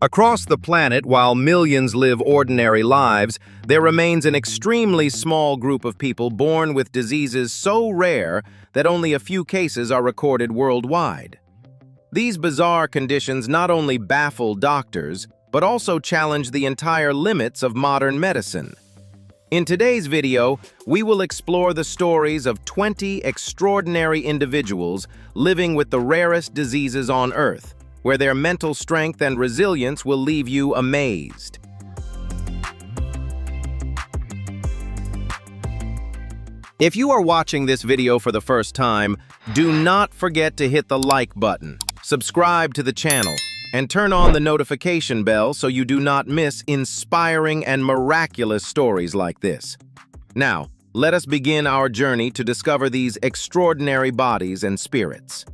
Across the planet, while millions live ordinary lives, there remains an extremely small group of people born with diseases so rare that only a few cases are recorded worldwide. These bizarre conditions not only baffle doctors, but also challenge the entire limits of modern medicine. In today's video, we will explore the stories of 20 extraordinary individuals living with the rarest diseases on Earth, where their mental strength and resilience will leave you amazed. If you are watching this video for the first time, do not forget to hit the like button, subscribe to the channel, and turn on the notification bell so you do not miss inspiring and miraculous stories like this. Now, let us begin our journey to discover these extraordinary bodies and spirits.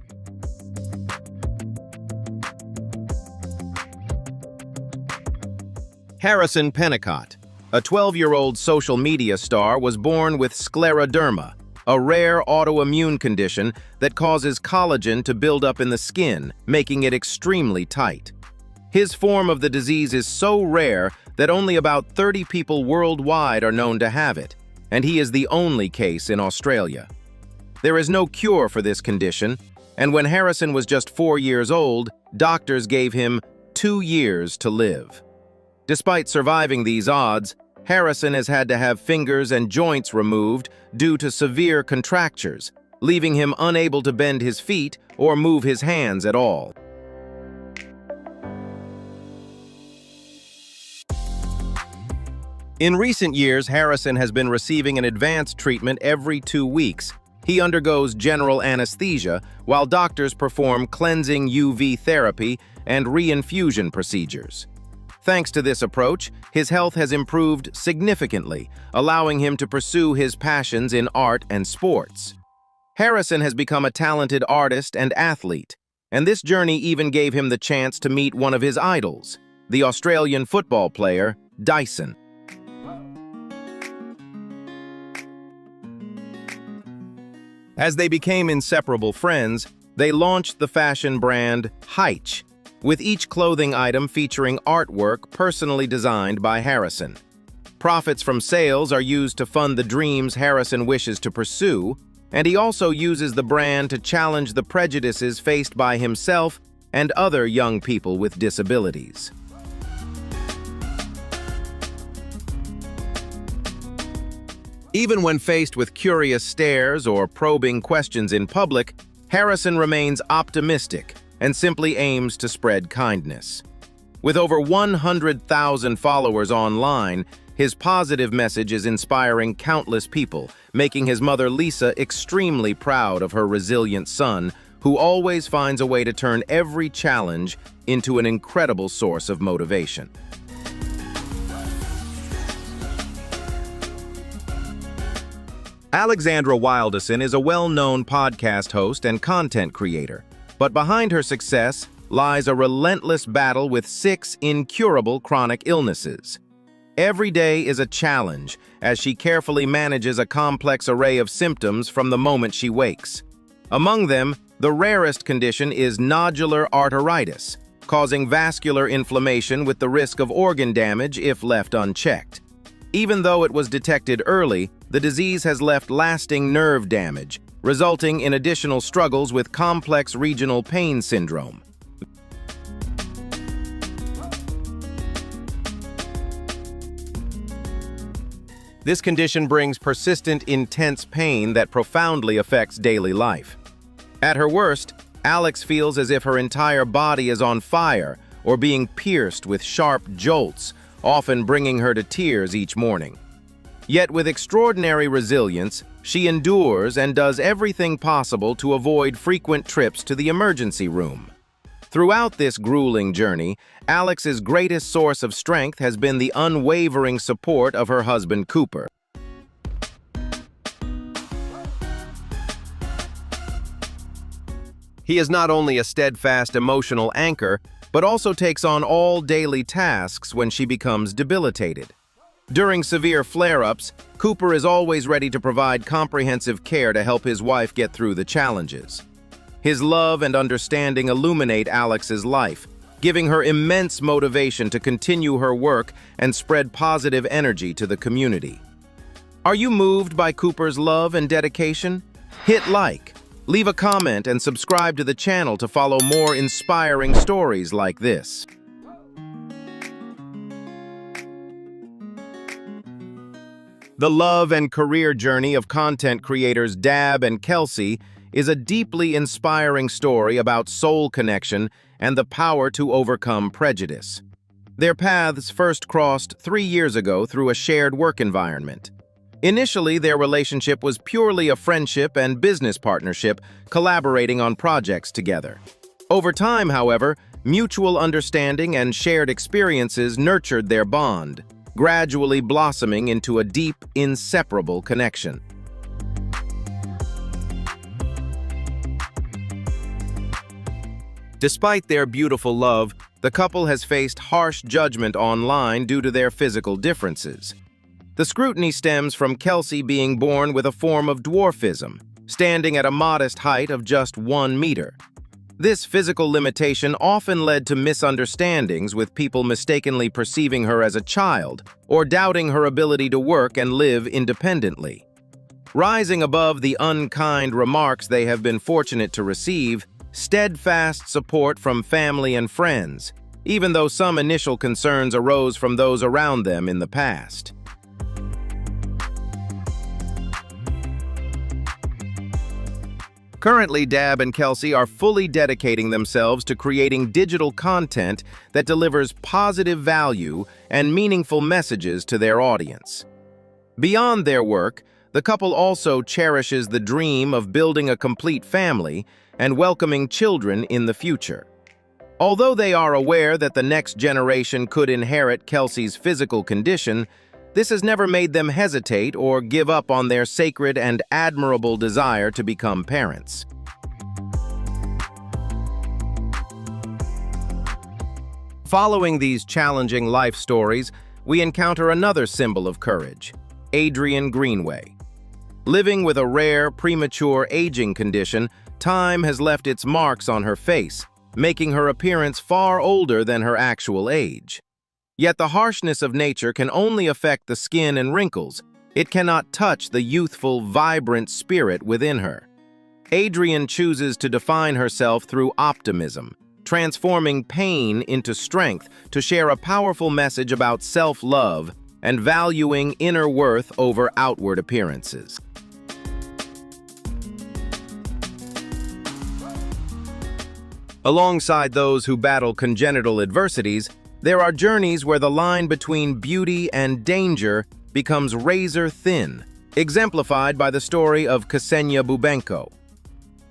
Harrison Pennicott, a 12-year-old social media star, was born with scleroderma, a rare autoimmune condition that causes collagen to build up in the skin, making it extremely tight. His form of the disease is so rare that only about 30 people worldwide are known to have it, and he is the only case in Australia. There is no cure for this condition, and when Harrison was just 4 years old, doctors gave him 2 years to live. Despite surviving these odds, Harrison has had to have fingers and joints removed due to severe contractures, leaving him unable to bend his feet or move his hands at all. In recent years, Harrison has been receiving an advanced treatment every 2 weeks. He undergoes general anesthesia while doctors perform cleansing UV therapy and re-infusion procedures. Thanks to this approach, his health has improved significantly, allowing him to pursue his passions in art and sports. Harrison has become a talented artist and athlete, and this journey even gave him the chance to meet one of his idols, the Australian football player, Dyson. As they became inseparable friends, they launched the fashion brand Hyche, with each clothing item featuring artwork personally designed by Harrison. Profits from sales are used to fund the dreams Harrison wishes to pursue, and he also uses the brand to challenge the prejudices faced by himself and other young people with disabilities. Even when faced with curious stares or probing questions in public, Harrison remains optimistic and simply aims to spread kindness. With over 100,000 followers online, his positive message is inspiring countless people, making his mother Lisa extremely proud of her resilient son, who always finds a way to turn every challenge into an incredible source of motivation. Alexandra Wilderson is a well-known podcast host and content creator. But behind her success lies a relentless battle with 6 incurable chronic illnesses. Every day is a challenge as she carefully manages a complex array of symptoms from the moment she wakes. Among them, the rarest condition is nodular arteritis, causing vascular inflammation with the risk of organ damage if left unchecked. Even though it was detected early, the disease has left lasting nerve damage, resulting in additional struggles with complex regional pain syndrome. This condition brings persistent, intense pain that profoundly affects daily life. At her worst, Alex feels as if her entire body is on fire or being pierced with sharp jolts, often bringing her to tears each morning. Yet with extraordinary resilience, she endures and does everything possible to avoid frequent trips to the emergency room. Throughout this grueling journey, Alex's greatest source of strength has been the unwavering support of her husband Cooper. He is not only a steadfast emotional anchor, but also takes on all daily tasks when she becomes debilitated. During severe flare-ups, Cooper is always ready to provide comprehensive care to help his wife get through the challenges. His love and understanding illuminate Alex's life, giving her immense motivation to continue her work and spread positive energy to the community. Are you moved by Cooper's love and dedication? Hit like, leave a comment, and subscribe to the channel to follow more inspiring stories like this. The love and career journey of content creators Dab and Kelsey is a deeply inspiring story about soul connection and the power to overcome prejudice. Their paths first crossed 3 years ago through a shared work environment. Initially, their relationship was purely a friendship and business partnership, collaborating on projects together. Over time, however, mutual understanding and shared experiences nurtured their bond, gradually blossoming into a deep, inseparable connection. Despite their beautiful love, the couple has faced harsh judgment online due to their physical differences. The scrutiny stems from Kelsey being born with a form of dwarfism, standing at a modest height of just 1 meter. This physical limitation often led to misunderstandings, with people mistakenly perceiving her as a child or doubting her ability to work and live independently. Rising above the unkind remarks they have been fortunate to receive, steadfast support from family and friends, even though some initial concerns arose from those around them in the past. Currently, Dab and Kelsey are fully dedicating themselves to creating digital content that delivers positive value and meaningful messages to their audience. Beyond their work, the couple also cherishes the dream of building a complete family and welcoming children in the future. Although they are aware that the next generation could inherit Kelsey's physical condition, this has never made them hesitate or give up on their sacred and admirable desire to become parents. Following these challenging life stories, we encounter another symbol of courage, Adrienne Greenway. Living with a rare, premature aging condition, time has left its marks on her face, making her appearance far older than her actual age. Yet the harshness of nature can only affect the skin and wrinkles. It cannot touch the youthful, vibrant spirit within her. Adrienne chooses to define herself through optimism, transforming pain into strength to share a powerful message about self-love and valuing inner worth over outward appearances. Alongside those who battle congenital adversities, there are journeys where the line between beauty and danger becomes razor-thin, exemplified by the story of Ksenia Bubenko.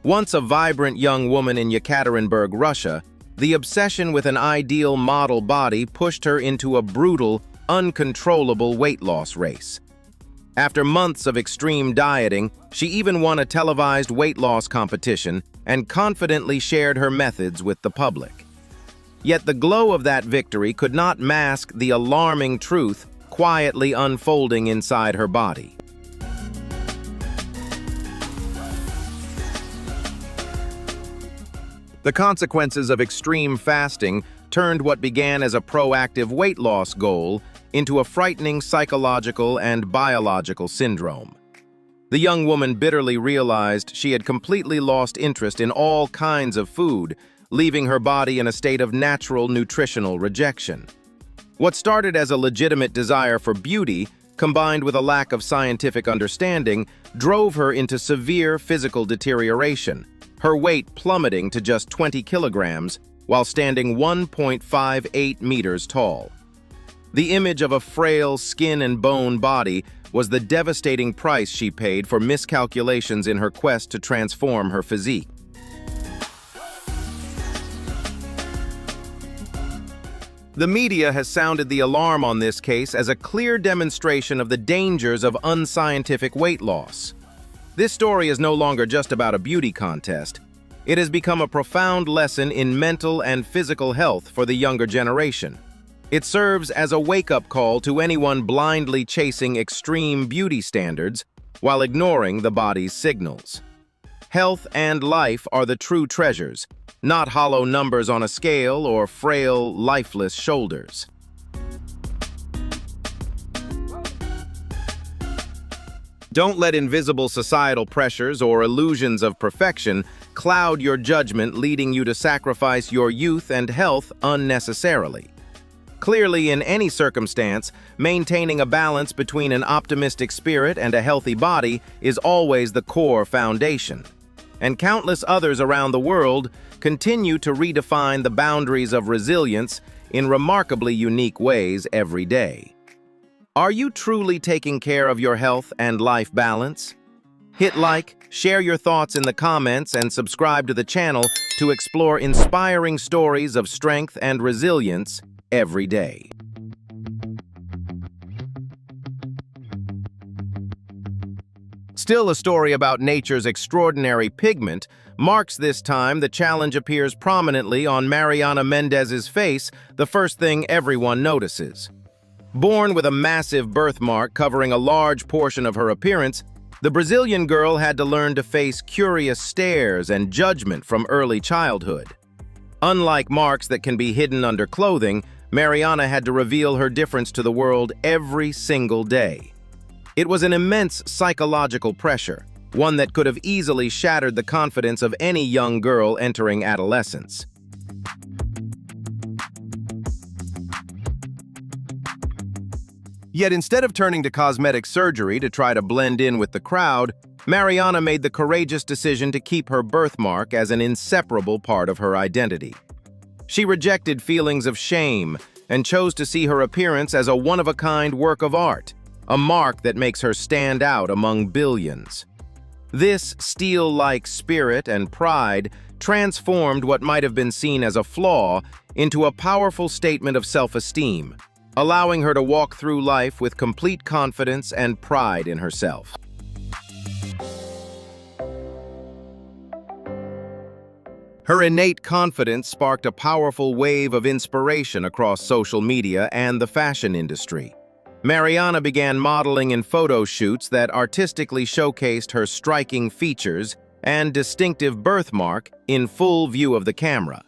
Once a vibrant young woman in Yekaterinburg, Russia, the obsession with an ideal model body pushed her into a brutal, uncontrollable weight loss race. After months of extreme dieting, she even won a televised weight loss competition and confidently shared her methods with the public. Yet the glow of that victory could not mask the alarming truth quietly unfolding inside her body. The consequences of extreme fasting turned what began as a proactive weight loss goal into a frightening psychological and biological syndrome. The young woman bitterly realized she had completely lost interest in all kinds of food, leaving her body in a state of natural nutritional rejection. What started as a legitimate desire for beauty, combined with a lack of scientific understanding, drove her into severe physical deterioration, her weight plummeting to just 20 kilograms while standing 1.58 meters tall. The image of a frail skin and bone body was the devastating price she paid for miscalculations in her quest to transform her physique. The media has sounded the alarm on this case as a clear demonstration of the dangers of unscientific weight loss. This story is no longer just about a beauty contest. It has become a profound lesson in mental and physical health for the younger generation. It serves as a wake-up call to anyone blindly chasing extreme beauty standards while ignoring the body's signals. Health and life are the true treasures, not hollow numbers on a scale or frail, lifeless shoulders. Don't let invisible societal pressures or illusions of perfection cloud your judgment, leading you to sacrifice your youth and health unnecessarily. Clearly, in any circumstance, maintaining a balance between an optimistic spirit and a healthy body is always the core foundation. And countless others around the world continue to redefine the boundaries of resilience in remarkably unique ways every day. Are you truly taking care of your health and life balance? Hit like, share your thoughts in the comments, and subscribe to the channel to explore inspiring stories of strength and resilience every day. Still a story about nature's extraordinary pigment, marks this time the challenge appears prominently on Mariana Mendez's face, the first thing everyone notices. Born with a massive birthmark covering a large portion of her appearance, the Brazilian girl had to learn to face curious stares and judgment from early childhood. Unlike marks that can be hidden under clothing, Mariana had to reveal her difference to the world every single day. It was an immense psychological pressure, one that could have easily shattered the confidence of any young girl entering adolescence. Yet instead of turning to cosmetic surgery to try to blend in with the crowd, Mariana made the courageous decision to keep her birthmark as an inseparable part of her identity. She rejected feelings of shame and chose to see her appearance as a one-of-a-kind work of art, a mark that makes her stand out among billions. This steel-like spirit and pride transformed what might have been seen as a flaw into a powerful statement of self-esteem, allowing her to walk through life with complete confidence and pride in herself. Her innate confidence sparked a powerful wave of inspiration across social media and the fashion industry. Mariana began modeling in photo shoots that artistically showcased her striking features and distinctive birthmark in full view of the camera.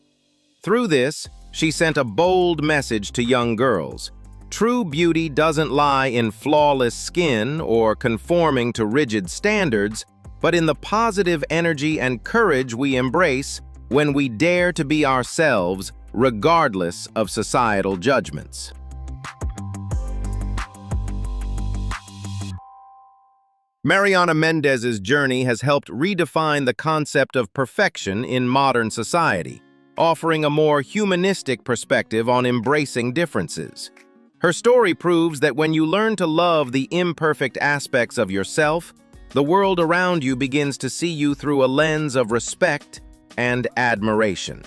Through this, she sent a bold message to young girls. True beauty doesn't lie in flawless skin or conforming to rigid standards, but in the positive energy and courage we embrace when we dare to be ourselves, regardless of societal judgments. Mariana Mendez's journey has helped redefine the concept of perfection in modern society, offering a more humanistic perspective on embracing differences. Her story proves that when you learn to love the imperfect aspects of yourself, the world around you begins to see you through a lens of respect and admiration.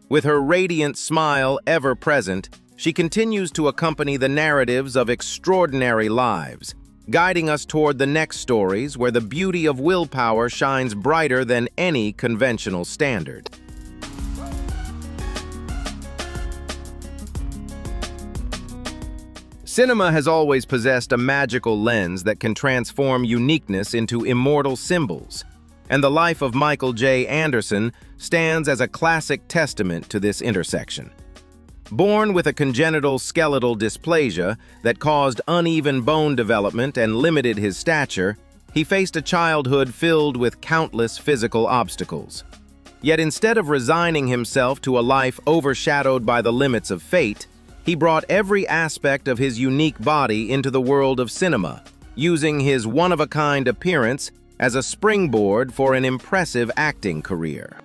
With her radiant smile ever present, she continues to accompany the narratives of extraordinary lives, guiding us toward the next stories where the beauty of willpower shines brighter than any conventional standard. Cinema has always possessed a magical lens that can transform uniqueness into immortal symbols, and the life of Michael J. Anderson stands as a classic testament to this intersection. Born with a congenital skeletal dysplasia that caused uneven bone development and limited his stature, he faced a childhood filled with countless physical obstacles. Yet instead of resigning himself to a life overshadowed by the limits of fate, he brought every aspect of his unique body into the world of cinema, using his one-of-a-kind appearance as a springboard for an impressive acting career.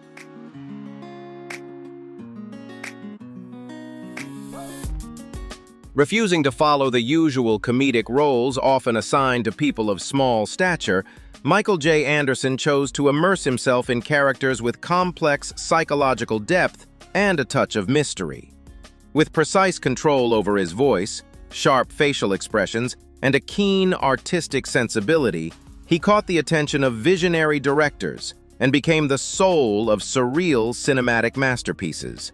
Refusing to follow the usual comedic roles often assigned to people of small stature, Michael J. Anderson chose to immerse himself in characters with complex psychological depth and a touch of mystery. With precise control over his voice, sharp facial expressions, and a keen artistic sensibility, he caught the attention of visionary directors and became the soul of surreal cinematic masterpieces.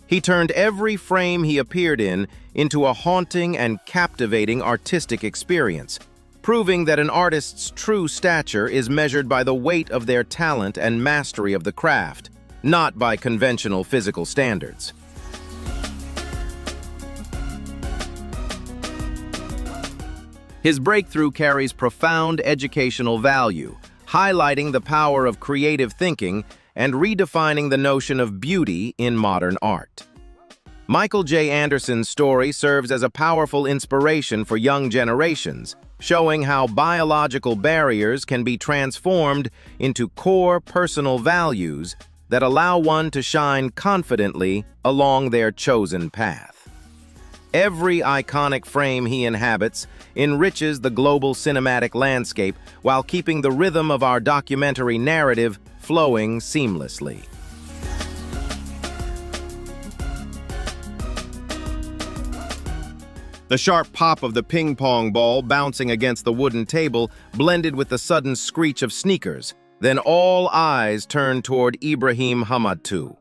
He turned every frame he appeared in into a haunting and captivating artistic experience, proving that an artist's true stature is measured by the weight of their talent and mastery of the craft, not by conventional physical standards. His breakthrough carries profound educational value, highlighting the power of creative thinking and redefining the notion of beauty in modern art. Michael J. Anderson's story serves as a powerful inspiration for young generations, showing how biological barriers can be transformed into core personal values that allow one to shine confidently along their chosen path. Every iconic frame he inhabits enriches the global cinematic landscape while keeping the rhythm of our documentary narrative flowing seamlessly. The sharp pop of the ping-pong ball bouncing against the wooden table blended with the sudden screech of sneakers. Then all eyes turned toward Ibrahim Hamadtou.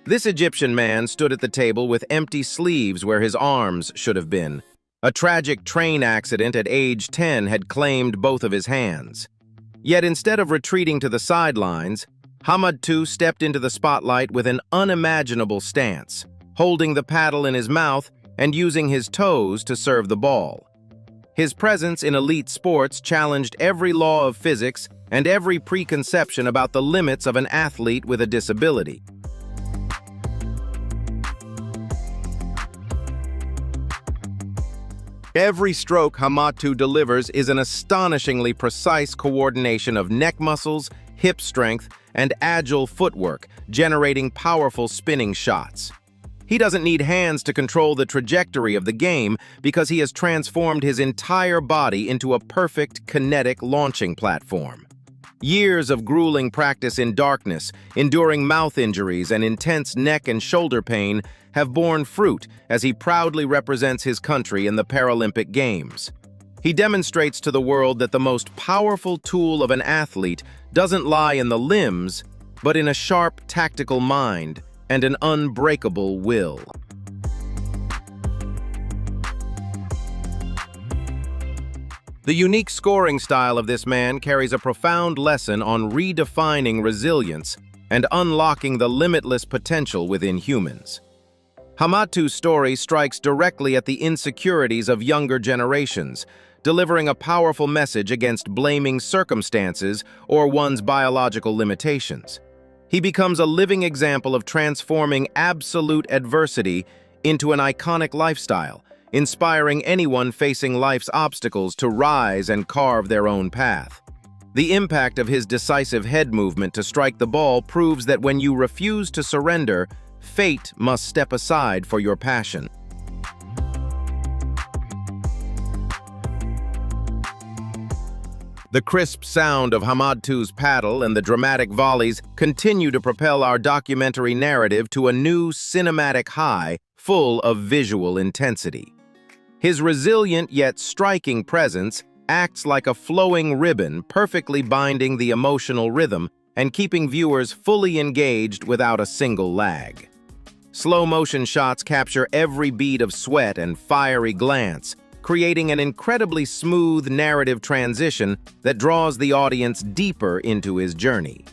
This Egyptian man stood at the table with empty sleeves where his arms should have been. A tragic train accident at age 10 had claimed both of his hands. Yet instead of retreating to the sidelines, Hamadtou stepped into the spotlight with an unimaginable stance, holding the paddle in his mouth and using his toes to serve the ball. His presence in elite sports challenged every law of physics and every preconception about the limits of an athlete with a disability. Every stroke Hamadtou delivers is an astonishingly precise coordination of neck muscles, hip strength, and agile footwork, generating powerful spinning shots. He doesn't need hands to control the trajectory of the game because he has transformed his entire body into a perfect kinetic launching platform. Years of grueling practice in darkness, enduring mouth injuries, and intense neck and shoulder pain have borne fruit as he proudly represents his country in the Paralympic Games. He demonstrates to the world that the most powerful tool of an athlete doesn't lie in the limbs, but in a sharp tactical mind and an unbreakable will. The unique scoring style of this man carries a profound lesson on redefining resilience and unlocking the limitless potential within humans. Hamattou's story strikes directly at the insecurities of younger generations, delivering a powerful message against blaming circumstances or one's biological limitations. He becomes a living example of transforming absolute adversity into an iconic lifestyle, inspiring anyone facing life's obstacles to rise and carve their own path. The impact of his decisive head movement to strike the ball proves that when you refuse to surrender, fate must step aside for your passion. The crisp sound of Hamattou's paddle and the dramatic volleys continue to propel our documentary narrative to a new cinematic high, full of visual intensity. His resilient yet striking presence acts like a flowing ribbon, perfectly binding the emotional rhythm and keeping viewers fully engaged without a single lag. Slow-motion shots capture every beat of sweat and fiery glance, creating an incredibly smooth narrative transition that draws the audience deeper into his journey.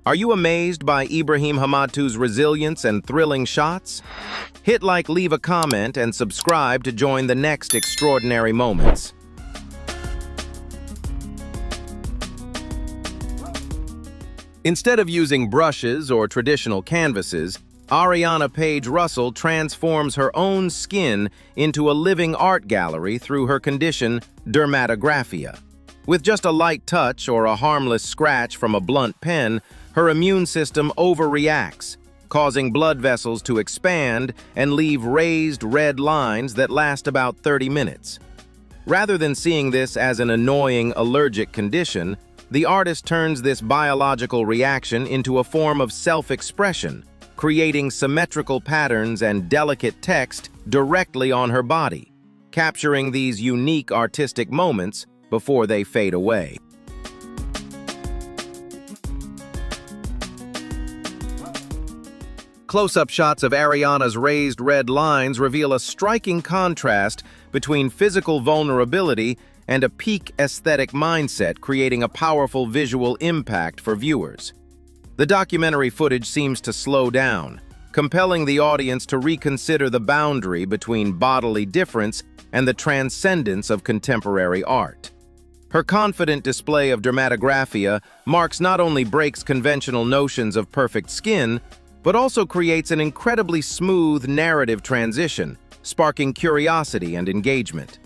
Are you amazed by Ibrahim Hamattou's resilience and thrilling shots? Hit like, leave a comment, and subscribe to join the next extraordinary moments. Instead of using brushes or traditional canvases, Ariana Page Russell transforms her own skin into a living art gallery through her condition, dermatographia. With just a light touch or a harmless scratch from a blunt pen, her immune system overreacts, causing blood vessels to expand and leave raised red lines that last about 30 minutes. Rather than seeing this as an annoying allergic condition, the artist turns this biological reaction into a form of self-expression, creating symmetrical patterns and delicate text directly on her body, capturing these unique artistic moments before they fade away. Close-up shots of Ariana's raised red lines reveal a striking contrast between physical vulnerability and a peak aesthetic mindset, creating a powerful visual impact for viewers. The documentary footage seems to slow down, compelling the audience to reconsider the boundary between bodily difference and the transcendence of contemporary art. Her confident display of dermatographia marks not only breaks conventional notions of perfect skin, but also creates an incredibly smooth narrative transition, sparking curiosity and engagement.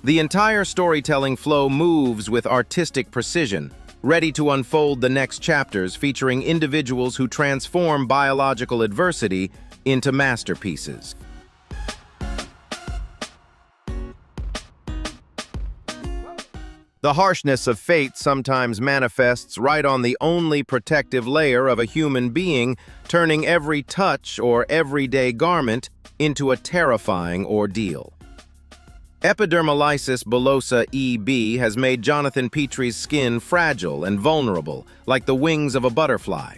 The entire storytelling flow moves with artistic precision, ready to unfold the next chapters featuring individuals who transform biological adversity into masterpieces. The harshness of fate sometimes manifests right on the only protective layer of a human being, turning every touch or everyday garment into a terrifying ordeal. Epidermolysis bullosa (EB) has made Jonathan Pitre's skin fragile and vulnerable, like the wings of a butterfly.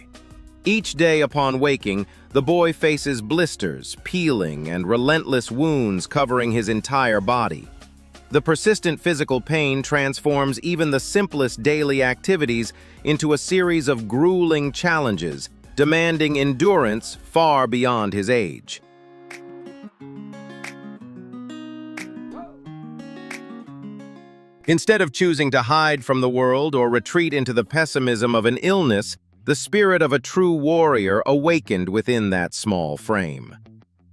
Each day upon waking, the boy faces blisters, peeling, and relentless wounds covering his entire body. The persistent physical pain transforms even the simplest daily activities into a series of grueling challenges, demanding endurance far beyond his age. Instead of choosing to hide from the world or retreat into the pessimism of an illness, the spirit of a true warrior awakened within that small frame.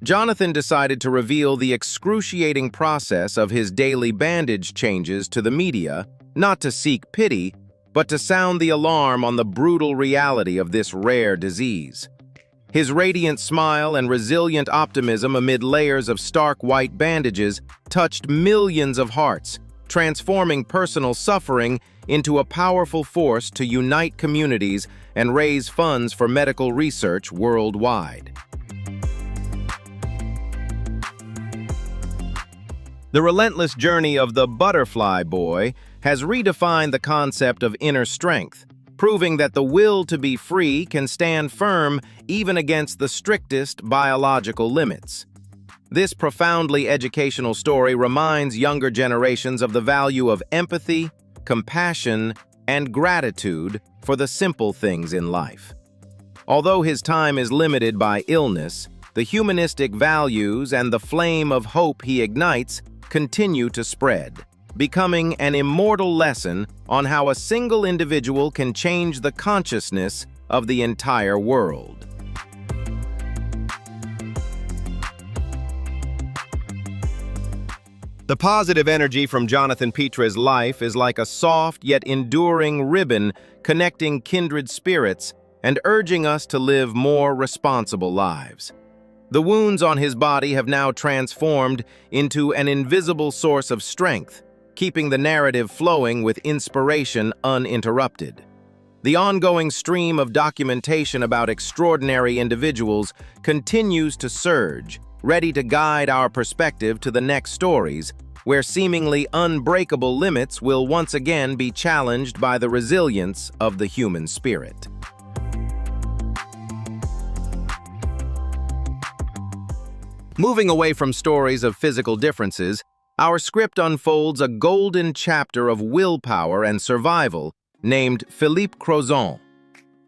Jonathan decided to reveal the excruciating process of his daily bandage changes to the media, not to seek pity, but to sound the alarm on the brutal reality of this rare disease. His radiant smile and resilient optimism amid layers of stark white bandages touched millions of hearts, transforming personal suffering into a powerful force to unite communities and raise funds for medical research worldwide. The relentless journey of the butterfly boy has redefined the concept of inner strength, proving that the will to be free can stand firm even against the strictest biological limits. This profoundly educational story reminds younger generations of the value of empathy, compassion, and gratitude for the simple things in life. Although his time is limited by illness, the humanistic values and the flame of hope he ignites continue to spread, becoming an immortal lesson on how a single individual can change the consciousness of the entire world. The positive energy from Jonathan Pitre's life is like a soft yet enduring ribbon connecting kindred spirits and urging us to live more responsible lives. The wounds on his body have now transformed into an invisible source of strength, keeping the narrative flowing with inspiration uninterrupted. The ongoing stream of documentation about extraordinary individuals continues to surge, ready to guide our perspective to the next stories, where seemingly unbreakable limits will once again be challenged by the resilience of the human spirit. Moving away from stories of physical differences, our script unfolds a golden chapter of willpower and survival named Philippe Croizon.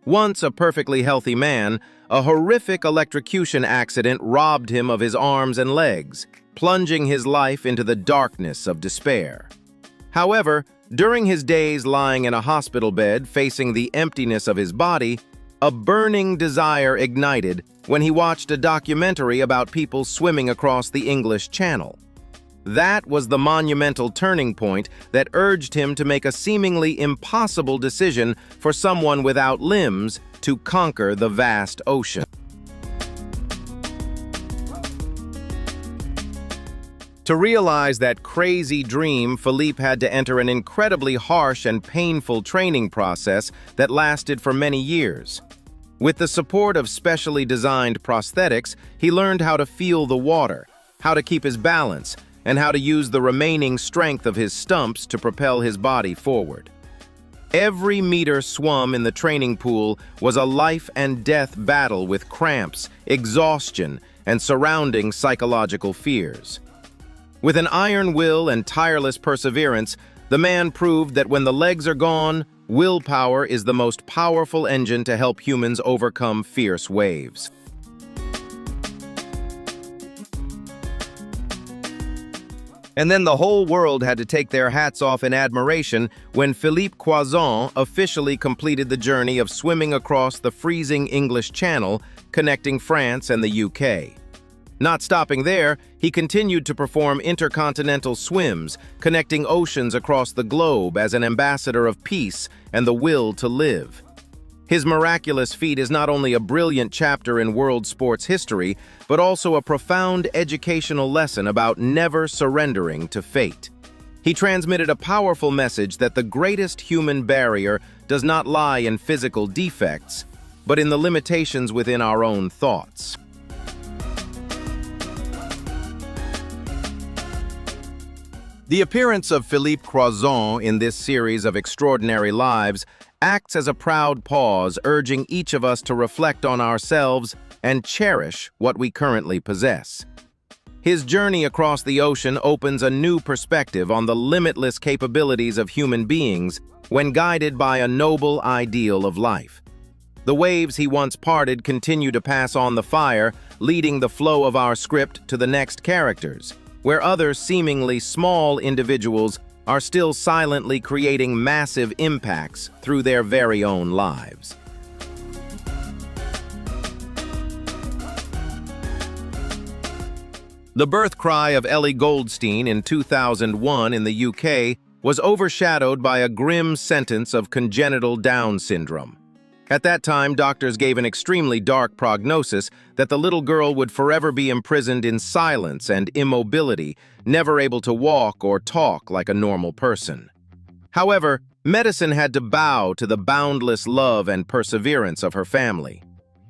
Once a perfectly healthy man, a horrific electrocution accident robbed him of his arms and legs, plunging his life into the darkness of despair. However, during his days lying in a hospital bed facing the emptiness of his body, a burning desire ignited when he watched a documentary about people swimming across the English Channel. That was the monumental turning point that urged him to make a seemingly impossible decision for someone without limbs to conquer the vast ocean. To realize that crazy dream, Philippe had to enter an incredibly harsh and painful training process that lasted for many years. With the support of specially designed prosthetics, he learned how to feel the water, how to keep his balance, and how to use the remaining strength of his stumps to propel his body forward. Every meter swum in the training pool was a life-and-death battle with cramps, exhaustion, and surrounding psychological fears. With an iron will and tireless perseverance, The man proved that when the legs are gone, willpower is the most powerful engine to help humans overcome fierce waves. And then the whole world had to take their hats off in admiration when Philippe Croizon officially completed the journey of swimming across the freezing English Channel, connecting France and the UK. Not stopping there, he continued to perform intercontinental swims, connecting oceans across the globe as an ambassador of peace and the will to live. His miraculous feat is not only a brilliant chapter in world sports history, but also a profound educational lesson about never surrendering to fate. He transmitted a powerful message that the greatest human barrier does not lie in physical defects, but in the limitations within our own thoughts. The appearance of Philippe Croizon in this series of extraordinary lives acts as a proud pause, urging each of us to reflect on ourselves and cherish what we currently possess. His journey across the ocean opens a new perspective on the limitless capabilities of human beings when guided by a noble ideal of life. The waves he once parted continue to pass on the fire, leading the flow of our script to the next characters, where other seemingly small individuals are still silently creating massive impacts through their very own lives. The birth cry of Ellie Goldstein in 2001 in the UK was overshadowed by a grim sentence of congenital Down syndrome. At that time, doctors gave an extremely dark prognosis that the little girl would forever be imprisoned in silence and immobility, never able to walk or talk like a normal person. However, medicine had to bow to the boundless love and perseverance of her family.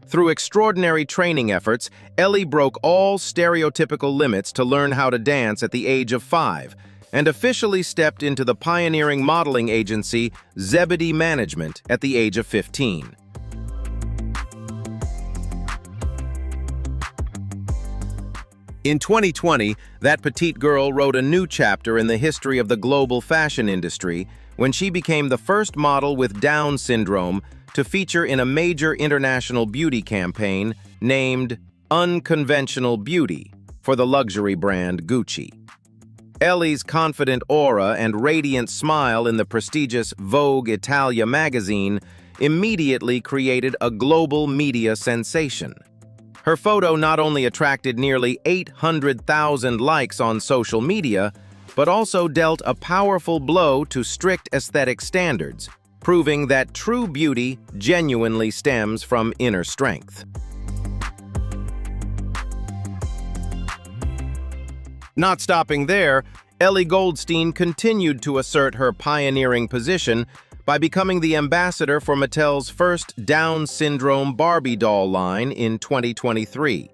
Through extraordinary training efforts, Ellie broke all stereotypical limits to learn how to dance at the age of 5, and officially stepped into the pioneering modeling agency Zebedee Management at the age of 15. In 2020, that petite girl wrote a new chapter in the history of the global fashion industry when she became the first model with Down syndrome to feature in a major international beauty campaign named Unconventional Beauty for the luxury brand Gucci. Ellie's confident aura and radiant smile in the prestigious Vogue Italia magazine immediately created a global media sensation. Her photo not only attracted nearly 800,000 likes on social media, but also dealt a powerful blow to strict aesthetic standards, proving that true beauty genuinely stems from inner strength. Not stopping there, Ellie Goldstein continued to assert her pioneering position by becoming the ambassador for Mattel's first Down syndrome Barbie doll line in 2023.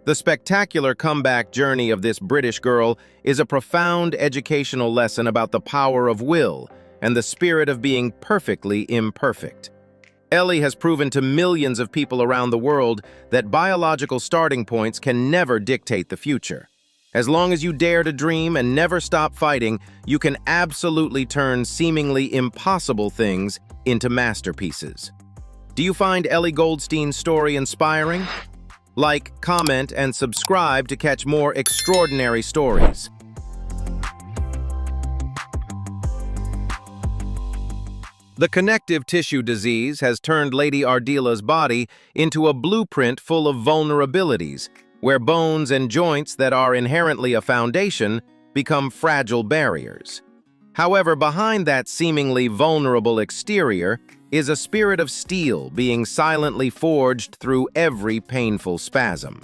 The spectacular comeback journey of this British girl is a profound educational lesson about the power of will and the spirit of being perfectly imperfect. Ellie has proven to millions of people around the world that biological starting points can never dictate the future. As long as you dare to dream and never stop fighting, you can absolutely turn seemingly impossible things into masterpieces. Do you find Ellie Goldstein's story inspiring? Like, comment, and subscribe to catch more extraordinary stories. The connective tissue disease has turned Lady Ardila's body into a blueprint full of vulnerabilities, where bones and joints that are inherently a foundation become fragile barriers. However, behind that seemingly vulnerable exterior is a spirit of steel being silently forged through every painful spasm.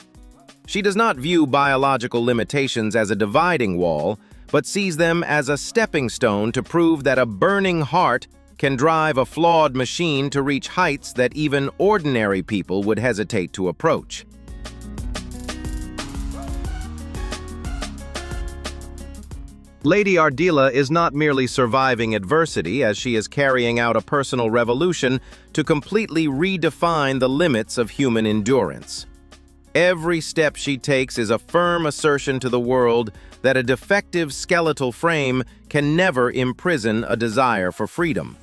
She does not view biological limitations as a dividing wall, but sees them as a stepping stone to prove that a burning heart can drive a flawed machine to reach heights that even ordinary people would hesitate to approach. Lady Ardila is not merely surviving adversity as she is carrying out a personal revolution to completely redefine the limits of human endurance. Every step she takes is a firm assertion to the world that a defective skeletal frame can never imprison a desire for freedom.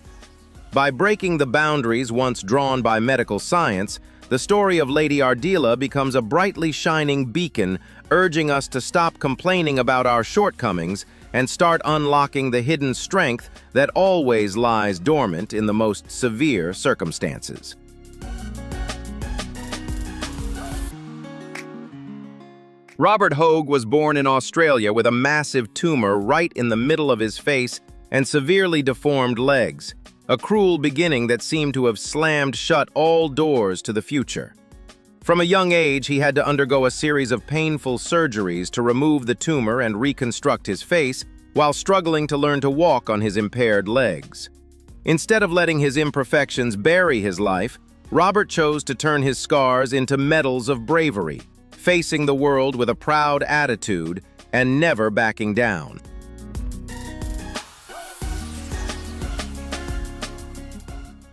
By breaking the boundaries once drawn by medical science, the story of Lady Ardila becomes a brightly shining beacon, urging us to stop complaining about our shortcomings and start unlocking the hidden strength that always lies dormant in the most severe circumstances. Robert Hogue was born in Australia with a massive tumor right in the middle of his face and severely deformed legs, a cruel beginning that seemed to have slammed shut all doors to the future. From a young age, he had to undergo a series of painful surgeries to remove the tumor and reconstruct his face while struggling to learn to walk on his impaired legs. Instead of letting his imperfections bury his life, Robert chose to turn his scars into medals of bravery, facing the world with a proud attitude and never backing down.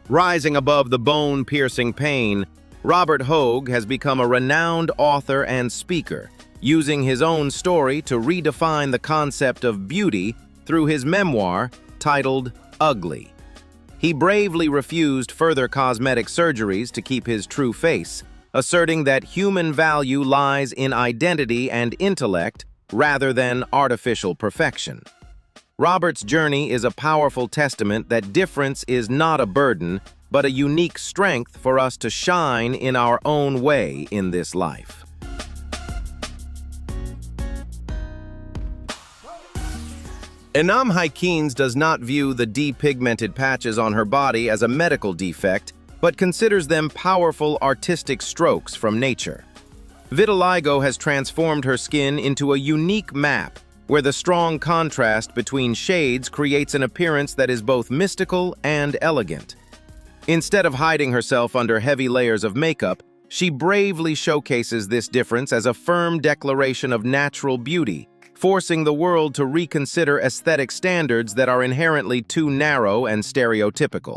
Rising above the bone-piercing pain, Robert Hogue has become a renowned author and speaker, using his own story to redefine the concept of beauty through his memoir titled Ugly. He bravely refused further cosmetic surgeries to keep his true face, asserting that human value lies in identity and intellect rather than artificial perfection. Robert's journey is a powerful testament that difference is not a burden, but a unique strength for us to shine in our own way in this life. Enam Haikins does not view the depigmented patches on her body as a medical defect, but considers them powerful artistic strokes from nature. Vitiligo has transformed her skin into a unique map, where the strong contrast between shades creates an appearance that is both mystical and elegant. Instead of hiding herself under heavy layers of makeup, she bravely showcases this difference as a firm declaration of natural beauty, forcing the world to reconsider aesthetic standards that are inherently too narrow and stereotypical.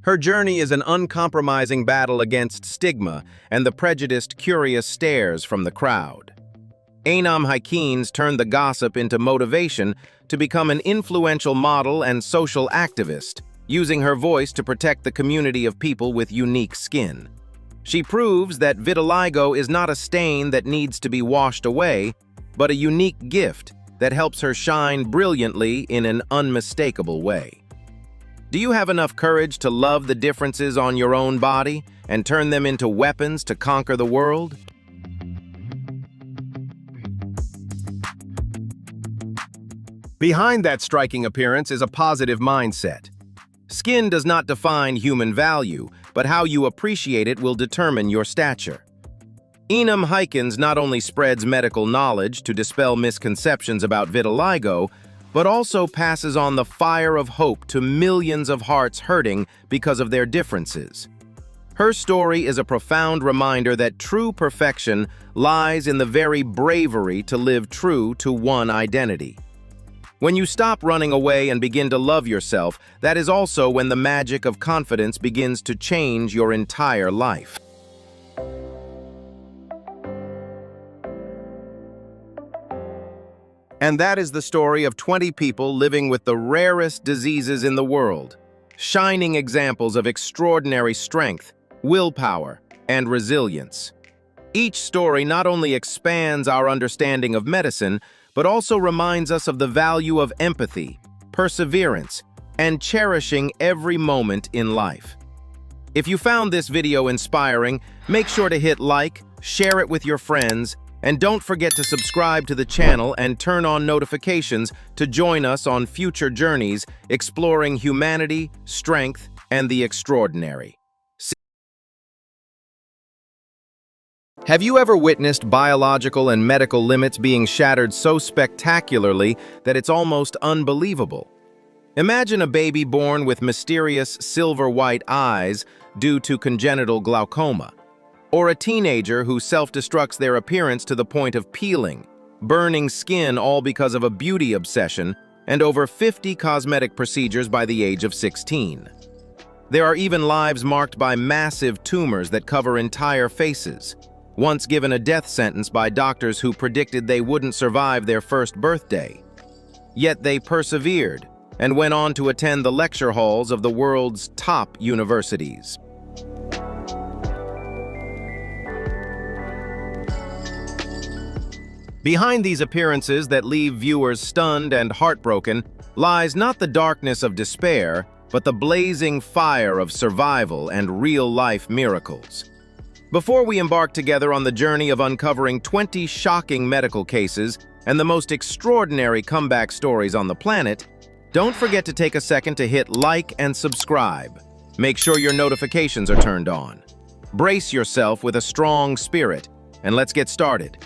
Her journey is an uncompromising battle against stigma and the prejudiced, curious stares from the crowd. Enam Haikins turned the gossip into motivation to become an influential model and social activist, using her voice to protect the community of people with unique skin. She proves that vitiligo is not a stain that needs to be washed away, but a unique gift that helps her shine brilliantly in an unmistakable way. Do you have enough courage to love the differences on your own body and turn them into weapons to conquer the world? Behind that striking appearance is a positive mindset. Skin does not define human value, but how you appreciate it will determine your stature. Enam Haikins not only spreads medical knowledge to dispel misconceptions about vitiligo, but also passes on the fire of hope to millions of hearts hurting because of their differences. Her story is a profound reminder that true perfection lies in the very bravery to live true to one identity. When you stop running away and begin to love yourself, that is also when the magic of confidence begins to change your entire life. And that is the story of 20 people living with the rarest diseases in the world, shining examples of extraordinary strength, willpower, and resilience. Each story not only expands our understanding of medicine, but also reminds us of the value of empathy, perseverance, and cherishing every moment in life. If you found this video inspiring, make sure to hit like, share it with your friends, and don't forget to subscribe to the channel and turn on notifications to join us on future journeys exploring humanity, strength, and the extraordinary. Have you ever witnessed biological and medical limits being shattered so spectacularly that it's almost unbelievable? Imagine a baby born with mysterious silver-white eyes due to congenital glaucoma, or a teenager who self-destructs their appearance to the point of peeling, burning skin all because of a beauty obsession, and over 50 cosmetic procedures by the age of 16. There are even lives marked by massive tumors that cover entire faces, once given a death sentence by doctors who predicted they wouldn't survive their first birthday. Yet they persevered and went on to attend the lecture halls of the world's top universities. Behind these appearances that leave viewers stunned and heartbroken lies not the darkness of despair, but the blazing fire of survival and real-life miracles. Before we embark together on the journey of uncovering 20 shocking medical cases and the most extraordinary comeback stories on the planet, don't forget to take a second to hit like and subscribe. Make sure your notifications are turned on. Brace yourself with a strong spirit, and let's get started.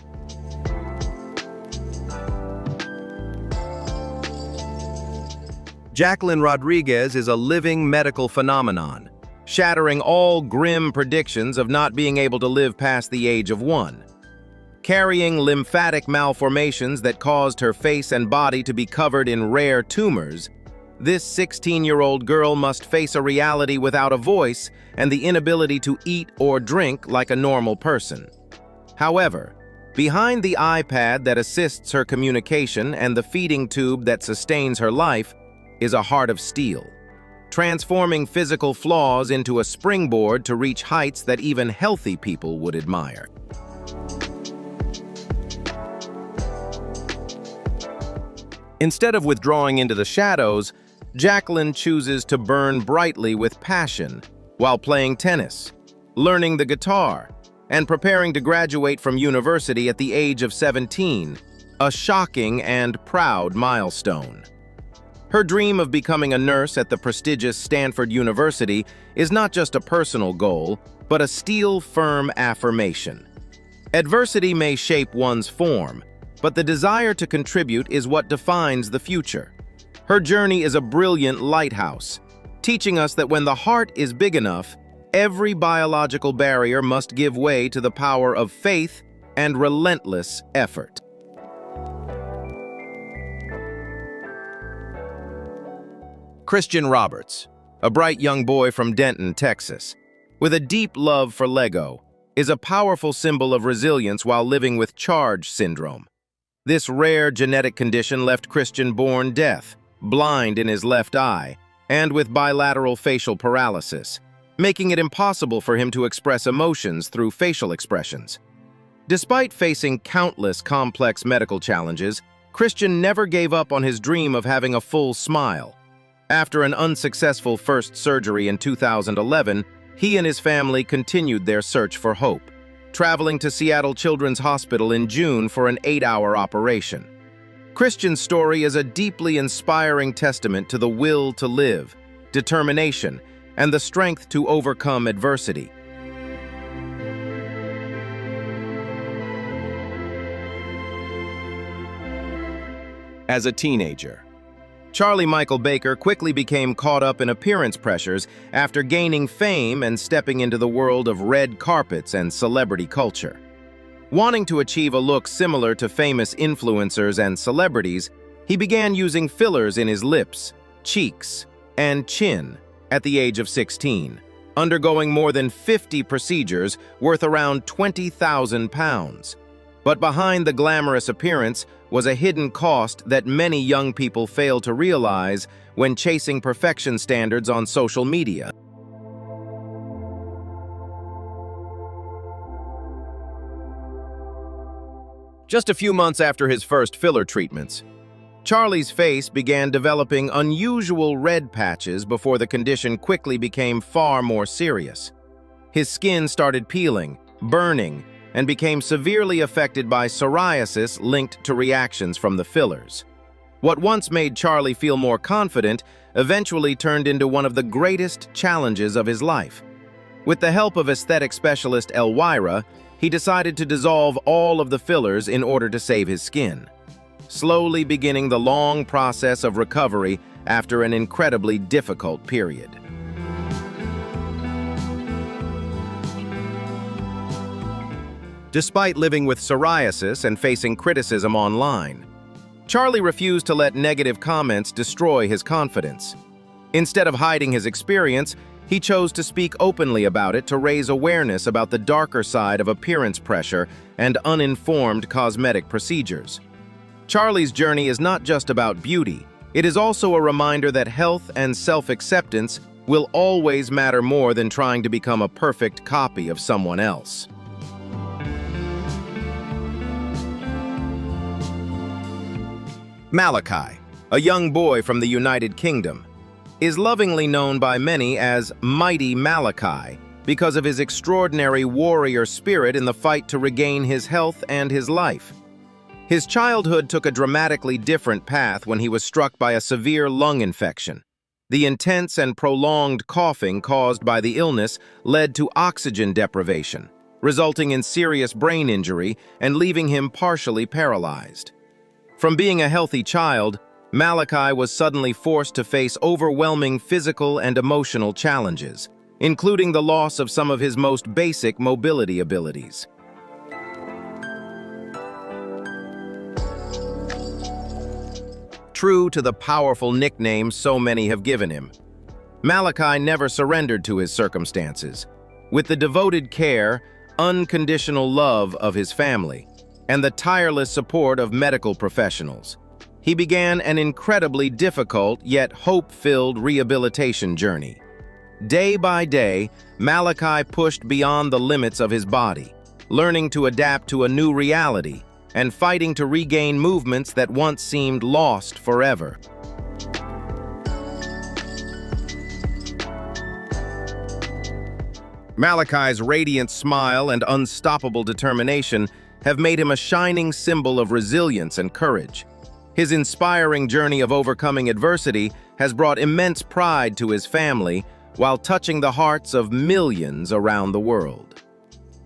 Jacqueline Rodriguez is a living medical phenomenon, shattering all grim predictions of not being able to live past the age of 1. Carrying lymphatic malformations that caused her face and body to be covered in rare tumors, this 16-year-old girl must face a reality without a voice and the inability to eat or drink like a normal person. However, behind the iPad that assists her communication and the feeding tube that sustains her life is a heart of steel, transforming physical flaws into a springboard to reach heights that even healthy people would admire. Instead of withdrawing into the shadows, Jacqueline chooses to burn brightly with passion while playing tennis, learning the guitar, and preparing to graduate from university at the age of 17, a shocking and proud milestone. Her dream of becoming a nurse at the prestigious Stanford University is not just a personal goal, but a steel-firm affirmation. Adversity may shape one's form, but the desire to contribute is what defines the future. Her journey is a brilliant lighthouse, teaching us that when the heart is big enough, every biological barrier must give way to the power of faith and relentless effort. Christian Roberts, a bright young boy from Denton, Texas, with a deep love for Lego, is a powerful symbol of resilience while living with charge syndrome. This rare genetic condition left Christian born deaf, blind in his left eye, and with bilateral facial paralysis, making it impossible for him to express emotions through facial expressions. Despite facing countless complex medical challenges, Christian never gave up on his dream of having a full smile. After an unsuccessful first surgery in 2011, he and his family continued their search for hope, traveling to Seattle Children's Hospital in June for an 8-hour operation. Christian's story is a deeply inspiring testament to the will to live, determination, and the strength to overcome adversity. As a teenager, Charlie Michael Baker quickly became caught up in appearance pressures after gaining fame and stepping into the world of red carpets and celebrity culture. Wanting to achieve a look similar to famous influencers and celebrities, he began using fillers in his lips, cheeks, and chin at the age of 16, undergoing more than 50 procedures worth around 20,000 pounds. But behind the glamorous appearance was a hidden cost that many young people fail to realize when chasing perfection standards on social media. Just a few months after his first filler treatments, Charlie's face began developing unusual red patches before the condition quickly became far more serious. His skin started peeling, burning, and became severely affected by psoriasis linked to reactions from the fillers. What once made Charlie feel more confident eventually turned into one of the greatest challenges of his life. With the help of aesthetic specialist Elwira, he decided to dissolve all of the fillers in order to save his skin, slowly beginning the long process of recovery after an incredibly difficult period. Despite living with psoriasis and facing criticism online, Charlie refused to let negative comments destroy his confidence. Instead of hiding his experience, He chose to speak openly about it to raise awareness about the darker side of appearance pressure and uninformed cosmetic procedures. Charlie's journey is not just about beauty. It is also a reminder that health and self-acceptance will always matter more than trying to become a perfect copy of someone else. Malachi, a young boy from the United Kingdom, is lovingly known by many as Mighty Malachi because of his extraordinary warrior spirit in the fight to regain his health and his life. His childhood took a dramatically different path when he was struck by a severe lung infection. The intense and prolonged coughing caused by the illness led to oxygen deprivation, resulting in serious brain injury and leaving him partially paralyzed. From being a healthy child, Malachi was suddenly forced to face overwhelming physical and emotional challenges, including the loss of some of his most basic mobility abilities. True to the powerful nickname so many have given him, Malachi never surrendered to his circumstances. With the devoted care, unconditional love of his family, and the tireless support of medical professionals, he began an incredibly difficult yet hope-filled rehabilitation journey. Day by day, Malachi pushed beyond the limits of his body, learning to adapt to a new reality and fighting to regain movements that once seemed lost forever. Malachi's radiant smile and unstoppable determination have made him a shining symbol of resilience and courage. His inspiring journey of overcoming adversity has brought immense pride to his family while touching the hearts of millions around the world.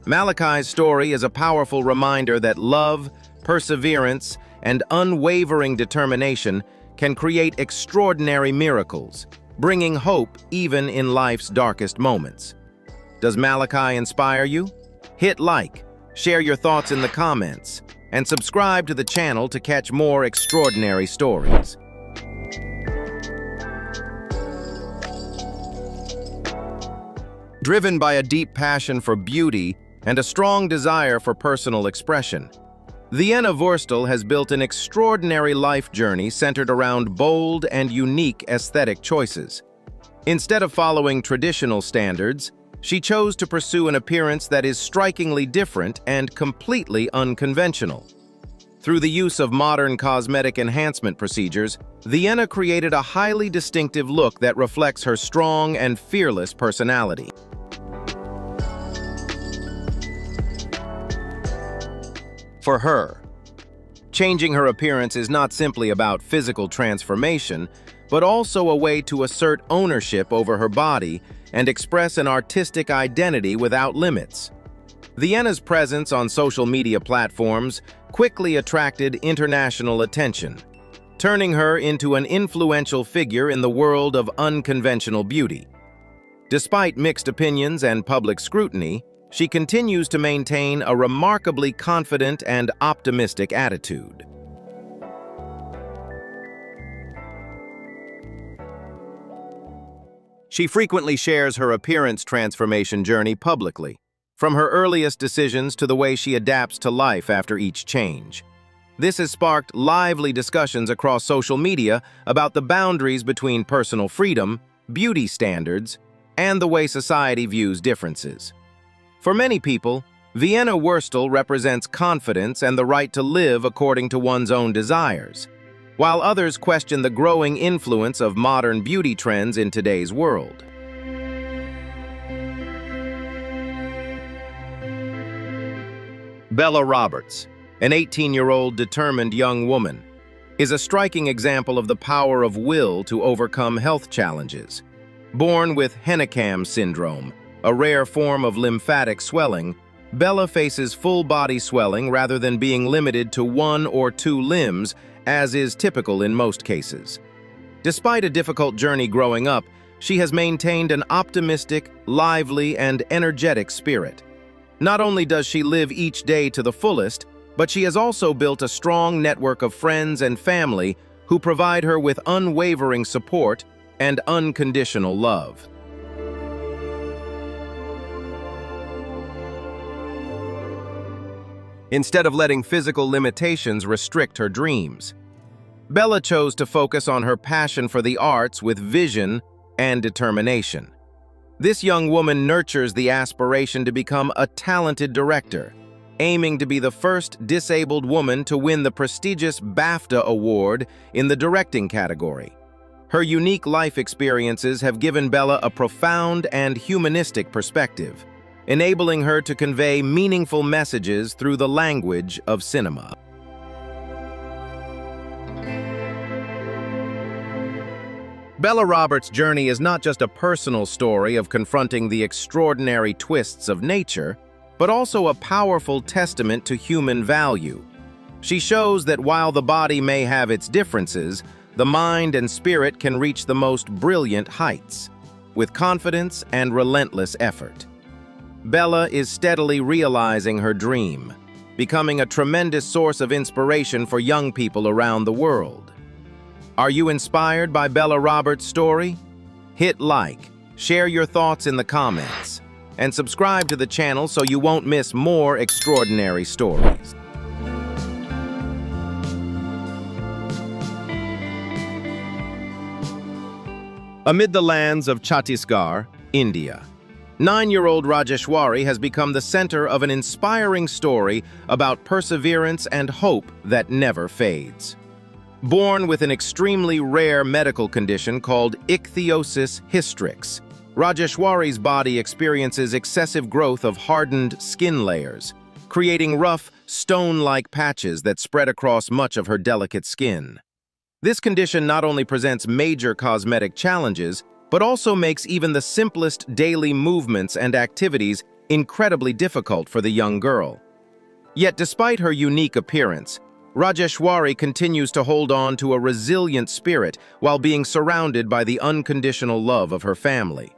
Malachi's story is a powerful reminder that love, perseverance, and unwavering determination can create extraordinary miracles, bringing hope even in life's darkest moments. Does Malachi inspire you? Hit like, share your thoughts in the comments, and subscribe to the channel to catch more extraordinary stories. Driven by a deep passion for beauty and a strong desire for personal expression, Vienna Wurstel has built an extraordinary life journey centered around bold and unique aesthetic choices. Instead of following traditional standards, she chose to pursue an appearance that is strikingly different and completely unconventional. Through the use of modern cosmetic enhancement procedures, Vienna created a highly distinctive look that reflects her strong and fearless personality. For her, changing her appearance is not simply about physical transformation, but also a way to assert ownership over her body and express an artistic identity without limits. Vienna's presence on social media platforms quickly attracted international attention, turning her into an influential figure in the world of unconventional beauty. Despite mixed opinions and public scrutiny, she continues to maintain a remarkably confident and optimistic attitude. She frequently shares her appearance transformation journey publicly, from her earliest decisions to the way she adapts to life after each change. This has sparked lively discussions across social media about the boundaries between personal freedom, beauty standards, and the way society views differences. For many people, Vienna Wurstel represents confidence and the right to live according to one's own desires, while others question the growing influence of modern beauty trends in today's world. Bella Roberts, an 18-year-old determined young woman, is a striking example of the power of will to overcome health challenges. Born with Hennekam syndrome, a rare form of lymphatic swelling, Bella faces full-body swelling rather than being limited to one or two limbs, as is typical in most cases. Despite a difficult journey growing up, she has maintained an optimistic, lively, and energetic spirit. Not only does she live each day to the fullest, but she has also built a strong network of friends and family who provide her with unwavering support and unconditional love. instead of letting physical limitations restrict her dreams. Bella chose to focus on her passion for the arts with vision and determination. This young woman nurtures the aspiration to become a talented director, aiming to be the first disabled woman to win the prestigious BAFTA award in the directing category. Her unique life experiences have given Bella a profound and humanistic perspective, enabling her to convey meaningful messages through the language of cinema. Bella Roberts' journey is not just a personal story of confronting the extraordinary twists of nature, but also a powerful testament to human value. She shows that while the body may have its differences, the mind and spirit can reach the most brilliant heights, with confidence and relentless effort. Bella is steadily realizing her dream, becoming a tremendous source of inspiration for young people around the world. Are you inspired by Bella Roberts' story? Hit like, share your thoughts in the comments, and subscribe to the channel so you won't miss more extraordinary stories. Amid the lands of Chhattisgarh, India, 9-year-old Rajeshwari has become the center of an inspiring story about perseverance and hope that never fades. Born with an extremely rare medical condition called ichthyosis hystrix, Rajeshwari's body experiences excessive growth of hardened skin layers, creating rough, stone-like patches that spread across much of her delicate skin. This condition not only presents major cosmetic challenges, but also makes even the simplest daily movements and activities incredibly difficult for the young girl. Yet despite her unique appearance, Rajeshwari continues to hold on to a resilient spirit while being surrounded by the unconditional love of her family.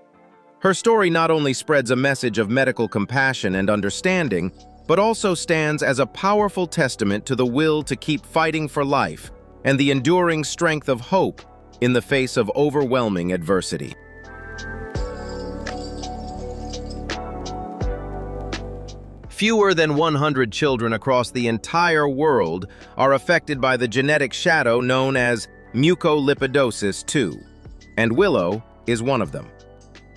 Her story not only spreads a message of medical compassion and understanding, but also stands as a powerful testament to the will to keep fighting for life and the enduring strength of hope in the face of overwhelming adversity. Fewer than 100 children across the entire world are affected by the genetic shadow known as mucolipidosis 2, and Willow is one of them.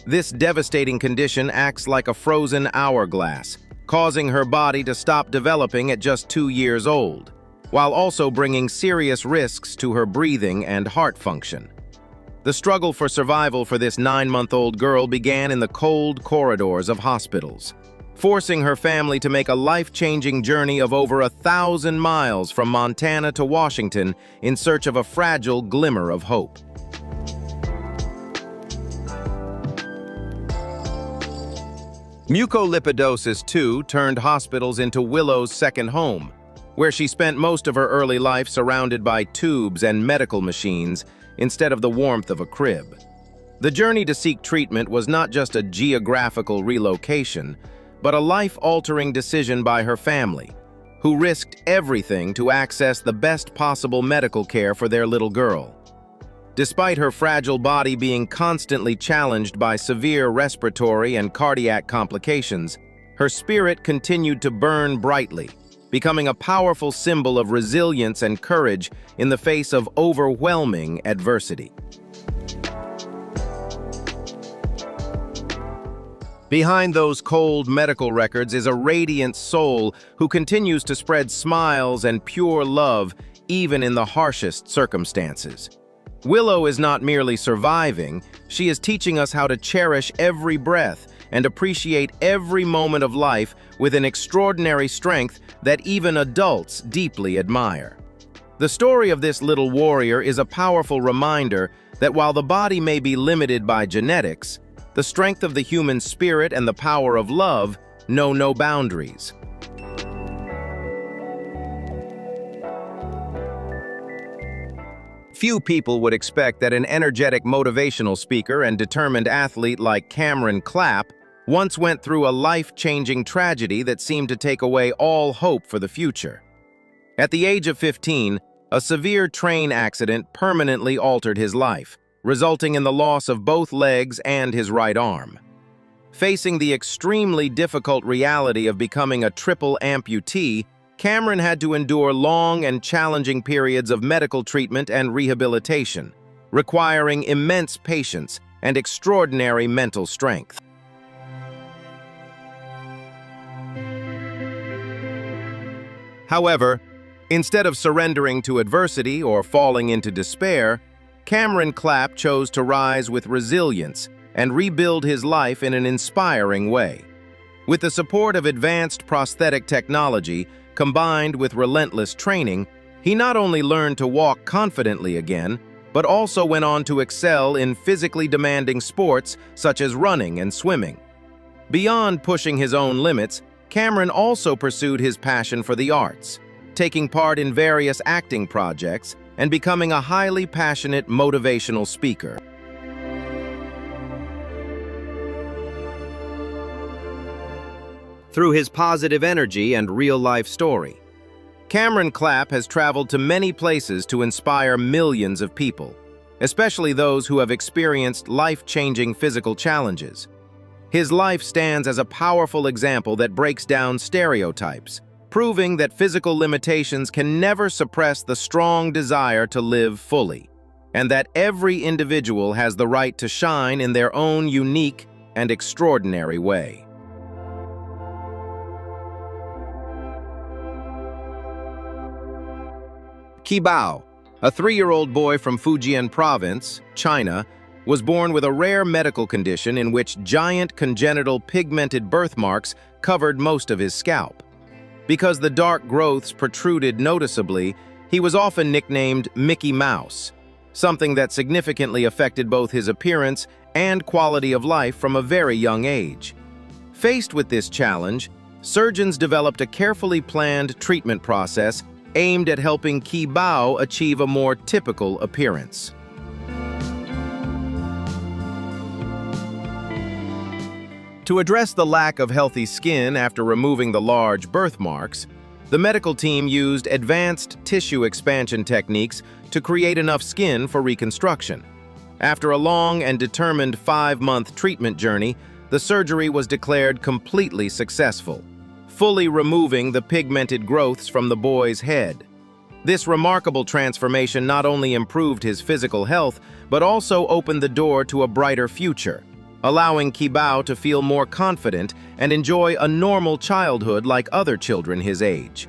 This devastating condition acts like a frozen hourglass, causing her body to stop developing at just 2 years old, while also bringing serious risks to her breathing and heart function. The struggle for survival for this 9-month-old girl began in the cold corridors of hospitals, forcing her family to make a life-changing journey of over 1,000 miles from Montana to Washington in search of a fragile glimmer of hope. Mucolipidosis 2 turned hospitals into Willow's second home, where she spent most of her early life surrounded by tubes and medical machines instead of the warmth of a crib. The journey to seek treatment was not just a geographical relocation, but a life-altering decision by her family, who risked everything to access the best possible medical care for their little girl. Despite her fragile body being constantly challenged by severe respiratory and cardiac complications, her spirit continued to burn brightly, becoming a powerful symbol of resilience and courage in the face of overwhelming adversity. Behind those cold medical records is a radiant soul who continues to spread smiles and pure love even in the harshest circumstances. Willow is not merely surviving, she is teaching us how to cherish every breath and appreciate every moment of life with an extraordinary strength that even adults deeply admire. The story of this little warrior is a powerful reminder that while the body may be limited by genetics, the strength of the human spirit and the power of love know no boundaries. Few people would expect that an energetic motivational speaker and determined athlete like Cameron Clapp once went through a life-changing tragedy that seemed to take away all hope for the future. At the age of 15, a severe train accident permanently altered his life, resulting in the loss of both legs and his right arm. Facing the extremely difficult reality of becoming a triple amputee, Cameron had to endure long and challenging periods of medical treatment and rehabilitation, requiring immense patience and extraordinary mental strength. However, instead of surrendering to adversity or falling into despair, Cameron Clapp chose to rise with resilience and rebuild his life in an inspiring way. With the support of advanced prosthetic technology combined with relentless training, he not only learned to walk confidently again, but also went on to excel in physically demanding sports such as running and swimming. Beyond pushing his own limits, Cameron also pursued his passion for the arts, taking part in various acting projects and becoming a highly passionate motivational speaker. Through his positive energy and real-life story, Cameron Clapp has traveled to many places to inspire millions of people, especially those who have experienced life-changing physical challenges. His life stands as a powerful example that breaks down stereotypes, proving that physical limitations can never suppress the strong desire to live fully, and that every individual has the right to shine in their own unique and extraordinary way. Qibao, a 3-year-old boy from Fujian Province, China, was born with a rare medical condition in which giant congenital pigmented birthmarks covered most of his scalp. Because the dark growths protruded noticeably, he was often nicknamed Mickey Mouse, something that significantly affected both his appearance and quality of life from a very young age. Faced with this challenge, surgeons developed a carefully planned treatment process aimed at helping Qibao achieve a more typical appearance. To address the lack of healthy skin after removing the large birthmarks, the medical team used advanced tissue expansion techniques to create enough skin for reconstruction. After a long and determined 5-month treatment journey, the surgery was declared completely successful, fully removing the pigmented growths from the boy's head. This remarkable transformation not only improved his physical health, but also opened the door to a brighter future, allowing Qibao to feel more confident and enjoy a normal childhood like other children his age.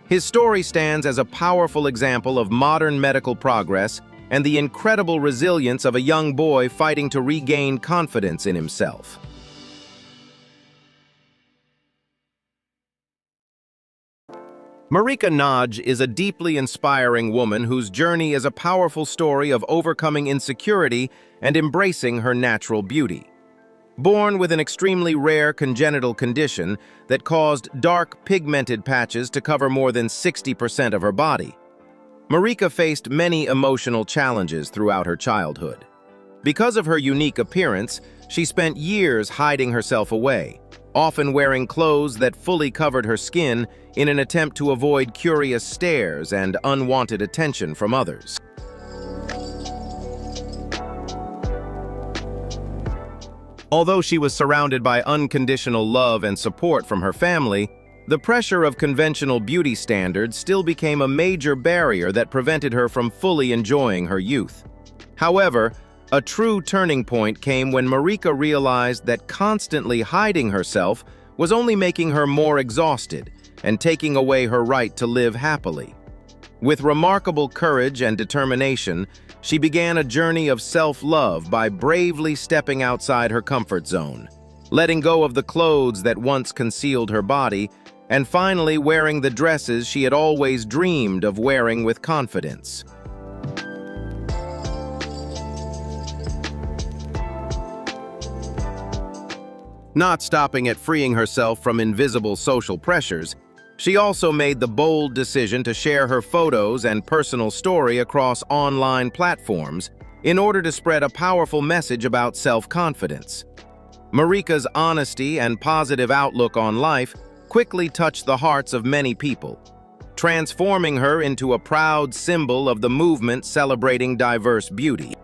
His story stands as a powerful example of modern medical progress and the incredible resilience of a young boy fighting to regain confidence in himself. Marika Naj is a deeply inspiring woman whose journey is a powerful story of overcoming insecurity and embracing her natural beauty. Born with an extremely rare congenital condition that caused dark pigmented patches to cover more than 60% of her body, Marika faced many emotional challenges throughout her childhood. Because of her unique appearance, she spent years hiding herself away, often wearing clothes that fully covered her skin in an attempt to avoid curious stares and unwanted attention from others. Although she was surrounded by unconditional love and support from her family, the pressure of conventional beauty standards still became a major barrier that prevented her from fully enjoying her youth. However, a true turning point came when Marika realized that constantly hiding herself was only making her more exhausted and taking away her right to live happily. With remarkable courage and determination, she began a journey of self-love by bravely stepping outside her comfort zone, letting go of the clothes that once concealed her body, and finally wearing the dresses she had always dreamed of wearing with confidence. Not stopping at freeing herself from invisible social pressures, she also made the bold decision to share her photos and personal story across online platforms in order to spread a powerful message about self-confidence. Marika's honesty and positive outlook on life quickly touched the hearts of many people, transforming her into a proud symbol of the movement celebrating diverse beauty.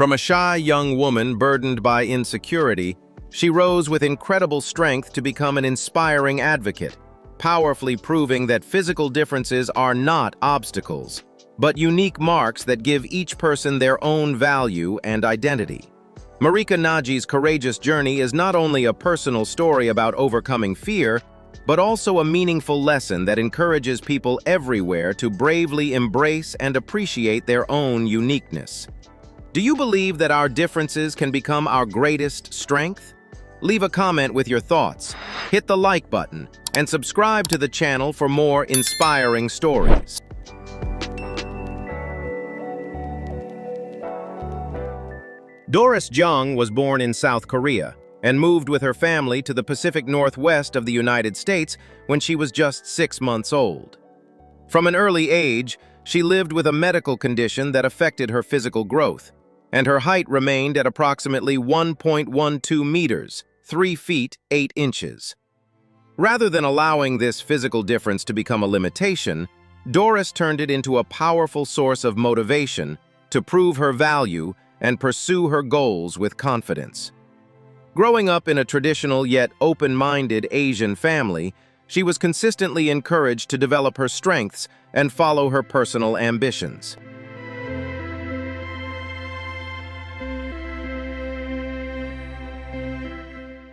From a shy young woman burdened by insecurity, she rose with incredible strength to become an inspiring advocate, powerfully proving that physical differences are not obstacles, but unique marks that give each person their own value and identity. Marika Naji's courageous journey is not only a personal story about overcoming fear, but also a meaningful lesson that encourages people everywhere to bravely embrace and appreciate their own uniqueness. Do you believe that our differences can become our greatest strength? Leave a comment with your thoughts, hit the like button, and subscribe to the channel for more inspiring stories. Doris Jung was born in South Korea and moved with her family to the Pacific Northwest of the United States when she was just 6 months old. From an early age, she lived with a medical condition that affected her physical growth, and her height remained at approximately 1.12 meters, 3 feet 8 inches. Rather than allowing this physical difference to become a limitation, Doris turned it into a powerful source of motivation to prove her value and pursue her goals with confidence. Growing up in a traditional yet open-minded Asian family, she was consistently encouraged to develop her strengths and follow her personal ambitions.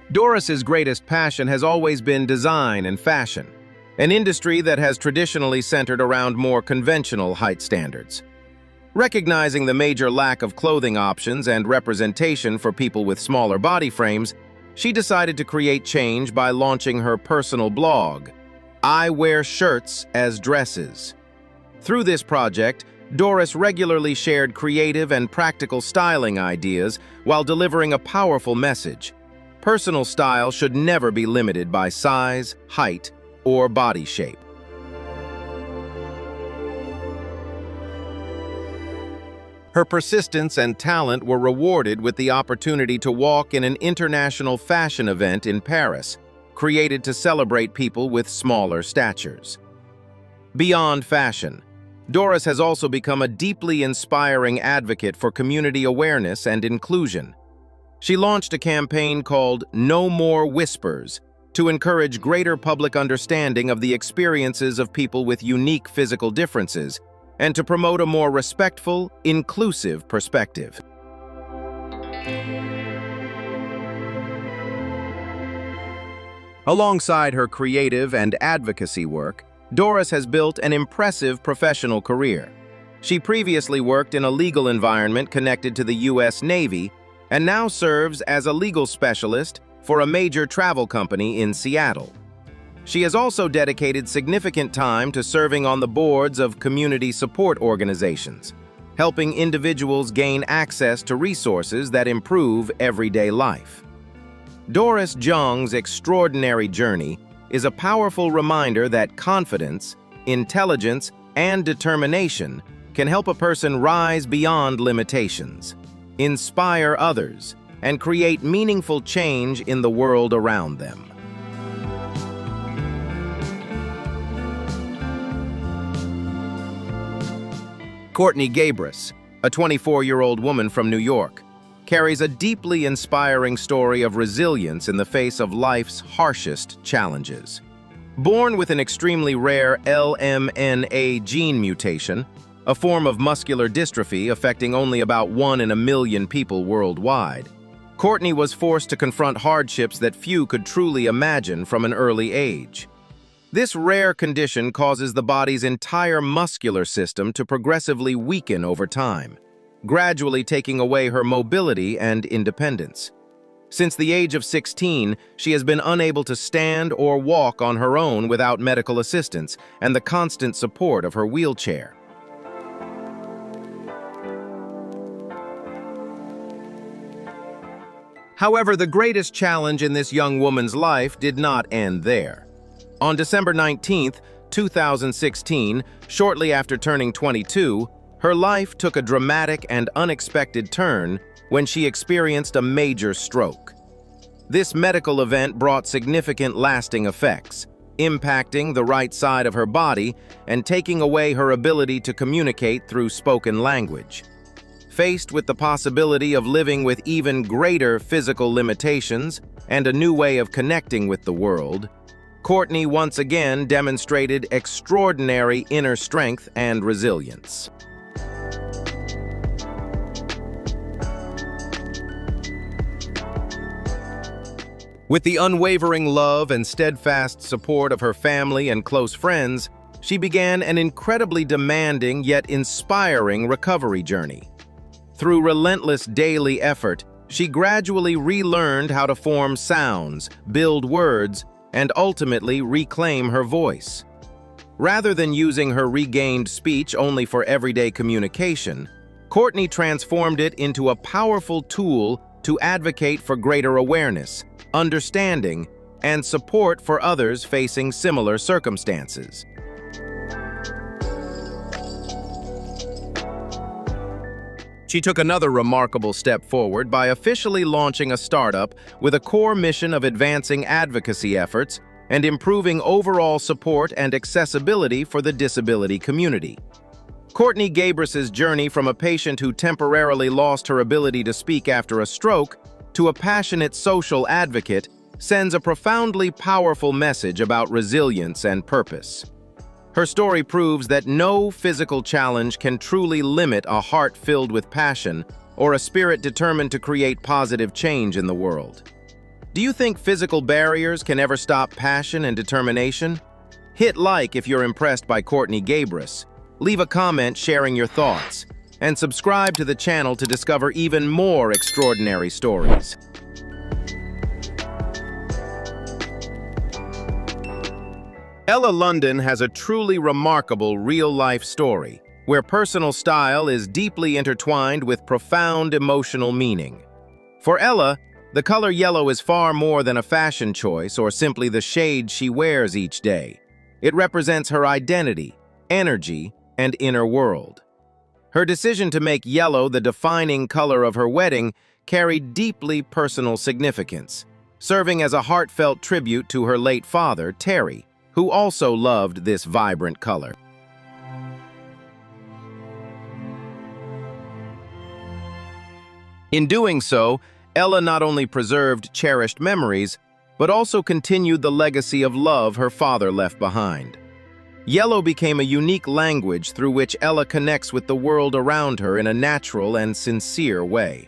Doris's greatest passion has always been design and fashion, an industry that has traditionally centered around more conventional height standards. Recognizing the major lack of clothing options and representation for people with smaller body frames, she decided to create change by launching her personal blog, I Wear Shirts as Dresses. Through this project, Doris regularly shared creative and practical styling ideas while delivering a powerful message. Personal style should never be limited by size, height, or body shape. Her persistence and talent were rewarded with the opportunity to walk in an international fashion event in Paris, created to celebrate people with smaller statures. Beyond fashion, Doris has also become a deeply inspiring advocate for community awareness and inclusion. She launched a campaign called No More Whispers to encourage greater public understanding of the experiences of people with unique physical differences and to promote a more respectful, inclusive perspective. Alongside her creative and advocacy work, Doris has built an impressive professional career. She previously worked in a legal environment connected to the U.S. Navy and now serves as a legal specialist for a major travel company in Seattle. She has also dedicated significant time to serving on the boards of community support organizations, helping individuals gain access to resources that improve everyday life. Doris Jung's extraordinary journey is a powerful reminder that confidence, intelligence, and determination can help a person rise beyond limitations, inspire others, and create meaningful change in the world around them. Courtney Gabris, a 24-year-old woman from New York, carries a deeply inspiring story of resilience in the face of life's harshest challenges. Born with an extremely rare LMNA gene mutation, a form of muscular dystrophy affecting only about 1 in a million people worldwide, Courtney was forced to confront hardships that few could truly imagine from an early age. This rare condition causes the body's entire muscular system to progressively weaken over time, gradually taking away her mobility and independence. Since the age of 16, she has been unable to stand or walk on her own without medical assistance and the constant support of her wheelchair. However, the greatest challenge in this young woman's life did not end there. On December 19, 2016, shortly after turning 22, her life took a dramatic and unexpected turn when she experienced a major stroke. This medical event brought significant lasting effects, impacting the right side of her body and taking away her ability to communicate through spoken language. Faced with the possibility of living with even greater physical limitations and a new way of connecting with the world, Courtney once again demonstrated extraordinary inner strength and resilience. With the unwavering love and steadfast support of her family and close friends, she began an incredibly demanding yet inspiring recovery journey. Through relentless daily effort, she gradually relearned how to form sounds, build words, and ultimately reclaim her voice. Rather than using her regained speech only for everyday communication, Courtney transformed it into a powerful tool to advocate for greater awareness, understanding, and support for others facing similar circumstances. She took another remarkable step forward by officially launching a startup with a core mission of advancing advocacy efforts and improving overall support and accessibility for the disability community. Courtney Gabrus's journey from a patient who temporarily lost her ability to speak after a stroke to a passionate social advocate sends a profoundly powerful message about resilience and purpose. Her story proves that no physical challenge can truly limit a heart filled with passion or a spirit determined to create positive change in the world. Do you think physical barriers can ever stop passion and determination? Hit like if you're impressed by Courtney Gabrus, leave a comment sharing your thoughts, and subscribe to the channel to discover even more extraordinary stories. Ella London has a truly remarkable real-life story, where personal style is deeply intertwined with profound emotional meaning. For Ella, the color yellow is far more than a fashion choice or simply the shade she wears each day. It represents her identity, energy, and inner world. Her decision to make yellow the defining color of her wedding carried deeply personal significance, serving as a heartfelt tribute to her late father, Terry, who also loved this vibrant color. In doing so, Ella not only preserved cherished memories, but also continued the legacy of love her father left behind. Yellow became a unique language through which Ella connects with the world around her in a natural and sincere way.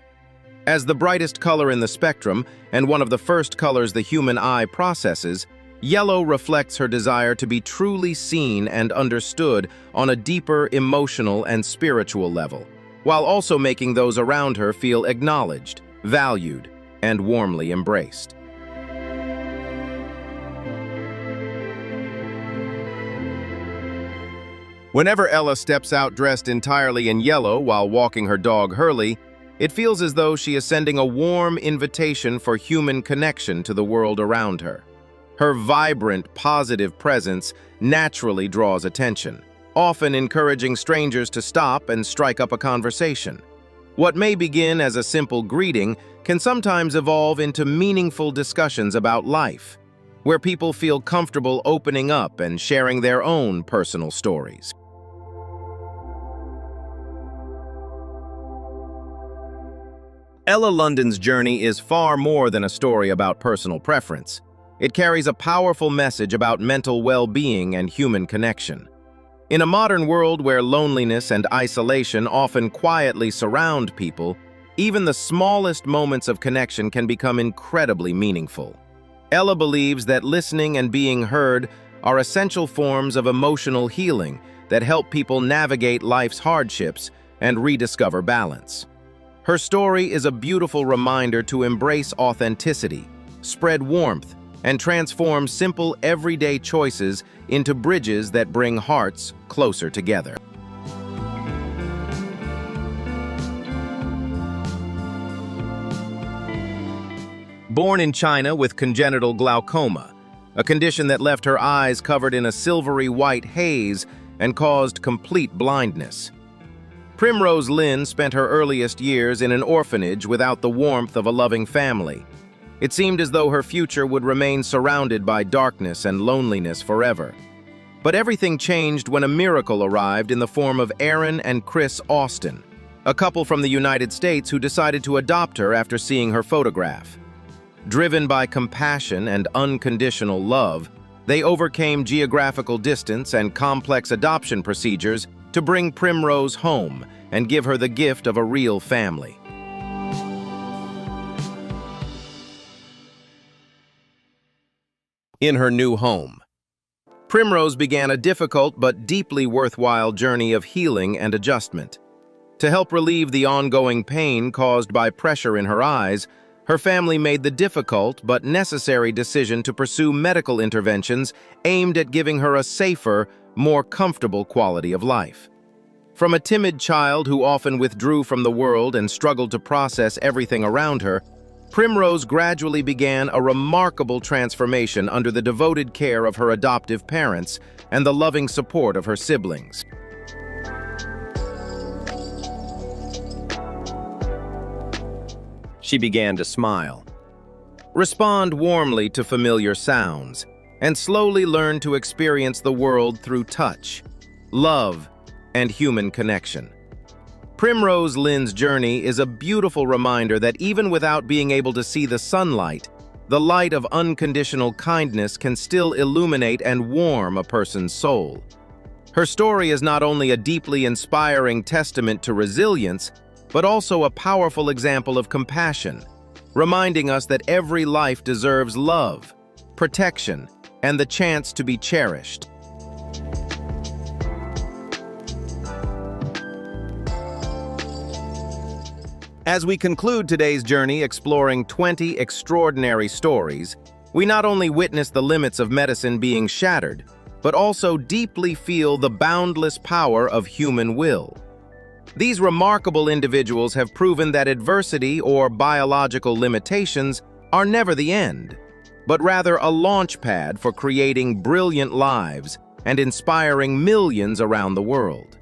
As the brightest color in the spectrum and one of the first colors the human eye processes, yellow reflects her desire to be truly seen and understood on a deeper emotional and spiritual level, while also making those around her feel acknowledged, valued, and warmly embraced. Whenever Ella steps out dressed entirely in yellow while walking her dog Hurley, it feels as though she is sending a warm invitation for human connection to the world around her. Her vibrant, positive presence naturally draws attention, often encouraging strangers to stop and strike up a conversation. What may begin as a simple greeting can sometimes evolve into meaningful discussions about life, where people feel comfortable opening up and sharing their own personal stories. Ella London's journey is far more than a story about personal preference. It carries a powerful message about mental well-being and human connection. In a modern world where loneliness and isolation often quietly surround people, even the smallest moments of connection can become incredibly meaningful. Ella believes that listening and being heard are essential forms of emotional healing that help people navigate life's hardships and rediscover balance. Her story is a beautiful reminder to embrace authenticity, spread warmth, and transform simple everyday choices into bridges that bring hearts closer together. Born in China with congenital glaucoma, a condition that left her eyes covered in a silvery white haze and caused complete blindness. Primrose Lynn spent her earliest years in an orphanage without the warmth of a loving family. It seemed as though her future would remain surrounded by darkness and loneliness forever. But everything changed when a miracle arrived in the form of Aaron and Chris Austin, a couple from the United States who decided to adopt her after seeing her photograph. Driven by compassion and unconditional love, they overcame geographical distance and complex adoption procedures to bring Primrose home and give her the gift of a real family. In her new home, Primrose began a difficult but deeply worthwhile journey of healing and adjustment. To help relieve the ongoing pain caused by pressure in her eyes, her family made the difficult but necessary decision to pursue medical interventions aimed at giving her a safer, more comfortable quality of life. From a timid child who often withdrew from the world and struggled to process everything around her, Primrose gradually began a remarkable transformation under the devoted care of her adoptive parents and the loving support of her siblings. She began to smile, respond warmly to familiar sounds, and slowly learn to experience the world through touch, love, and human connection. Primrose Lynn's journey is a beautiful reminder that even without being able to see the sunlight, the light of unconditional kindness can still illuminate and warm a person's soul. Her story is not only a deeply inspiring testament to resilience, but also a powerful example of compassion, reminding us that every life deserves love, protection, and the chance to be cherished. As we conclude today's journey exploring 20 extraordinary stories, we not only witness the limits of medicine being shattered, but also deeply feel the boundless power of human will. These remarkable individuals have proven that adversity or biological limitations are never the end, but rather a launch pad for creating brilliant lives and inspiring millions around the world.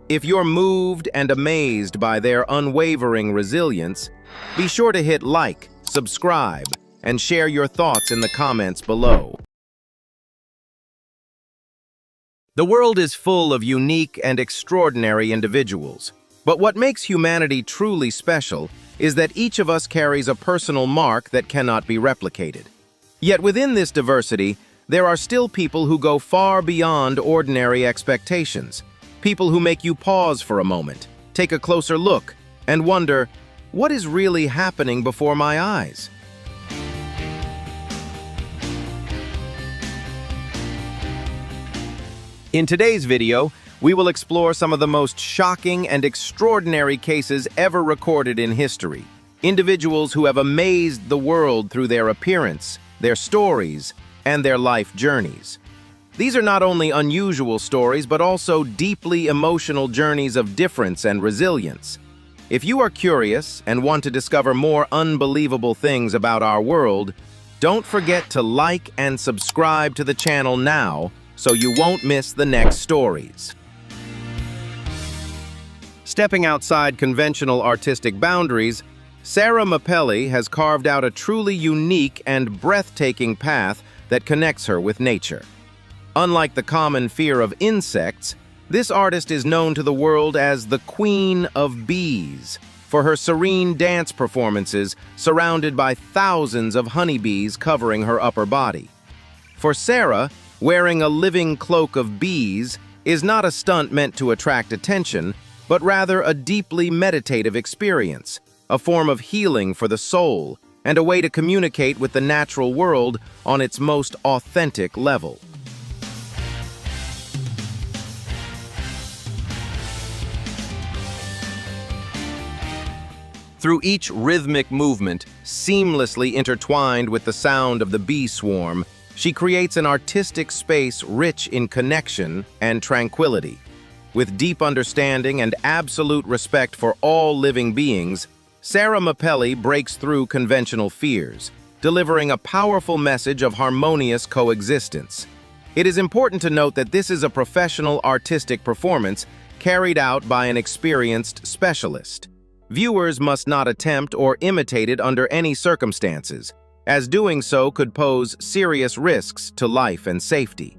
If you're moved and amazed by their unwavering resilience, be sure to hit like, subscribe, and share your thoughts in the comments below. The world is full of unique and extraordinary individuals, but what makes humanity truly special is that each of us carries a personal mark that cannot be replicated. Yet within this diversity, there are still people who go far beyond ordinary expectations. People who make you pause for a moment, take a closer look, and wonder, what is really happening before my eyes? In today's video, we will explore some of the most shocking and extraordinary cases ever recorded in history. Individuals who have amazed the world through their appearance, their stories, and their life journeys. These are not only unusual stories, but also deeply emotional journeys of difference and resilience. If you are curious and want to discover more unbelievable things about our world, don't forget to like and subscribe to the channel now so you won't miss the next stories. Stepping outside conventional artistic boundaries, Sarah Mapelli has carved out a truly unique and breathtaking path that connects her with nature. Unlike the common fear of insects, this artist is known to the world as the Queen of Bees for her serene dance performances surrounded by thousands of honeybees covering her upper body. For Sarah, wearing a living cloak of bees is not a stunt meant to attract attention, but rather a deeply meditative experience, a form of healing for the soul, and a way to communicate with the natural world on its most authentic level. Through each rhythmic movement, seamlessly intertwined with the sound of the bee swarm, she creates an artistic space rich in connection and tranquility. With deep understanding and absolute respect for all living beings, Sarah Mapelli breaks through conventional fears, delivering a powerful message of harmonious coexistence. It is important to note that this is a professional artistic performance carried out by an experienced specialist. Viewers must not attempt or imitate it under any circumstances, as doing so could pose serious risks to life and safety.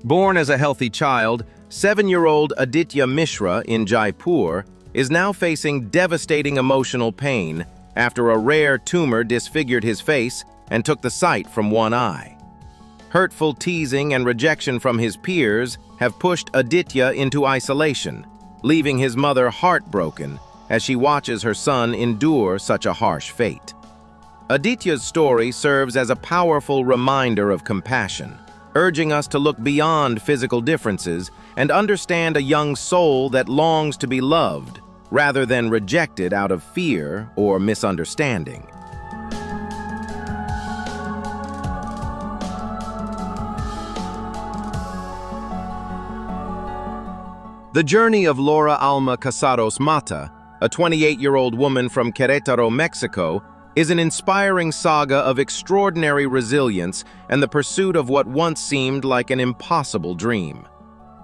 Born as a healthy child, 7-year-old Aditya Mishra in Jaipur is now facing devastating emotional pain after a rare tumor disfigured his face and took the sight from one eye. Hurtful teasing and rejection from his peers have pushed Aditya into isolation, leaving his mother heartbroken as she watches her son endure such a harsh fate. Aditya's story serves as a powerful reminder of compassion, urging us to look beyond physical differences and understand a young soul that longs to be loved, rather than rejected out of fear or misunderstanding. The journey of Laura Alma Casados Mata, a 28-year-old woman from Querétaro, Mexico, is an inspiring saga of extraordinary resilience and the pursuit of what once seemed like an impossible dream.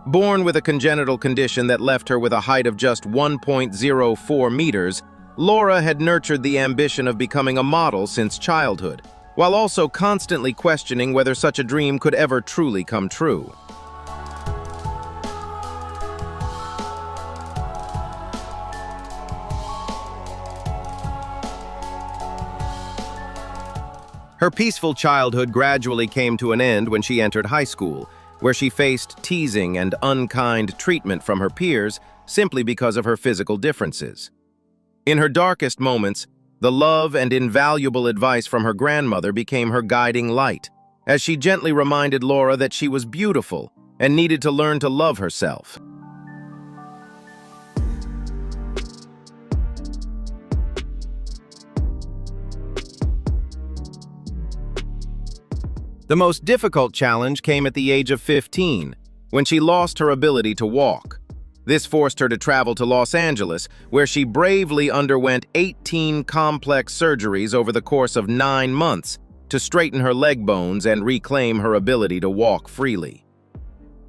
Born with a congenital condition that left her with a height of just 1.04 meters, Laura had nurtured the ambition of becoming a model since childhood, while also constantly questioning whether such a dream could ever truly come true. Her peaceful childhood gradually came to an end when she entered high school, where she faced teasing and unkind treatment from her peers simply because of her physical differences. In her darkest moments, the love and invaluable advice from her grandmother became her guiding light, as she gently reminded Laura that she was beautiful and needed to learn to love herself. The most difficult challenge came at the age of 15, when she lost her ability to walk. This forced her to travel to Los Angeles, where she bravely underwent 18 complex surgeries over the course of 9 months to straighten her leg bones and reclaim her ability to walk freely.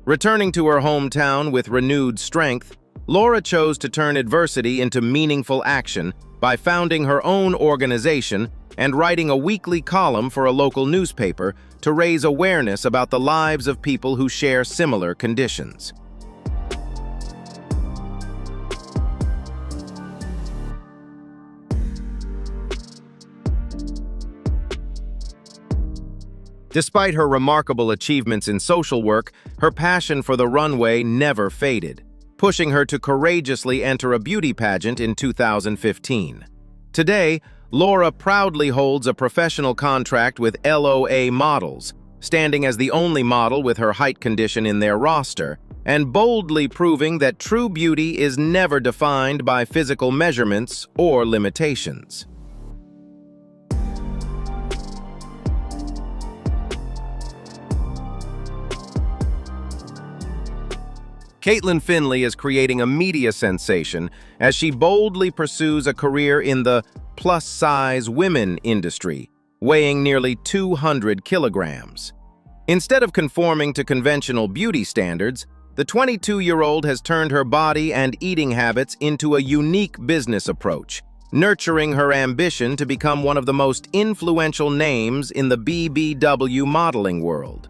Returning to her hometown with renewed strength, Laura chose to turn adversity into meaningful action by founding her own organization and writing a weekly column for a local newspaper to raise awareness about the lives of people who share similar conditions. Despite her remarkable achievements in social work, her passion for the runway never faded, pushing her to courageously enter a beauty pageant in 2015. Today, Laura proudly holds a professional contract with LOA Models, standing as the only model with her height condition in their roster, and boldly proving that true beauty is never defined by physical measurements or limitations. Caitlin Finley is creating a media sensation as she boldly pursues a career in the plus-size women industry, weighing nearly 200 kilograms. Instead of conforming to conventional beauty standards, the 22-year-old has turned her body and eating habits into a unique business approach, nurturing her ambition to become one of the most influential names in the BBW modeling world.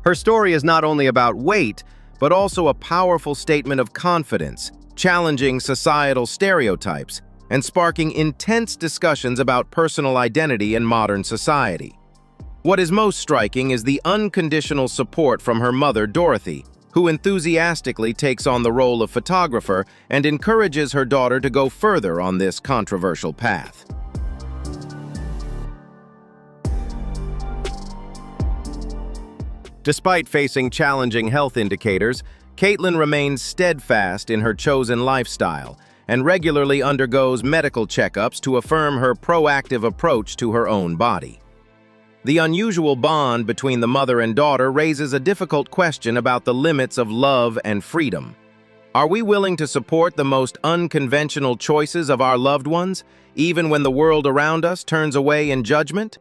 Her story is not only about weight, but also a powerful statement of confidence, challenging societal stereotypes, and sparking intense discussions about personal identity in modern society. What is most striking is the unconditional support from her mother, Dorothy, who enthusiastically takes on the role of photographer and encourages her daughter to go further on this controversial path. Despite facing challenging health indicators, Caitlin remains steadfast in her chosen lifestyle and regularly undergoes medical checkups to affirm her proactive approach to her own body. The unusual bond between the mother and daughter raises a difficult question about the limits of love and freedom. Are we willing to support the most unconventional choices of our loved ones, even when the world around us turns away in judgment?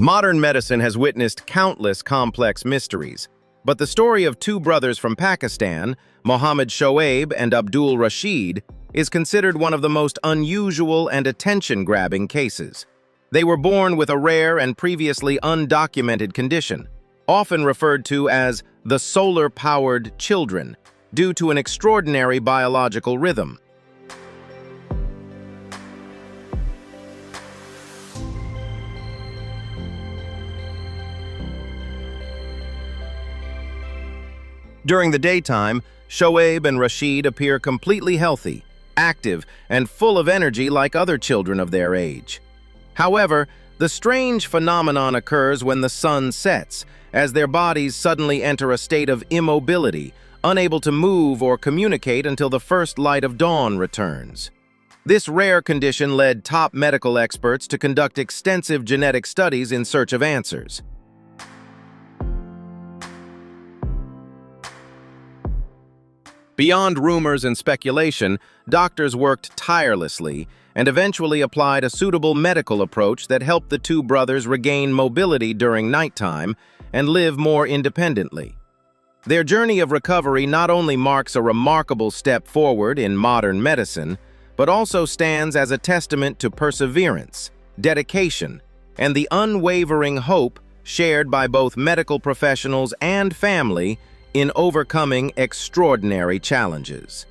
Modern medicine has witnessed countless complex mysteries, but the story of two brothers from Pakistan, Mohammed Shoaib and Abdul Rashid, is considered one of the most unusual and attention-grabbing cases. They were born with a rare and previously undocumented condition, often referred to as the solar-powered children, due to an extraordinary biological rhythm. During the daytime, Shoaib and Rashid appear completely healthy, active, and full of energy like other children of their age. However, the strange phenomenon occurs when the sun sets, as their bodies suddenly enter a state of immobility, unable to move or communicate until the first light of dawn returns. This rare condition led top medical experts to conduct extensive genetic studies in search of answers. Beyond rumors and speculation, doctors worked tirelessly and eventually applied a suitable medical approach that helped the two brothers regain mobility during nighttime and live more independently. Their journey of recovery not only marks a remarkable step forward in modern medicine, but also stands as a testament to perseverance, dedication, and the unwavering hope shared by both medical professionals and family in overcoming extraordinary challenges.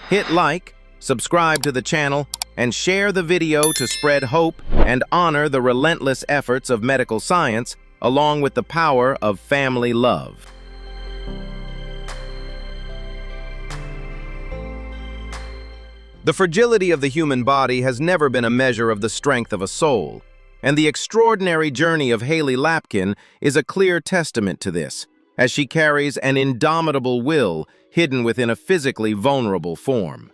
Hit like, subscribe to the channel, and share the video to spread hope and honor the relentless efforts of medical science along with the power of family love. The fragility of the human body has never been a measure of the strength of a soul, and the extraordinary journey of Hayley Lapkin is a clear testament to this, as she carries an indomitable will hidden within a physically vulnerable form.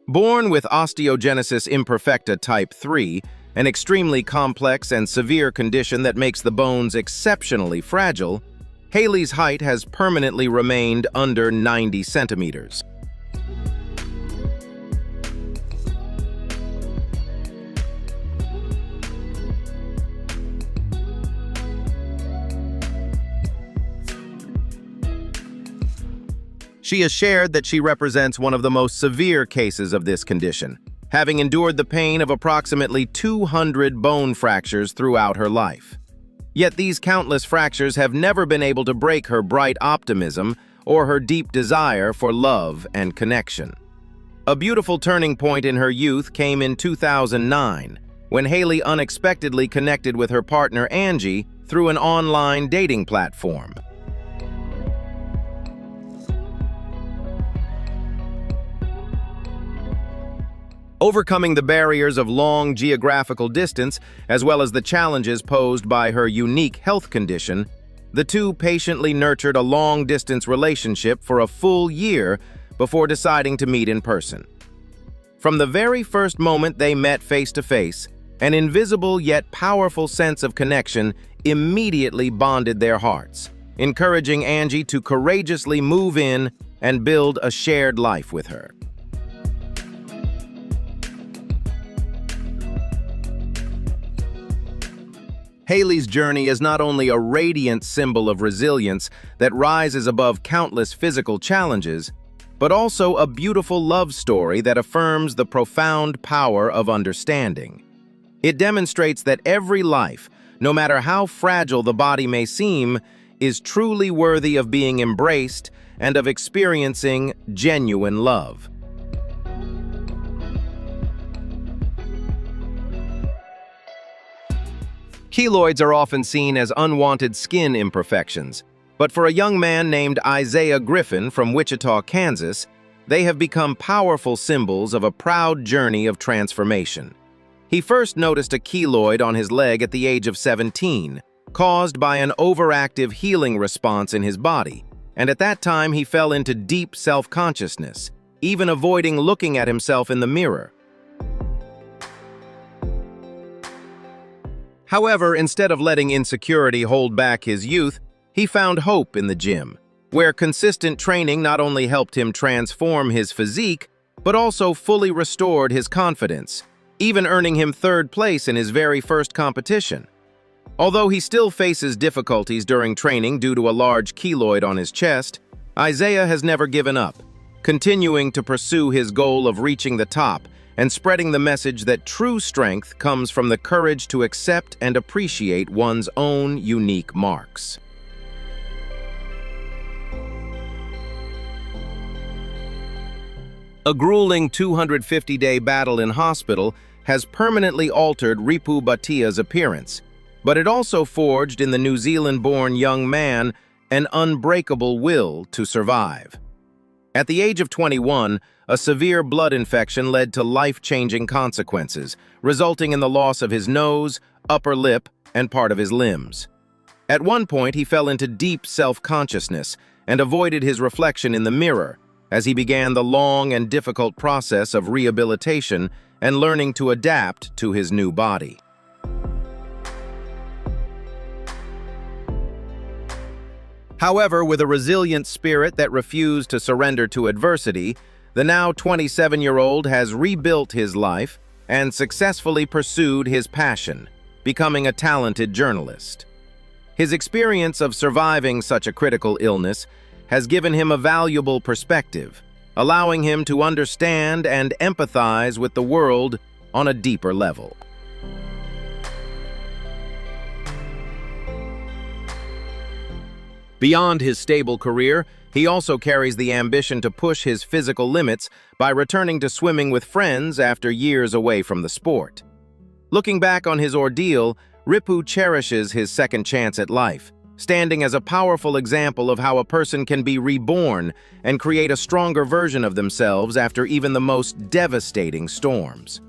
Born with osteogenesis imperfecta type 3, an extremely complex and severe condition that makes the bones exceptionally fragile, Hayley's height has permanently remained under 90 centimeters. She has shared that she represents one of the most severe cases of this condition, having endured the pain of approximately 200 bone fractures throughout her life. Yet these countless fractures have never been able to break her bright optimism or her deep desire for love and connection. A beautiful turning point in her youth came in 2009, when Hayley unexpectedly connected with her partner Angie through an online dating platform. Overcoming the barriers of long geographical distance, as well as the challenges posed by her unique health condition, the two patiently nurtured a long-distance relationship for a full year before deciding to meet in person. From the very first moment they met face-to-face, an invisible yet powerful sense of connection immediately bonded their hearts, encouraging Angie to courageously move in and build a shared life with her. Hayley's journey is not only a radiant symbol of resilience that rises above countless physical challenges, but also a beautiful love story that affirms the profound power of understanding. It demonstrates that every life, no matter how fragile the body may seem, is truly worthy of being embraced and of experiencing genuine love. Keloids are often seen as unwanted skin imperfections, but for a young man named Isaiah Griffin from Wichita, Kansas, they have become powerful symbols of a proud journey of transformation. He first noticed a keloid on his leg at the age of 17, caused by an overactive healing response in his body, and at that time he fell into deep self-consciousness, even avoiding looking at himself in the mirror. However, instead of letting insecurity hold back his youth, he found hope in the gym, where consistent training not only helped him transform his physique, but also fully restored his confidence, even earning him third place in his very first competition. Although he still faces difficulties during training due to a large keloid on his chest, Isaiah has never given up, continuing to pursue his goal of reaching the top and spreading the message that true strength comes from the courage to accept and appreciate one's own unique marks. A grueling 250-day battle in hospital has permanently altered Ripu Bhatia's appearance, but it also forged in the New Zealand-born young man an unbreakable will to survive. At the age of 21, a severe blood infection led to life-changing consequences, resulting in the loss of his nose, upper lip, and part of his limbs. At one point, he fell into deep self-consciousness and avoided his reflection in the mirror, as he began the long and difficult process of rehabilitation and learning to adapt to his new body. However, with a resilient spirit that refused to surrender to adversity, the now 27-year-old has rebuilt his life and successfully pursued his passion, becoming a talented journalist. His experience of surviving such a critical illness has given him a valuable perspective, allowing him to understand and empathize with the world on a deeper level. Beyond his stable career, he also carries the ambition to push his physical limits by returning to swimming with friends after years away from the sport. Looking back on his ordeal, Ripu cherishes his second chance at life, standing as a powerful example of how a person can be reborn and create a stronger version of themselves after even the most devastating storms.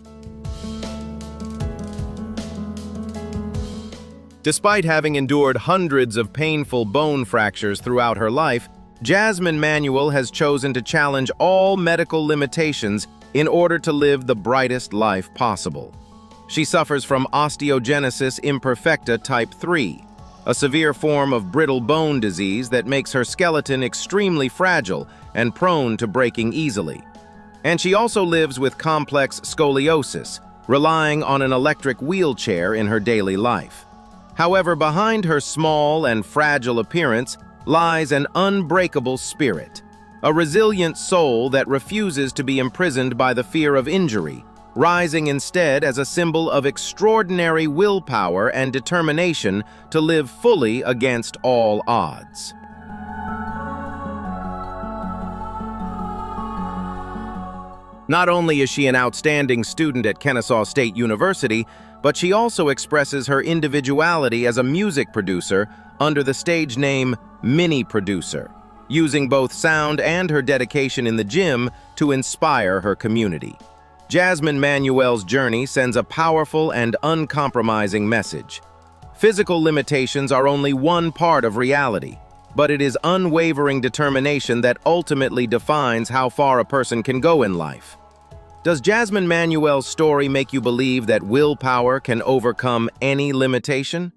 Despite having endured hundreds of painful bone fractures throughout her life, Jasmine Manuel has chosen to challenge all medical limitations in order to live the brightest life possible. She suffers from osteogenesis imperfecta type 3, a severe form of brittle bone disease that makes her skeleton extremely fragile and prone to breaking easily. And she also lives with complex scoliosis, relying on an electric wheelchair in her daily life. However, behind her small and fragile appearance lies an unbreakable spirit, a resilient soul that refuses to be imprisoned by the fear of injury, rising instead as a symbol of extraordinary willpower and determination to live fully against all odds. Not only is she an outstanding student at Kennesaw State University, but she also expresses her individuality as a music producer under the stage name Mini Producer, using both sound and her dedication in the gym to inspire her community. Jasmine Manuel's journey sends a powerful and uncompromising message. Physical limitations are only one part of reality, but it is unwavering determination that ultimately defines how far a person can go in life. Does Jasmine Manuel's story make you believe that willpower can overcome any limitation?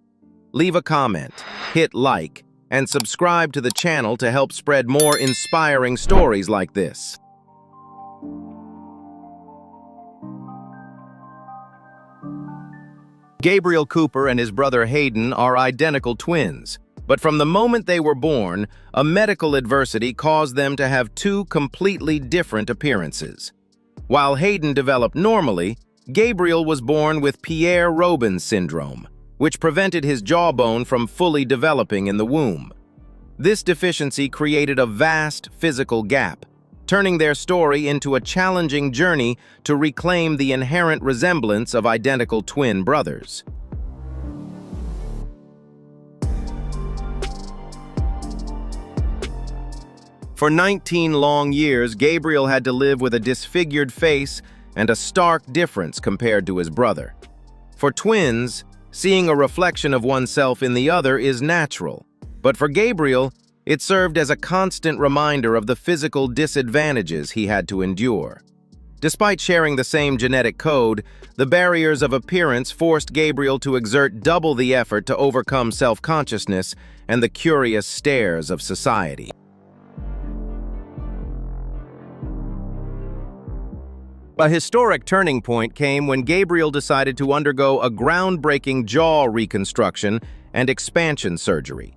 Leave a comment, hit like, and subscribe to the channel to help spread more inspiring stories like this. Gabriel Cooper and his brother Hayden are identical twins, but from the moment they were born, a medical adversity caused them to have two completely different appearances. While Hayden developed normally, Gabriel was born with Pierre-Robin syndrome, which prevented his jawbone from fully developing in the womb. This deficiency created a vast physical gap, turning their story into a challenging journey to reclaim the inherent resemblance of identical twin brothers. For 19 long years, Gabriel had to live with a disfigured face and a stark difference compared to his brother. For twins, seeing a reflection of oneself in the other is natural, but for Gabriel, it served as a constant reminder of the physical disadvantages he had to endure. Despite sharing the same genetic code, the barriers of appearance forced Gabriel to exert double the effort to overcome self-consciousness and the curious stares of society. A historic turning point came when Gabriel decided to undergo a groundbreaking jaw reconstruction and expansion surgery.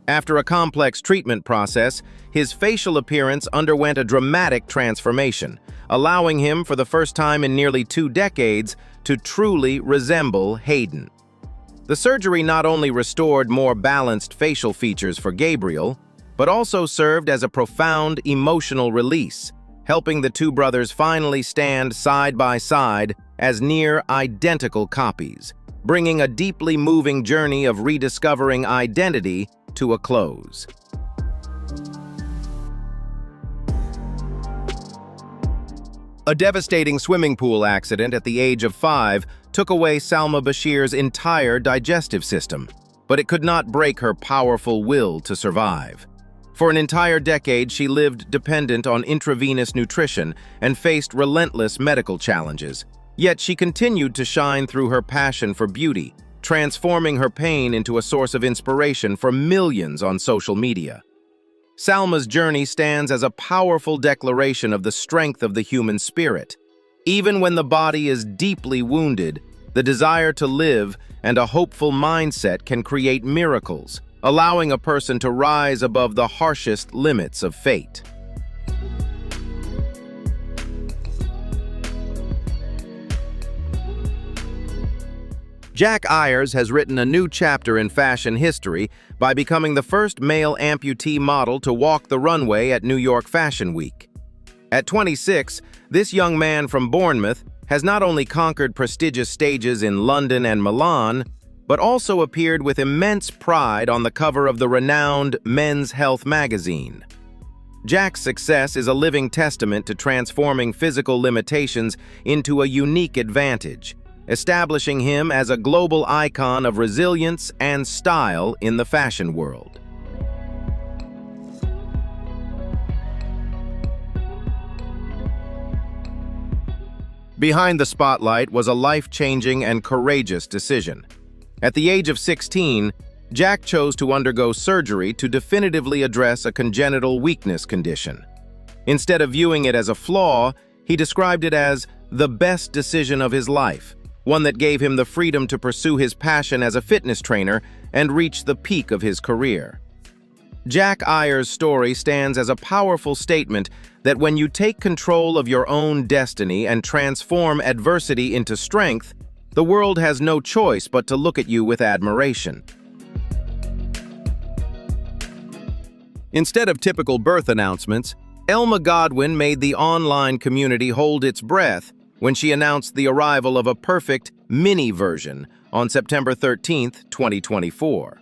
After a complex treatment process, his facial appearance underwent a dramatic transformation, allowing him for the first time in nearly 2 decades to truly resemble Hayden. The surgery not only restored more balanced facial features for Gabriel, but also served as a profound emotional release, helping the two brothers finally stand side by side as near identical copies, bringing a deeply moving journey of rediscovering identity to a close. A devastating swimming pool accident at the age of 5 took away Salma Bashir's entire digestive system, but it could not break her powerful will to survive. For an entire decade, she lived dependent on intravenous nutrition and faced relentless medical challenges. Yet she continued to shine through her passion for beauty, transforming her pain into a source of inspiration for millions on social media. Salma's journey stands as a powerful declaration of the strength of the human spirit. Even when the body is deeply wounded, the desire to live and a hopeful mindset can create miracles, allowing a person to rise above the harshest limits of fate. Jack Ayers has written a new chapter in fashion history by becoming the first male amputee model to walk the runway at New York Fashion Week. At 26, this young man from Bournemouth has not only conquered prestigious stages in London and Milan, but also appeared with immense pride on the cover of the renowned Men's Health magazine. Jack's success is a living testament to transforming physical limitations into a unique advantage, establishing him as a global icon of resilience and style in the fashion world. Behind the spotlight was a life-changing and courageous decision. At the age of 16, Jack chose to undergo surgery to definitively address a congenital weakness condition. Instead of viewing it as a flaw, he described it as the best decision of his life, one that gave him the freedom to pursue his passion as a fitness trainer and reach the peak of his career. Jack Ayers' story stands as a powerful statement that when you take control of your own destiny and transform adversity into strength, the world has no choice but to look at you with admiration. Instead of typical birth announcements, Elma Godwin made the online community hold its breath when she announced the arrival of a perfect mini version on September 13, 2024.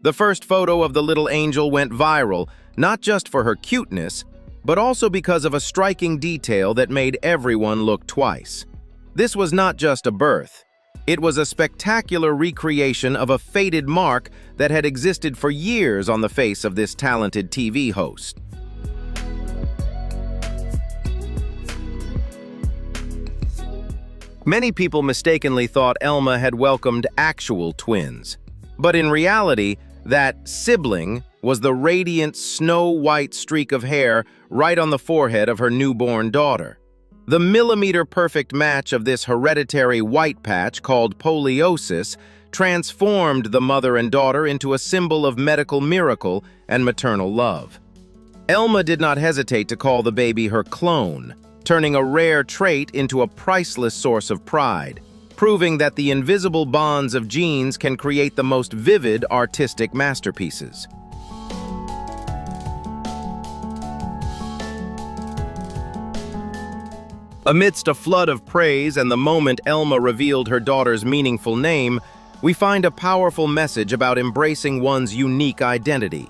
The first photo of the little angel went viral, not just for her cuteness, but also because of a striking detail that made everyone look twice. This was not just a birth. It was a spectacular recreation of a faded mark that had existed for years on the face of this talented TV host. Many people mistakenly thought Elma had welcomed actual twins, but in reality, that sibling was the radiant snow-white streak of hair right on the forehead of her newborn daughter. The millimeter-perfect match of this hereditary white patch called poliosis transformed the mother and daughter into a symbol of medical miracle and maternal love. Elma did not hesitate to call the baby her clone, turning a rare trait into a priceless source of pride, proving that the invisible bonds of genes can create the most vivid artistic masterpieces. Amidst a flood of praise and the moment Elma revealed her daughter's meaningful name, we find a powerful message about embracing one's unique identity.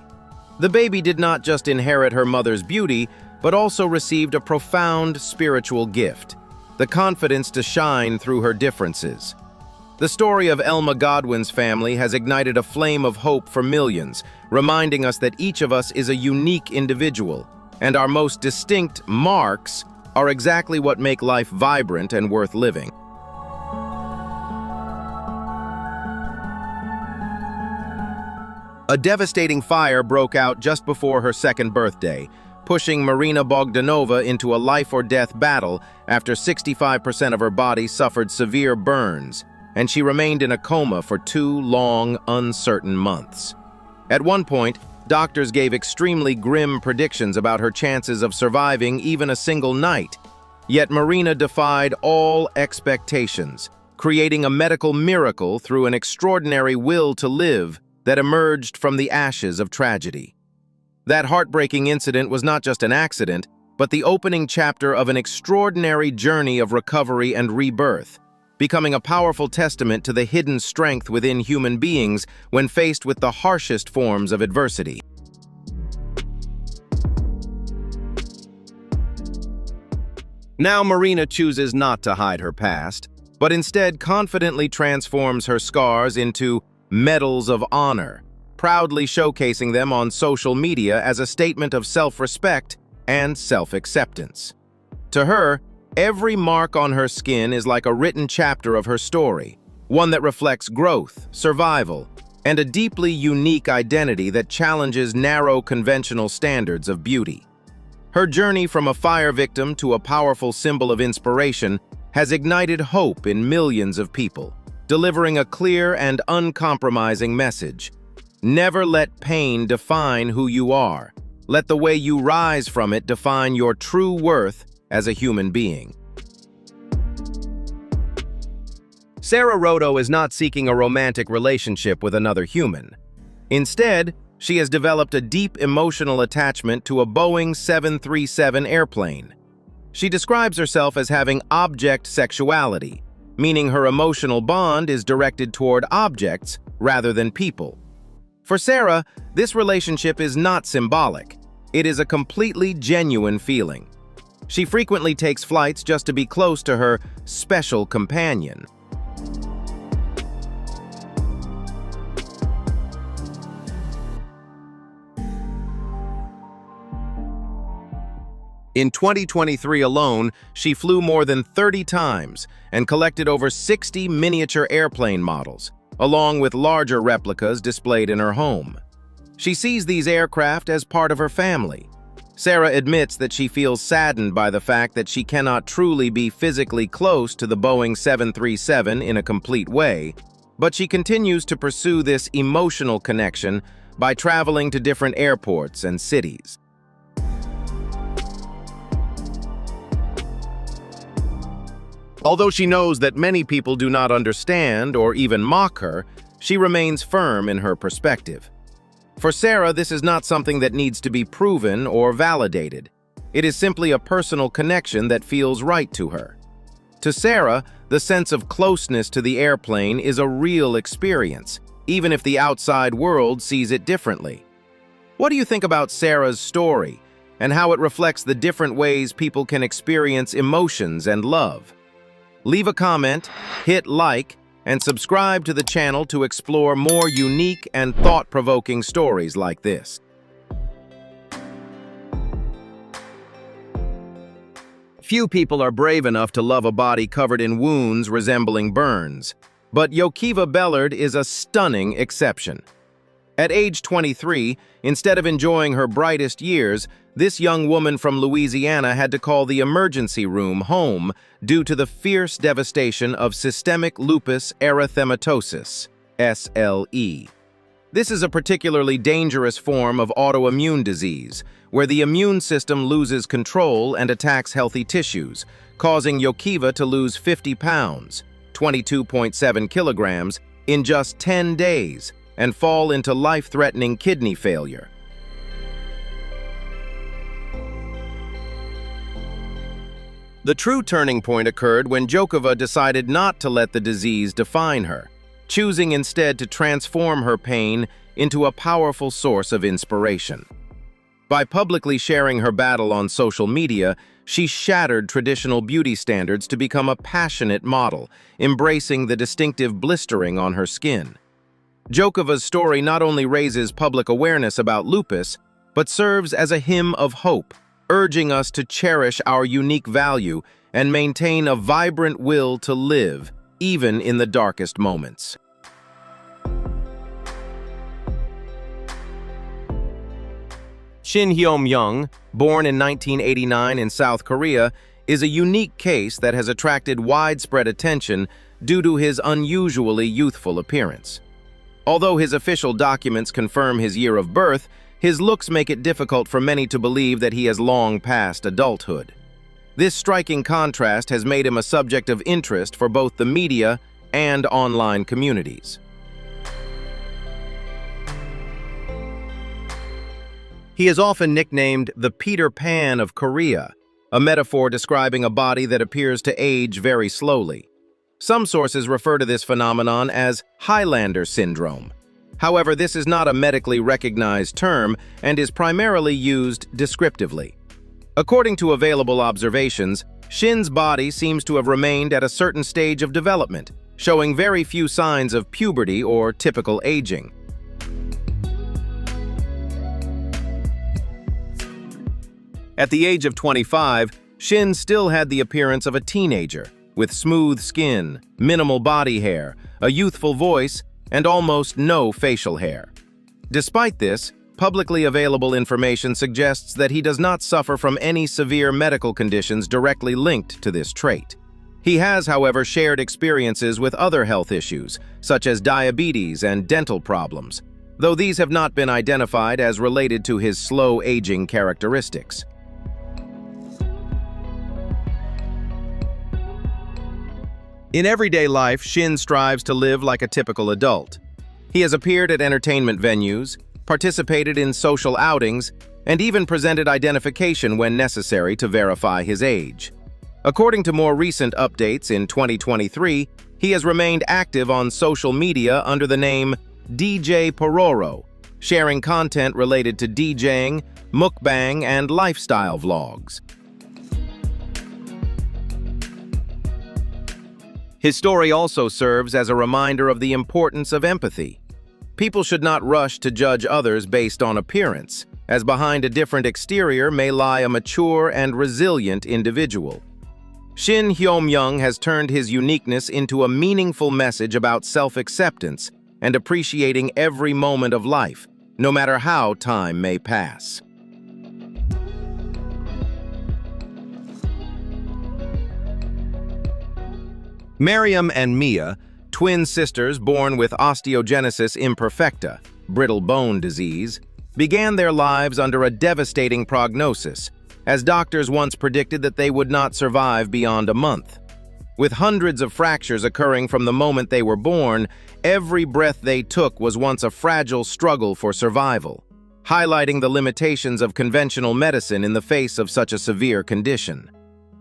The baby did not just inherit her mother's beauty, but also received a profound spiritual gift, the confidence to shine through her differences. The story of Elma Godwin's family has ignited a flame of hope for millions, reminding us that each of us is a unique individual, and our most distinct marks are exactly what make life vibrant and worth living. A devastating fire broke out just before her second birthday, pushing Marina Bogdanova into a life-or-death battle after 65% of her body suffered severe burns, and she remained in a coma for 2 long, uncertain months. At one point, doctors gave extremely grim predictions about her chances of surviving even a single night. Yet Marina defied all expectations, creating a medical miracle through an extraordinary will to live that emerged from the ashes of tragedy. That heartbreaking incident was not just an accident, but the opening chapter of an extraordinary journey of recovery and rebirth, becoming a powerful testament to the hidden strength within human beings when faced with the harshest forms of adversity. Now Marina chooses not to hide her past, but instead confidently transforms her scars into medals of honor, proudly showcasing them on social media as a statement of self-respect and self-acceptance. To her, every mark on her skin is like a written chapter of her story, one that reflects growth, survival, and a deeply unique identity that challenges narrow conventional standards of beauty. Her journey from a fire victim to a powerful symbol of inspiration has ignited hope in millions of people, delivering a clear and uncompromising message. Never let pain define who you are. Let the way you rise from it define your true worth as a human being. Sarah Rodo is not seeking a romantic relationship with another human. Instead, she has developed a deep emotional attachment to a Boeing 737 airplane. She describes herself as having object sexuality, meaning her emotional bond is directed toward objects rather than people. For Sarah, this relationship is not symbolic. It is a completely genuine feeling. She frequently takes flights just to be close to her special companion. In 2023 alone, she flew more than 30 times and collected over 60 miniature airplane models, along with larger replicas displayed in her home. She sees these aircraft as part of her family. Sarah admits that she feels saddened by the fact that she cannot truly be physically close to the Boeing 737 in a complete way, but she continues to pursue this emotional connection by traveling to different airports and cities. Although she knows that many people do not understand or even mock her, she remains firm in her perspective. For Sarah, this is not something that needs to be proven or validated. It is simply a personal connection that feels right to her. To Sarah, the sense of closeness to the airplane is a real experience, even if the outside world sees it differently. What do you think about Sarah's story and how it reflects the different ways people can experience emotions and love? Leave a comment, hit like, and subscribe to the channel to explore more unique and thought-provoking stories like this. Few people are brave enough to love a body covered in wounds resembling burns, but Yokiva Bellard is a stunning exception. At age 23, instead of enjoying her brightest years, this young woman from Louisiana had to call the emergency room home due to the fierce devastation of systemic lupus erythematosus, SLE. This is a particularly dangerous form of autoimmune disease, where the immune system loses control and attacks healthy tissues, causing Yokiva to lose 50 pounds, 22.7 kilograms, in just 10 days, and fall into life-threatening kidney failure. The true turning point occurred when Yokiva decided not to let the disease define her, choosing instead to transform her pain into a powerful source of inspiration. By publicly sharing her battle on social media, she shattered traditional beauty standards to become a passionate model, embracing the distinctive blistering on her skin. Yokiva's story not only raises public awareness about lupus, but serves as a hymn of hope, urging us to cherish our unique value and maintain a vibrant will to live, even in the darkest moments. Shin Hyom-young, born in 1989 in South Korea, is a unique case that has attracted widespread attention due to his unusually youthful appearance. Although his official documents confirm his year of birth, his looks make it difficult for many to believe that he has long passed adulthood. This striking contrast has made him a subject of interest for both the media and online communities. He is often nicknamed the Peter Pan of Korea, a metaphor describing a body that appears to age very slowly. Some sources refer to this phenomenon as Highlander syndrome. However, this is not a medically recognized term and is primarily used descriptively. According to available observations, Shin's body seems to have remained at a certain stage of development, showing very few signs of puberty or typical aging. At the age of 25, Shin still had the appearance of a teenager, with smooth skin, minimal body hair, a youthful voice, and almost no facial hair. Despite this, publicly available information suggests that he does not suffer from any severe medical conditions directly linked to this trait. He has, however, shared experiences with other health issues, such as diabetes and dental problems, though these have not been identified as related to his slow aging characteristics. In everyday life, Shin strives to live like a typical adult. He has appeared at entertainment venues, participated in social outings, and even presented identification when necessary to verify his age. According to more recent updates in 2023, he has remained active on social media under the name DJ Pororo, sharing content related to DJing, mukbang, and lifestyle vlogs. His story also serves as a reminder of the importance of empathy. People should not rush to judge others based on appearance, as behind a different exterior may lie a mature and resilient individual. Shin Hyom-young has turned his uniqueness into a meaningful message about self-acceptance and appreciating every moment of life, no matter how time may pass. Mariam and Mia, twin sisters born with osteogenesis imperfecta, brittle bone disease, began their lives under a devastating prognosis, as doctors once predicted that they would not survive beyond a month. With hundreds of fractures occurring from the moment they were born, every breath they took was once a fragile struggle for survival, highlighting the limitations of conventional medicine in the face of such a severe condition.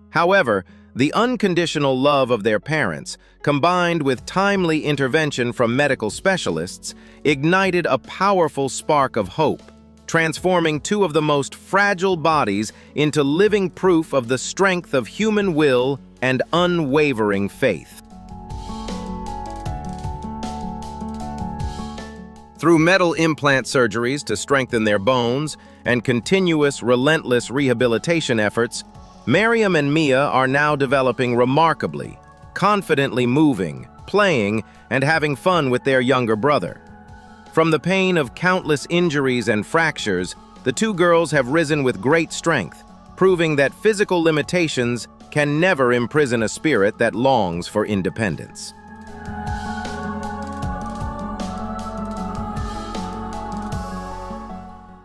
However, the unconditional love of their parents, combined with timely intervention from medical specialists, ignited a powerful spark of hope, transforming two of the most fragile bodies into living proof of the strength of human will and unwavering faith. Through metal implant surgeries to strengthen their bones and continuous, relentless rehabilitation efforts, Mariam and Mia are now developing remarkably, confidently moving, playing, and having fun with their younger brother. From the pain of countless injuries and fractures, the two girls have risen with great strength, proving that physical limitations can never imprison a spirit that longs for independence.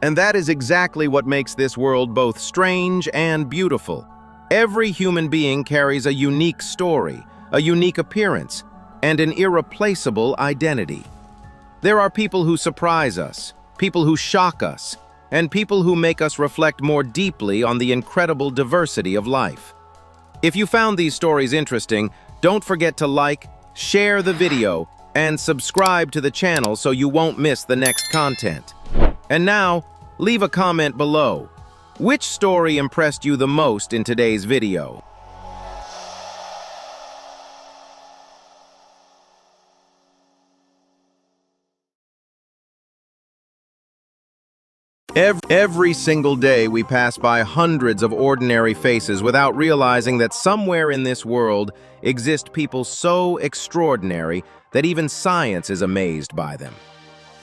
And that is exactly what makes this world both strange and beautiful. Every human being carries a unique story, a unique appearance, and an irreplaceable identity. There are people who surprise us, people who shock us, and people who make us reflect more deeply on the incredible diversity of life. If you found these stories interesting, don't forget to like, share the video, and subscribe to the channel so you won't miss the next content. And now, leave a comment below. Which story impressed you the most in today's video? Every single day we pass by hundreds of ordinary faces without realizing that somewhere in this world exist people so extraordinary that even science is amazed by them.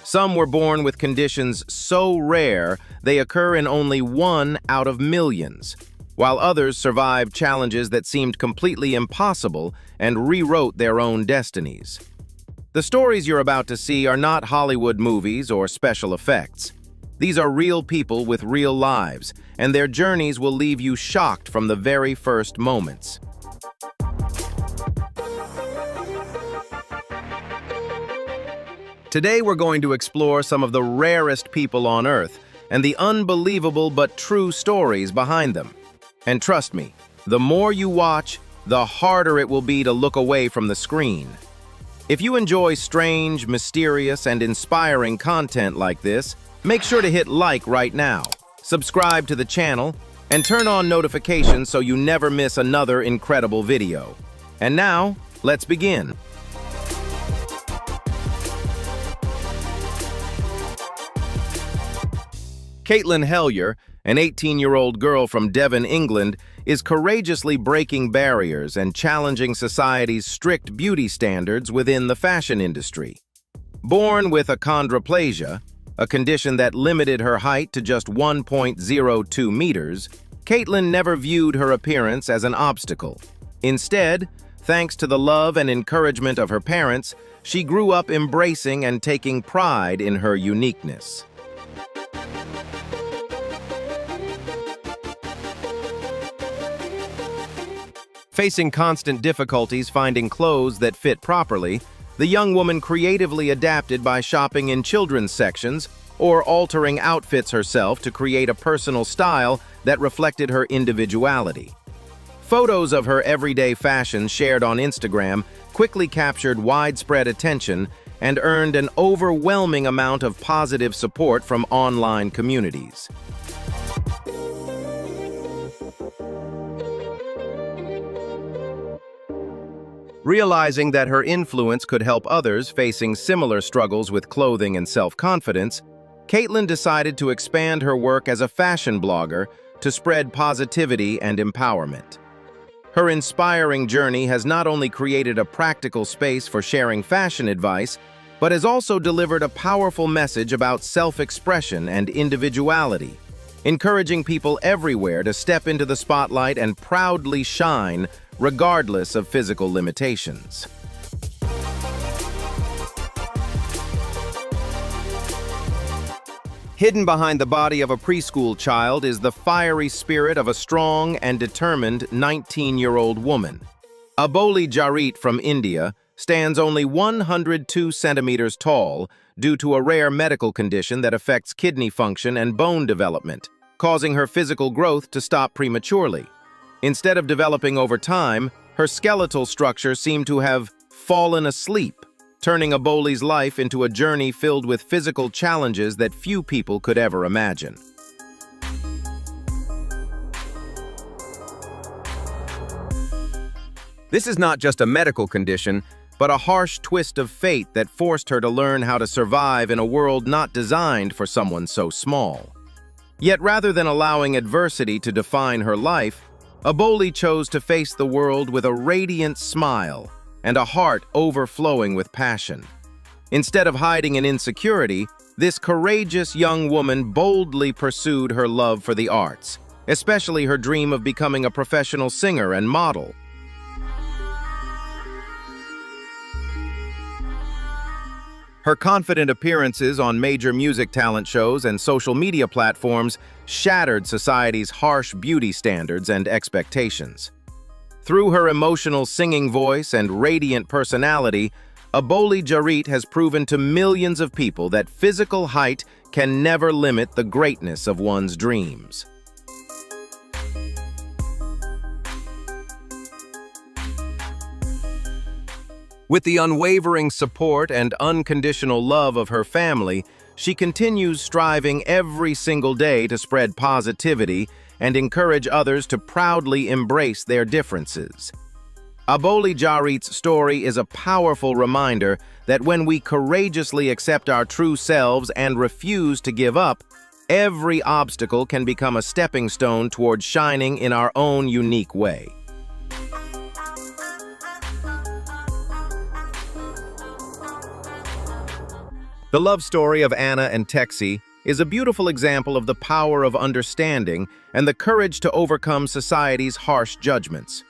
Some were born with conditions so rare they occur in only 1 out of millions, while others survived challenges that seemed completely impossible and rewrote their own destinies. The stories you're about to see are not Hollywood movies or special effects. These are real people with real lives, and their journeys will leave you shocked from the very first moments. Today we're going to explore some of the rarest people on Earth and the unbelievable but true stories behind them. And trust me, the more you watch, the harder it will be to look away from the screen. If you enjoy strange, mysterious, and inspiring content like this, make sure to hit like right now, subscribe to the channel, and turn on notifications so you never miss another incredible video. And now, let's begin. Caitlin Hellyer, an 18-year-old girl from Devon, England, is courageously breaking barriers and challenging society's strict beauty standards within the fashion industry. Born with achondroplasia, a condition that limited her height to just 1.02 meters, Caitlin never viewed her appearance as an obstacle. Instead, thanks to the love and encouragement of her parents, she grew up embracing and taking pride in her uniqueness. Facing constant difficulties finding clothes that fit properly, the young woman creatively adapted by shopping in children's sections or altering outfits herself to create a personal style that reflected her individuality. Photos of her everyday fashion shared on Instagram quickly captured widespread attention and earned an overwhelming amount of positive support from online communities. Realizing that her influence could help others facing similar struggles with clothing and self-confidence, Caitlin decided to expand her work as a fashion blogger to spread positivity and empowerment. Her inspiring journey has not only created a practical space for sharing fashion advice, but has also delivered a powerful message about self-expression and individuality, encouraging people everywhere to step into the spotlight and proudly shine regardless of physical limitations. Hidden behind the body of a preschool child is the fiery spirit of a strong and determined 19-year-old woman. Aboli Jarit from India stands only 102 centimeters tall due to a rare medical condition that affects kidney function and bone development, causing her physical growth to stop prematurely. Instead of developing over time, her skeletal structure seemed to have fallen asleep, turning Aboli's life into a journey filled with physical challenges that few people could ever imagine. This is not just a medical condition, but a harsh twist of fate that forced her to learn how to survive in a world not designed for someone so small. Yet rather than allowing adversity to define her life, Aboli chose to face the world with a radiant smile and a heart overflowing with passion. Instead of hiding in insecurity, this courageous young woman boldly pursued her love for the arts, especially her dream of becoming a professional singer and model. Her confident appearances on major music talent shows and social media platforms shattered society's harsh beauty standards and expectations. Through her emotional singing voice and radiant personality, Aboli Jarit has proven to millions of people that physical height can never limit the greatness of one's dreams. With the unwavering support and unconditional love of her family, she continues striving every single day to spread positivity and encourage others to proudly embrace their differences. Aboli Jarit's story is a powerful reminder that when we courageously accept our true selves and refuse to give up, every obstacle can become a stepping stone towards shining in our own unique way. The love story of Anna and Texi is a beautiful example of the power of understanding and the courage to overcome society's harsh judgments.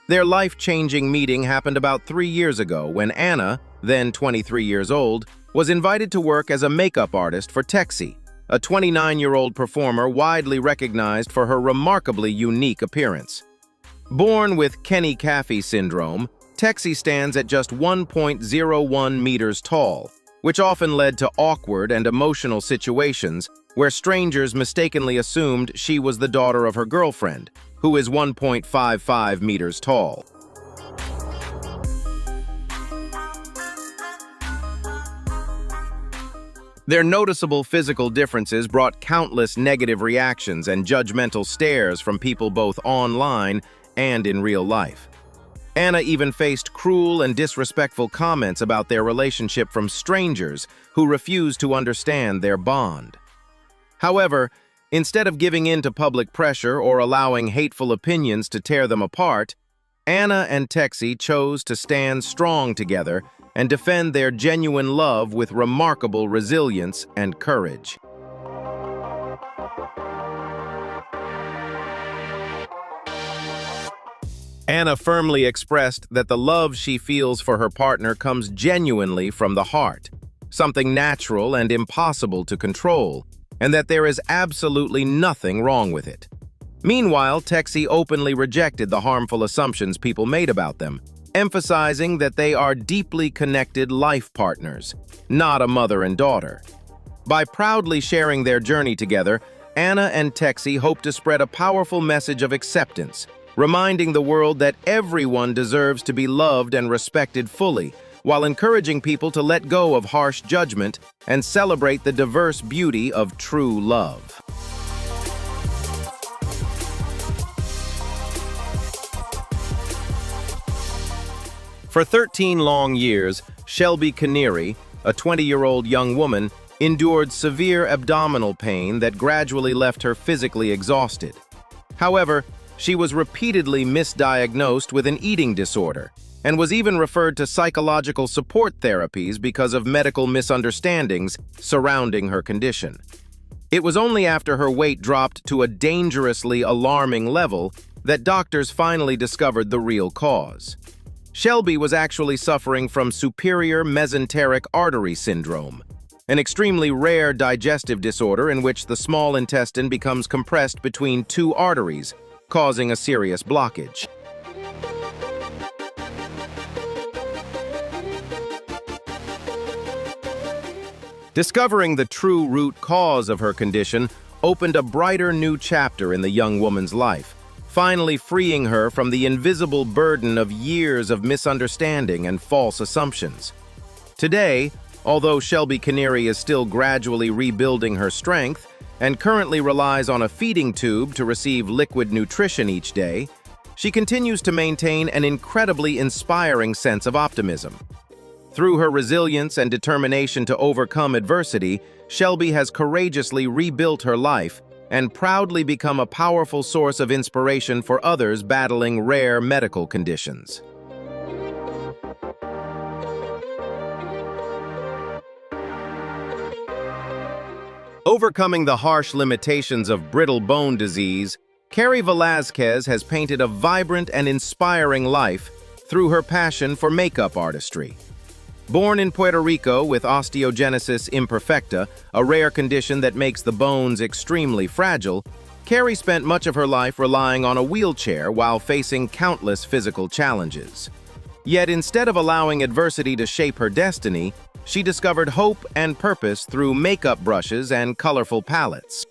Their life-changing meeting happened about 3 years ago when Anna, then 23 years old, was invited to work as a makeup artist for Texie, a 29-year-old performer widely recognized for her remarkably unique appearance. Born with Kenny-Caffey syndrome, Texie stands at just 1.01 meters tall, which often led to awkward and emotional situations where strangers mistakenly assumed she was the daughter of her girlfriend, who is 1.55 meters tall. Their noticeable physical differences brought countless negative reactions and judgmental stares from people both online and in real life. Anna even faced cruel and disrespectful comments about their relationship from strangers who refused to understand their bond. However, instead of giving in to public pressure or allowing hateful opinions to tear them apart, Anna and Texie chose to stand strong together and defend their genuine love with remarkable resilience and courage. Anna firmly expressed that the love she feels for her partner comes genuinely from the heart, something natural and impossible to control, and that there is absolutely nothing wrong with it. Meanwhile, Texie openly rejected the harmful assumptions people made about them, emphasizing that they are deeply connected life partners, not a mother and daughter. By proudly sharing their journey together, Anna and Texie hope to spread a powerful message of acceptance, reminding the world that everyone deserves to be loved and respected fully, while encouraging people to let go of harsh judgment and celebrate the diverse beauty of true love. For 13 long years, Shelby Canary, a 20-year-old young woman, endured severe abdominal pain that gradually left her physically exhausted. However, she was repeatedly misdiagnosed with an eating disorder and was even referred to psychological support therapies because of medical misunderstandings surrounding her condition. It was only after her weight dropped to a dangerously alarming level that doctors finally discovered the real cause. Shelby was actually suffering from superior mesenteric artery syndrome, an extremely rare digestive disorder in which the small intestine becomes compressed between two arteries, causing a serious blockage. Discovering the true root cause of her condition opened a brighter new chapter in the young woman's life, finally freeing her from the invisible burden of years of misunderstanding and false assumptions. Today, although Shelby Canary is still gradually rebuilding her strength and currently relies on a feeding tube to receive liquid nutrition each day, she continues to maintain an incredibly inspiring sense of optimism. Through her resilience and determination to overcome adversity, Shelby has courageously rebuilt her life and proudly become a powerful source of inspiration for others battling rare medical conditions. Overcoming the harsh limitations of brittle bone disease, Carrie Velasquez has painted a vibrant and inspiring life through her passion for makeup artistry. Born in Puerto Rico with osteogenesis imperfecta, a rare condition that makes the bones extremely fragile, Carrie spent much of her life relying on a wheelchair while facing countless physical challenges. Yet instead of allowing adversity to shape her destiny, she discovered hope and purpose through makeup brushes and colorful palettes.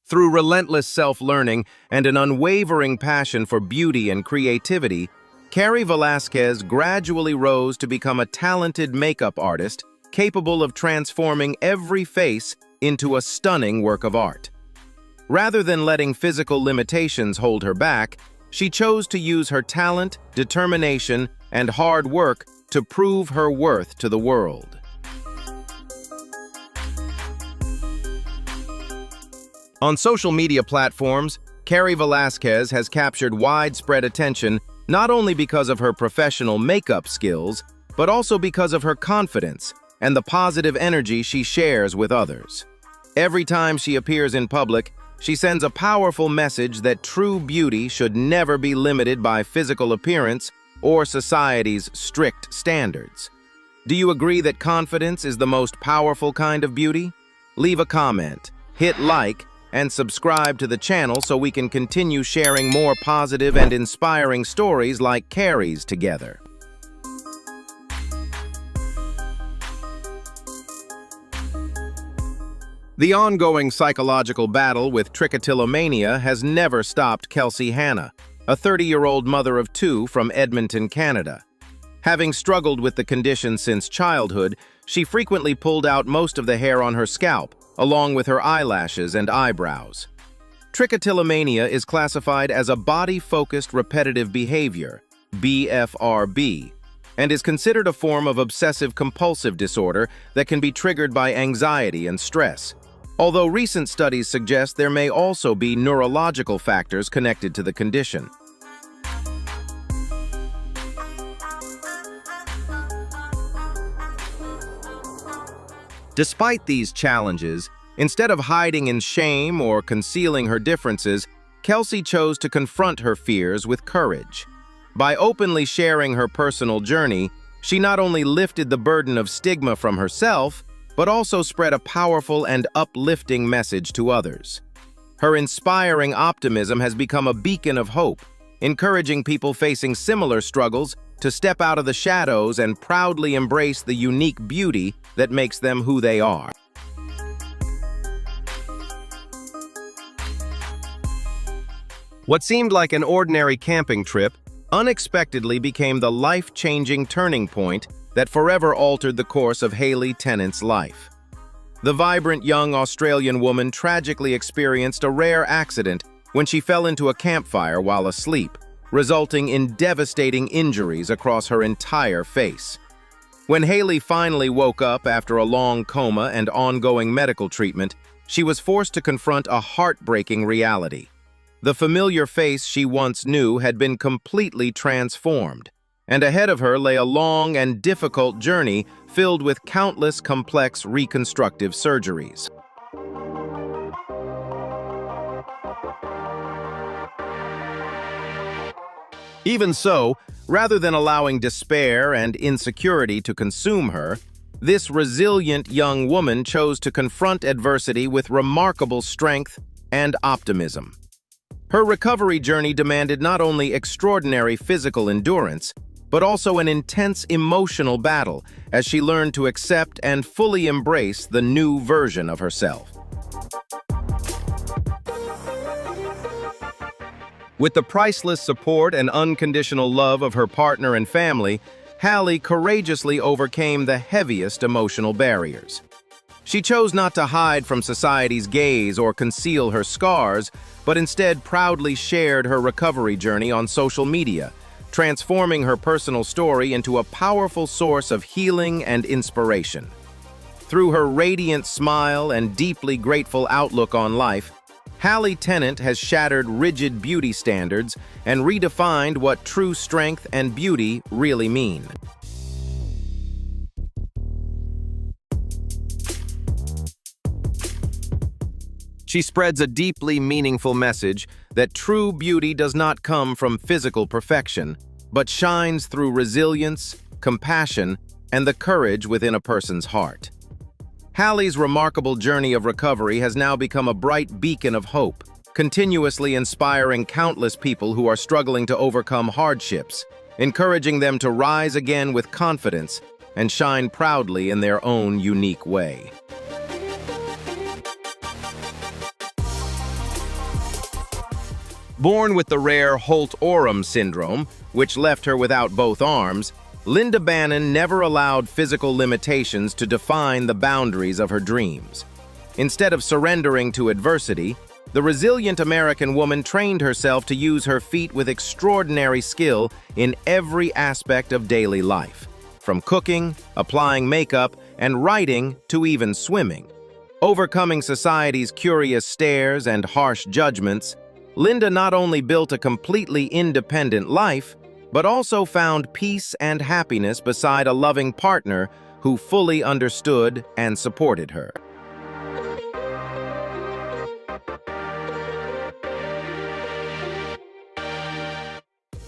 Through relentless self-learning and an unwavering passion for beauty and creativity, Carrie Velasquez gradually rose to become a talented makeup artist capable of transforming every face into a stunning work of art. Rather than letting physical limitations hold her back, she chose to use her talent, determination, and hard work to prove her worth to the world. On social media platforms, Carrie Velasquez has captured widespread attention not only because of her professional makeup skills, but also because of her confidence and the positive energy she shares with others. Every time she appears in public, She sends a powerful message that true beauty should never be limited by physical appearance or society's strict standards. Do you agree that confidence is the most powerful kind of beauty? Leave a comment, hit like, and subscribe to the channel so we can continue sharing more positive and inspiring stories like Carrie's together. The ongoing psychological battle with trichotillomania has never stopped Kelsey Hanna, a 30-year-old mother of two from Edmonton, Canada. Having struggled with the condition since childhood, she frequently pulled out most of the hair on her scalp, along with her eyelashes and eyebrows. Trichotillomania is classified as a body-focused repetitive behavior, BFRB, and is considered a form of obsessive-compulsive disorder that can be triggered by anxiety and stress. Although recent studies suggest there may also be neurological factors connected to the condition. Despite these challenges, instead of hiding in shame or concealing her differences, Kelsey chose to confront her fears with courage. By openly sharing her personal journey, she not only lifted the burden of stigma from herself, but also spread a powerful and uplifting message to others. Her inspiring optimism has become a beacon of hope, encouraging people facing similar struggles to step out of the shadows and proudly embrace the unique beauty that makes them who they are. What seemed like an ordinary camping trip unexpectedly became the life-changing turning point that forever altered the course of Hayley Tennant's life. The vibrant young Australian woman tragically experienced a rare accident when she fell into a campfire while asleep, resulting in devastating injuries across her entire face. When Hayley finally woke up after a long coma and ongoing medical treatment, she was forced to confront a heartbreaking reality. The familiar face she once knew had been completely transformed, and ahead of her lay a long and difficult journey filled with countless complex reconstructive surgeries. Even so, rather than allowing despair and insecurity to consume her, this resilient young woman chose to confront adversity with remarkable strength and optimism. Her recovery journey demanded not only extraordinary physical endurance, but also an intense emotional battle as she learned to accept and fully embrace the new version of herself. With the priceless support and unconditional love of her partner and family, Hayley courageously overcame the heaviest emotional barriers. She chose not to hide from society's gaze or conceal her scars, but instead proudly shared her recovery journey on social media, transforming her personal story into a powerful source of healing and inspiration. Through her radiant smile and deeply grateful outlook on life, Hayley Tennant has shattered rigid beauty standards and redefined what true strength and beauty really mean. She spreads a deeply meaningful message that true beauty does not come from physical perfection, but shines through resilience, compassion, and the courage within a person's heart. Hayley's remarkable journey of recovery has now become a bright beacon of hope, continuously inspiring countless people who are struggling to overcome hardships, encouraging them to rise again with confidence and shine proudly in their own unique way. Born with the rare Holt-Oram syndrome, which left her without both arms, Linda Bannon never allowed physical limitations to define the boundaries of her dreams. Instead of surrendering to adversity, the resilient American woman trained herself to use her feet with extraordinary skill in every aspect of daily life, from cooking, applying makeup, and writing to even swimming. Overcoming society's curious stares and harsh judgments, Linda not only built a completely independent life, but also found peace and happiness beside a loving partner who fully understood and supported her.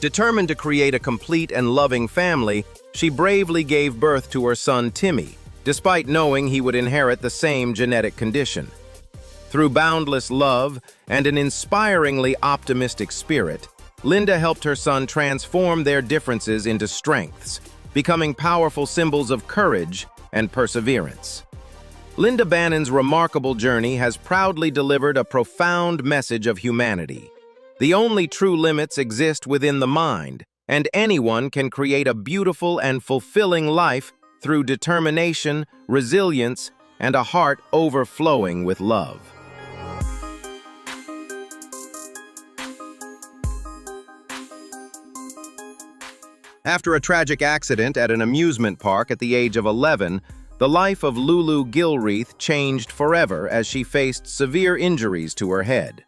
Determined to create a complete and loving family, she bravely gave birth to her son Timmy, despite knowing he would inherit the same genetic condition. Through boundless love and an inspiringly optimistic spirit, Linda helped her son transform their differences into strengths, becoming powerful symbols of courage and perseverance. Linda Bannon's remarkable journey has proudly delivered a profound message of humanity. The only true limits exist within the mind, and anyone can create a beautiful and fulfilling life through determination, resilience, and a heart overflowing with love. After a tragic accident at an amusement park at the age of 11, the life of Lulu Gilreath changed forever as she faced severe injuries to her head.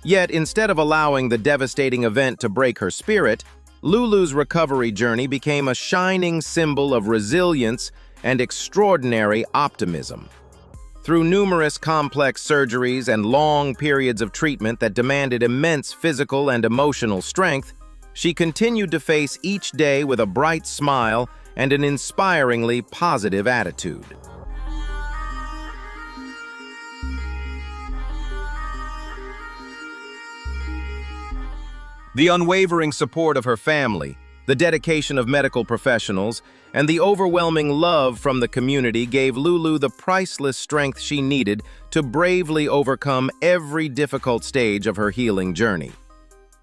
Yet, instead of allowing the devastating event to break her spirit, Lulu's recovery journey became a shining symbol of resilience and extraordinary optimism. Through numerous complex surgeries and long periods of treatment that demanded immense physical and emotional strength, she continued to face each day with a bright smile and an inspiringly positive attitude. The unwavering support of her family, the dedication of medical professionals, and the overwhelming love from the community gave Lulu the priceless strength she needed to bravely overcome every difficult stage of her healing journey.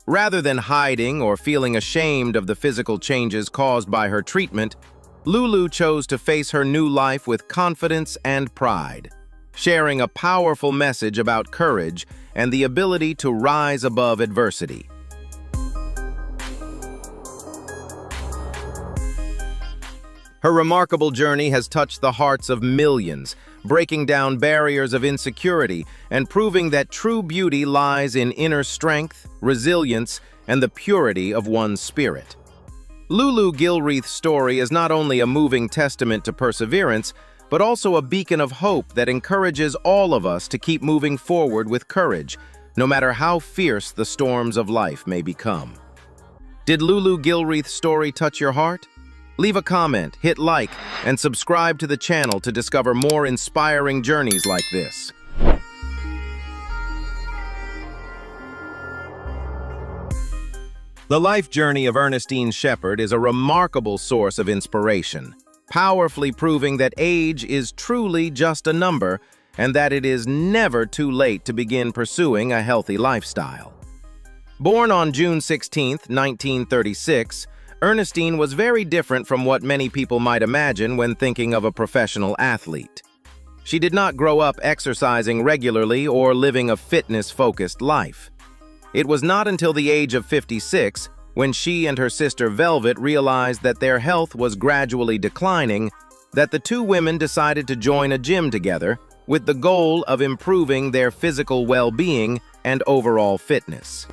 Rather than hiding or feeling ashamed of the physical changes caused by her treatment, Lulu chose to face her new life with confidence and pride, sharing a powerful message about courage and the ability to rise above adversity. Her remarkable journey has touched the hearts of millions, breaking down barriers of insecurity and proving that true beauty lies in inner strength, resilience, and the purity of one's spirit. Lulu Gilreath's story is not only a moving testament to perseverance, but also a beacon of hope that encourages all of us to keep moving forward with courage, no matter how fierce the storms of life may become. Did Lulu Gilreath's story touch your heart? Leave a comment, hit like, and subscribe to the channel to discover more inspiring journeys like this. The life journey of Ernestine Shepard is a remarkable source of inspiration, powerfully proving that age is truly just a number and that it is never too late to begin pursuing a healthy lifestyle. Born on June 16, 1936, Ernestine was very different from what many people might imagine when thinking of a professional athlete. She did not grow up exercising regularly or living a fitness-focused life. It was not until the age of 56, when she and her sister Velvet realized that their health was gradually declining, that the two women decided to join a gym together with the goal of improving their physical well-being and overall fitness.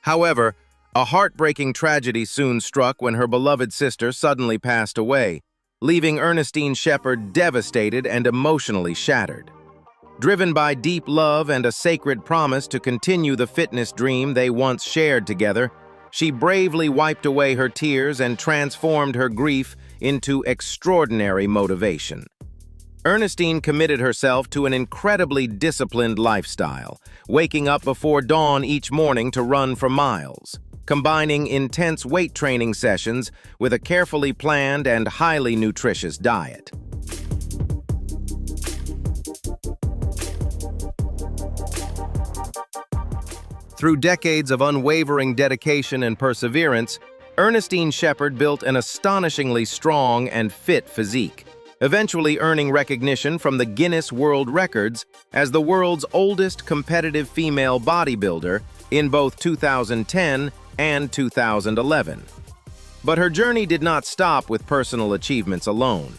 However, a heartbreaking tragedy soon struck when her beloved sister suddenly passed away, leaving Ernestine Shepard devastated and emotionally shattered. Driven by deep love and a sacred promise to continue the fitness dream they once shared together, she bravely wiped away her tears and transformed her grief into extraordinary motivation. Ernestine committed herself to an incredibly disciplined lifestyle, waking up before dawn each morning to run for miles, combining intense weight training sessions with a carefully planned and highly nutritious diet. Through decades of unwavering dedication and perseverance, Ernestine Shepard built an astonishingly strong and fit physique, eventually earning recognition from the Guinness World Records as the world's oldest competitive female bodybuilder in both 2010 and 2011. But her journey did not stop with personal achievements alone.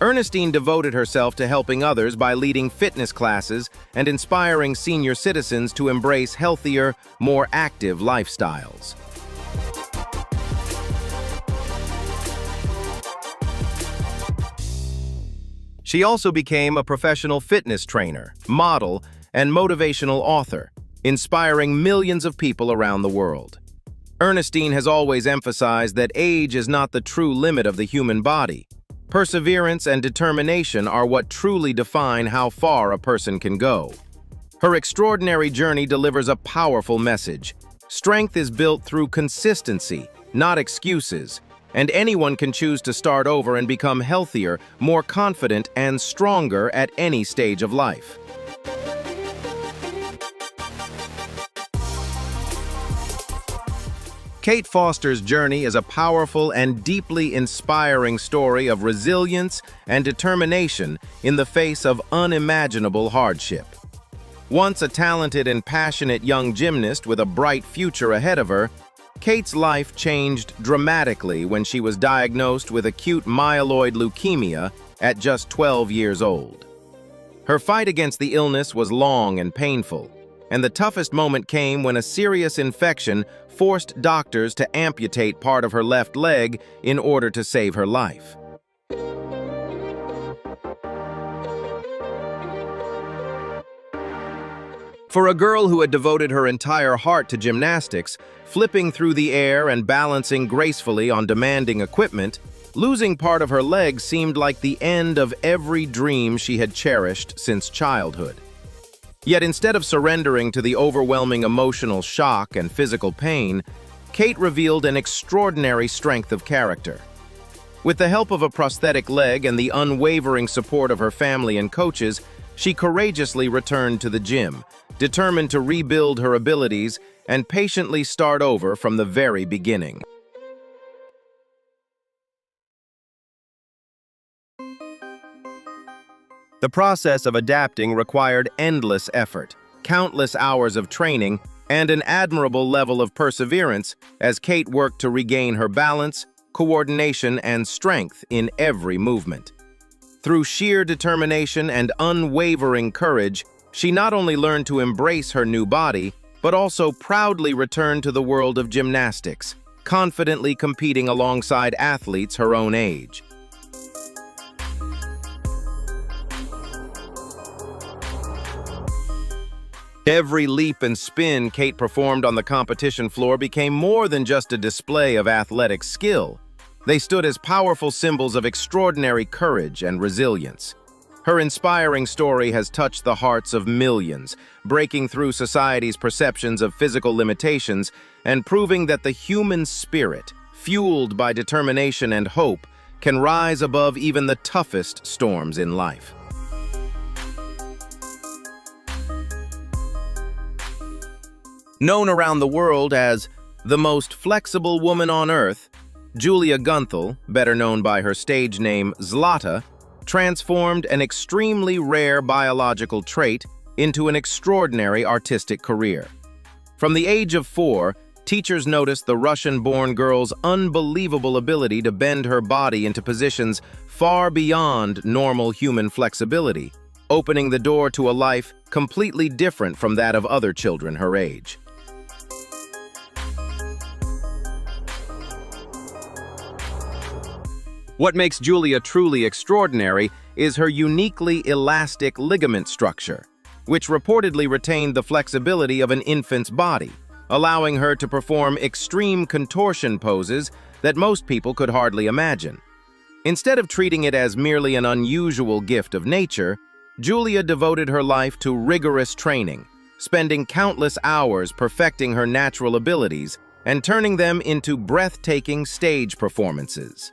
Ernestine devoted herself to helping others by leading fitness classes and inspiring senior citizens to embrace healthier, more active lifestyles. She also became a professional fitness trainer, model, and motivational author, inspiring millions of people around the world. Ernestine has always emphasized that age is not the true limit of the human body. Perseverance and determination are what truly define how far a person can go. Her extraordinary journey delivers a powerful message. Strength is built through consistency, not excuses, and anyone can choose to start over and become healthier, more confident, and stronger at any stage of life. Kate Foster's journey is a powerful and deeply inspiring story of resilience and determination in the face of unimaginable hardship. Once a talented and passionate young gymnast with a bright future ahead of her, Kate's life changed dramatically when she was diagnosed with acute myeloid leukemia at just 12 years old. Her fight against the illness was long and painful, and the toughest moment came when a serious infection forced doctors to amputate part of her left leg in order to save her life. For a girl who had devoted her entire heart to gymnastics, flipping through the air and balancing gracefully on demanding equipment, losing part of her leg seemed like the end of every dream she had cherished since childhood. Yet instead of surrendering to the overwhelming emotional shock and physical pain, Kate revealed an extraordinary strength of character. With the help of a prosthetic leg and the unwavering support of her family and coaches, she courageously returned to the gym, determined to rebuild her abilities and patiently start over from the very beginning. The process of adapting required endless effort, countless hours of training, and an admirable level of perseverance as Kate worked to regain her balance, coordination, and strength in every movement. Through sheer determination and unwavering courage, she not only learned to embrace her new body, but also proudly returned to the world of gymnastics, confidently competing alongside athletes her own age. Every leap and spin Kate performed on the competition floor became more than just a display of athletic skill. They stood as powerful symbols of extraordinary courage and resilience. Her inspiring story has touched the hearts of millions, breaking through society's perceptions of physical limitations and proving that the human spirit, fueled by determination and hope, can rise above even the toughest storms in life. Known around the world as the most flexible woman on earth, Julia Gunthal, better known by her stage name Zlata, transformed an extremely rare biological trait into an extraordinary artistic career. From the age of 4, teachers noticed the Russian-born girl's unbelievable ability to bend her body into positions far beyond normal human flexibility, opening the door to a life completely different from that of other children her age. What makes Julia truly extraordinary is her uniquely elastic ligament structure, which reportedly retained the flexibility of an infant's body, allowing her to perform extreme contortion poses that most people could hardly imagine. Instead of treating it as merely an unusual gift of nature, Julia devoted her life to rigorous training, spending countless hours perfecting her natural abilities and turning them into breathtaking stage performances.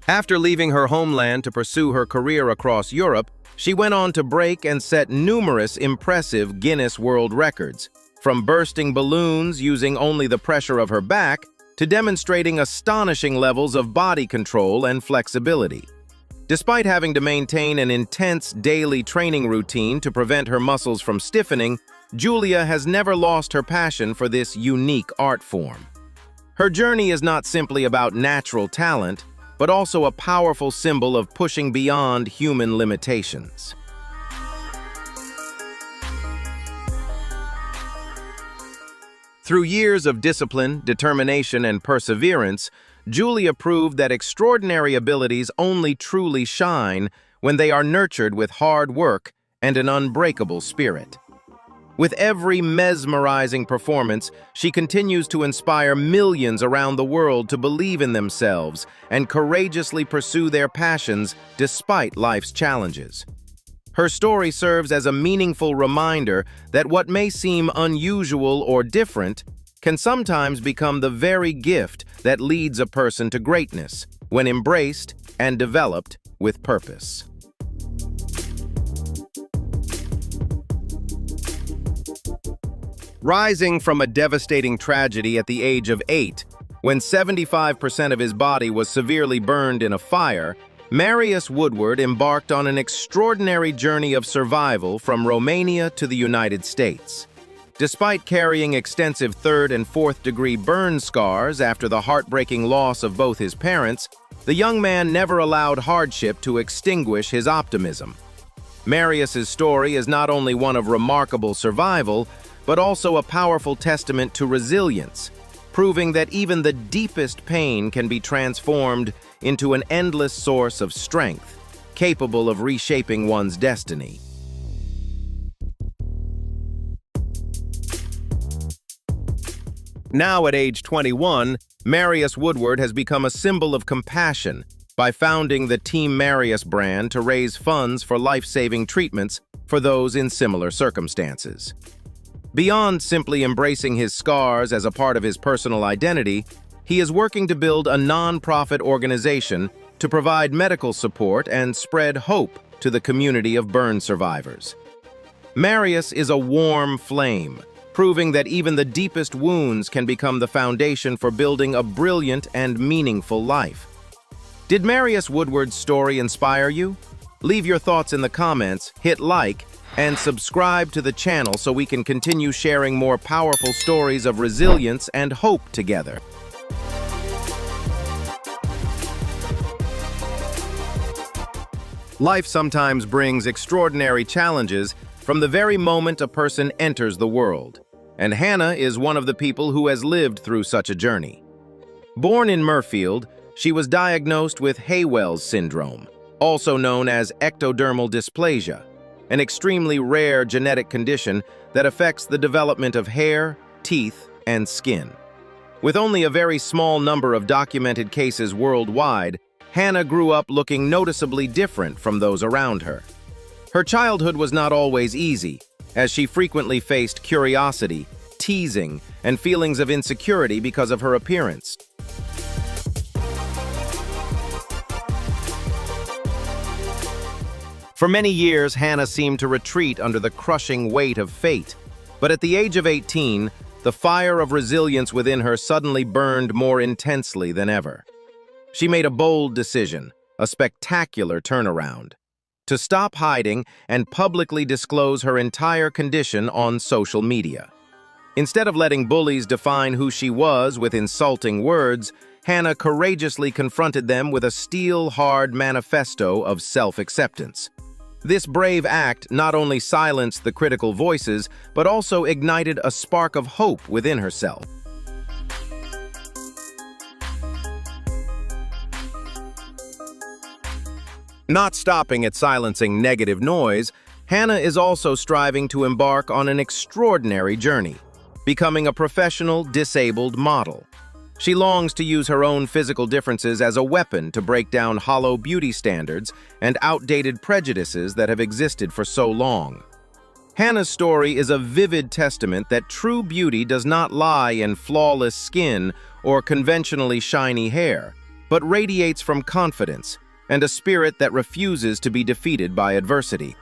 After leaving her homeland to pursue her career across Europe, she went on to break and set numerous impressive Guinness World Records, from bursting balloons using only the pressure of her back to demonstrating astonishing levels of body control and flexibility. Despite having to maintain an intense daily training routine to prevent her muscles from stiffening, Julia has never lost her passion for this unique art form. Her journey is not simply about natural talent, but also a powerful symbol of pushing beyond human limitations. Through years of discipline, determination, and perseverance, Julia proved that extraordinary abilities only truly shine when they are nurtured with hard work and an unbreakable spirit. With every mesmerizing performance, she continues to inspire millions around the world to believe in themselves and courageously pursue their passions despite life's challenges. Her story serves as a meaningful reminder that what may seem unusual or different can sometimes become the very gift that leads a person to greatness when embraced and developed with purpose. Rising from a devastating tragedy at the age of 8, when 75% of his body was severely burned in a fire, Marius Woodward embarked on an extraordinary journey of survival from Romania to the United States. Despite carrying extensive 3rd and 4th degree burn scars after the heartbreaking loss of both his parents, the young man never allowed hardship to extinguish his optimism. Marius's story is not only one of remarkable survival, but also a powerful testament to resilience, proving that even the deepest pain can be transformed into an endless source of strength, capable of reshaping one's destiny. Now at age 21, Marius Woodward has become a symbol of compassion by founding the Team Marius brand to raise funds for life-saving treatments for those in similar circumstances. Beyond simply embracing his scars as a part of his personal identity, he is working to build a non-profit organization to provide medical support and spread hope to the community of burn survivors. Marius is a warm flame, proving that even the deepest wounds can become the foundation for building a brilliant and meaningful life. Did Marius Woodward's story inspire you? Leave your thoughts in the comments, hit like, and subscribe to the channel so we can continue sharing more powerful stories of resilience and hope together. Life sometimes brings extraordinary challenges from the very moment a person enters the world, and Hannah is one of the people who has lived through such a journey. Born in Murfield, she was diagnosed with Haywell's syndrome, also known as ectodermal dysplasia, an extremely rare genetic condition that affects the development of hair, teeth, and skin. With only a very small number of documented cases worldwide, Hannah grew up looking noticeably different from those around her. Her childhood was not always easy, as she frequently faced curiosity, teasing, and feelings of insecurity because of her appearance. For many years, Hannah seemed to retreat under the crushing weight of fate, but at the age of 18, the fire of resilience within her suddenly burned more intensely than ever. She made a bold decision, a spectacular turnaround, to stop hiding and publicly disclose her entire condition on social media. Instead of letting bullies define who she was with insulting words, Hannah courageously confronted them with a steel-hard manifesto of self-acceptance. This brave act not only silenced the critical voices, but also ignited a spark of hope within herself. Not stopping at silencing negative noise, Hannah is also striving to embark on an extraordinary journey, becoming a professional disabled model. She longs to use her own physical differences as a weapon to break down hollow beauty standards and outdated prejudices that have existed for so long. Hannah's story is a vivid testament that true beauty does not lie in flawless skin or conventionally shiny hair, but radiates from confidence and a spirit that refuses to be defeated by adversity.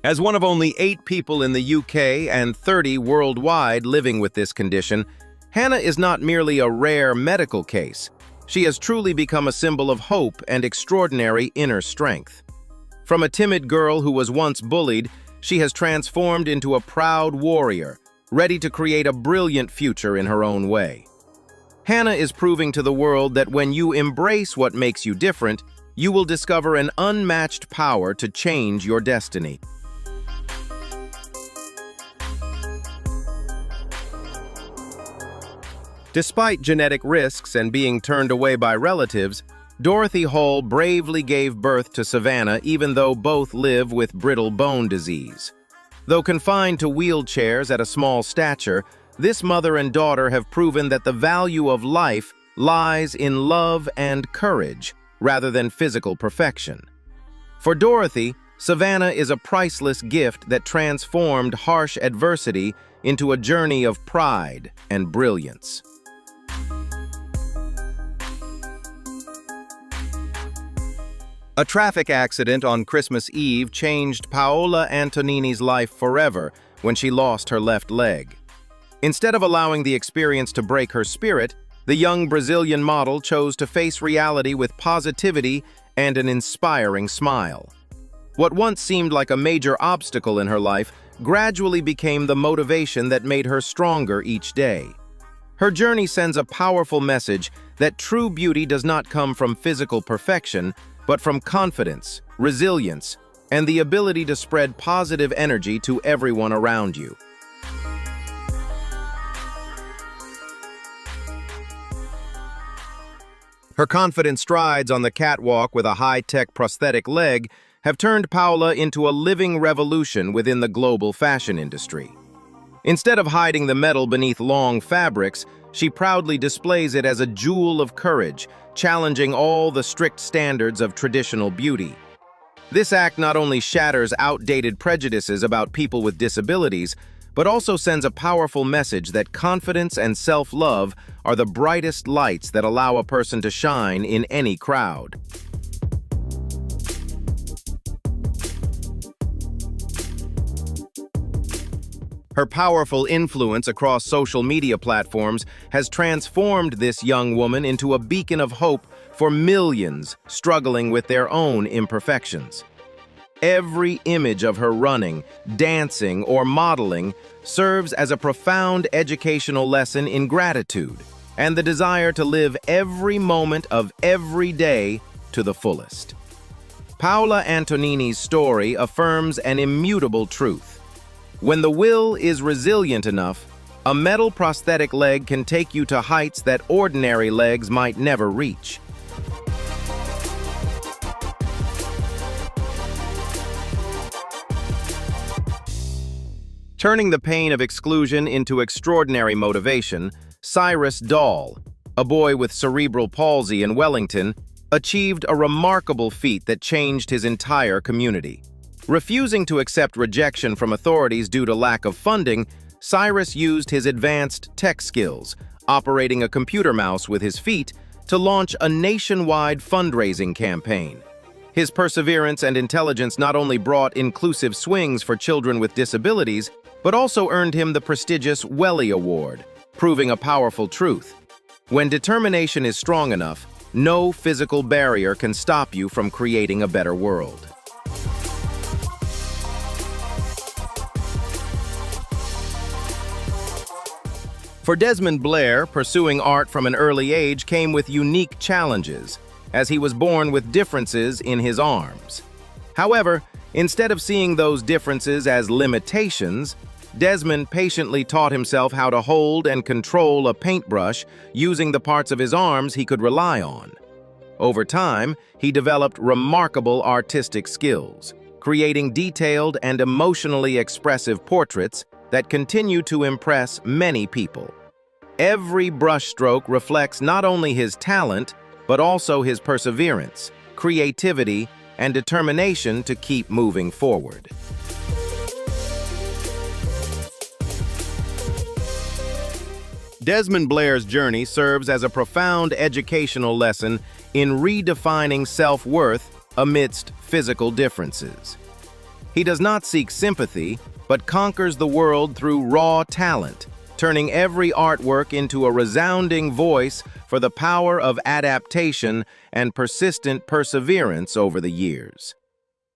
As one of only 8 people in the UK and 30 worldwide living with this condition, Hannah is not merely a rare medical case. She has truly become a symbol of hope and extraordinary inner strength. From a timid girl who was once bullied, she has transformed into a proud warrior, ready to create a brilliant future in her own way. Hannah is proving to the world that when you embrace what makes you different, You will discover an unmatched power to change your destiny. Despite genetic risks and being turned away by relatives, Dorothy Hall bravely gave birth to Savannah even though both live with brittle bone disease. Though confined to wheelchairs at a small stature, this mother and daughter have proven that the value of life lies in love and courage rather than physical perfection. For Dorothy, Savannah is a priceless gift that transformed harsh adversity into a journey of pride and brilliance. A traffic accident on Christmas Eve changed Paola Antonini's life forever when she lost her left leg. Instead of allowing the experience to break her spirit, the young Brazilian model chose to face reality with positivity and an inspiring smile. What once seemed like a major obstacle in her life gradually became the motivation that made her stronger each day. Her journey sends a powerful message that true beauty does not come from physical perfection, but from confidence, resilience, and the ability to spread positive energy to everyone around you. Her confident strides on the catwalk with a high-tech prosthetic leg have turned Paola into a living revolution within the global fashion industry. Instead of hiding the metal beneath long fabrics, she proudly displays it as a jewel of courage, challenging all the strict standards of traditional beauty. This act not only shatters outdated prejudices about people with disabilities, but also sends a powerful message that confidence and self-love are the brightest lights that allow a person to shine in any crowd. Her powerful influence across social media platforms has transformed this young woman into a beacon of hope for millions struggling with their own imperfections. Every image of her running, dancing, or modeling serves as a profound educational lesson in gratitude and the desire to live every moment of every day to the fullest. Paola Antonini's story affirms an immutable truth. When the will is resilient enough, a metal prosthetic leg can take you to heights that ordinary legs might never reach. Turning the pain of exclusion into extraordinary motivation, Cyrus Dahl, a boy with cerebral palsy in Wellington, achieved a remarkable feat that changed his entire community. Refusing to accept rejection from authorities due to lack of funding, Cyrus used his advanced tech skills, operating a computer mouse with his feet, to launch a nationwide fundraising campaign. His perseverance and intelligence not only brought inclusive swings for children with disabilities, but also earned him the prestigious Welly Award, proving a powerful truth. When determination is strong enough, no physical barrier can stop you from creating a better world. For Desmond Blair, pursuing art from an early age came with unique challenges, as he was born with differences in his arms. However, instead of seeing those differences as limitations, Desmond patiently taught himself how to hold and control a paintbrush using the parts of his arms he could rely on. Over time, he developed remarkable artistic skills, creating detailed and emotionally expressive portraits that continue to impress many people. Every brushstroke reflects not only his talent, but also his perseverance, creativity, and determination to keep moving forward. Desmond Blair's journey serves as a profound educational lesson in redefining self-worth amidst physical differences. He does not seek sympathy, but conquers the world through raw talent, turning every artwork into a resounding voice for the power of adaptation and persistent perseverance over the years.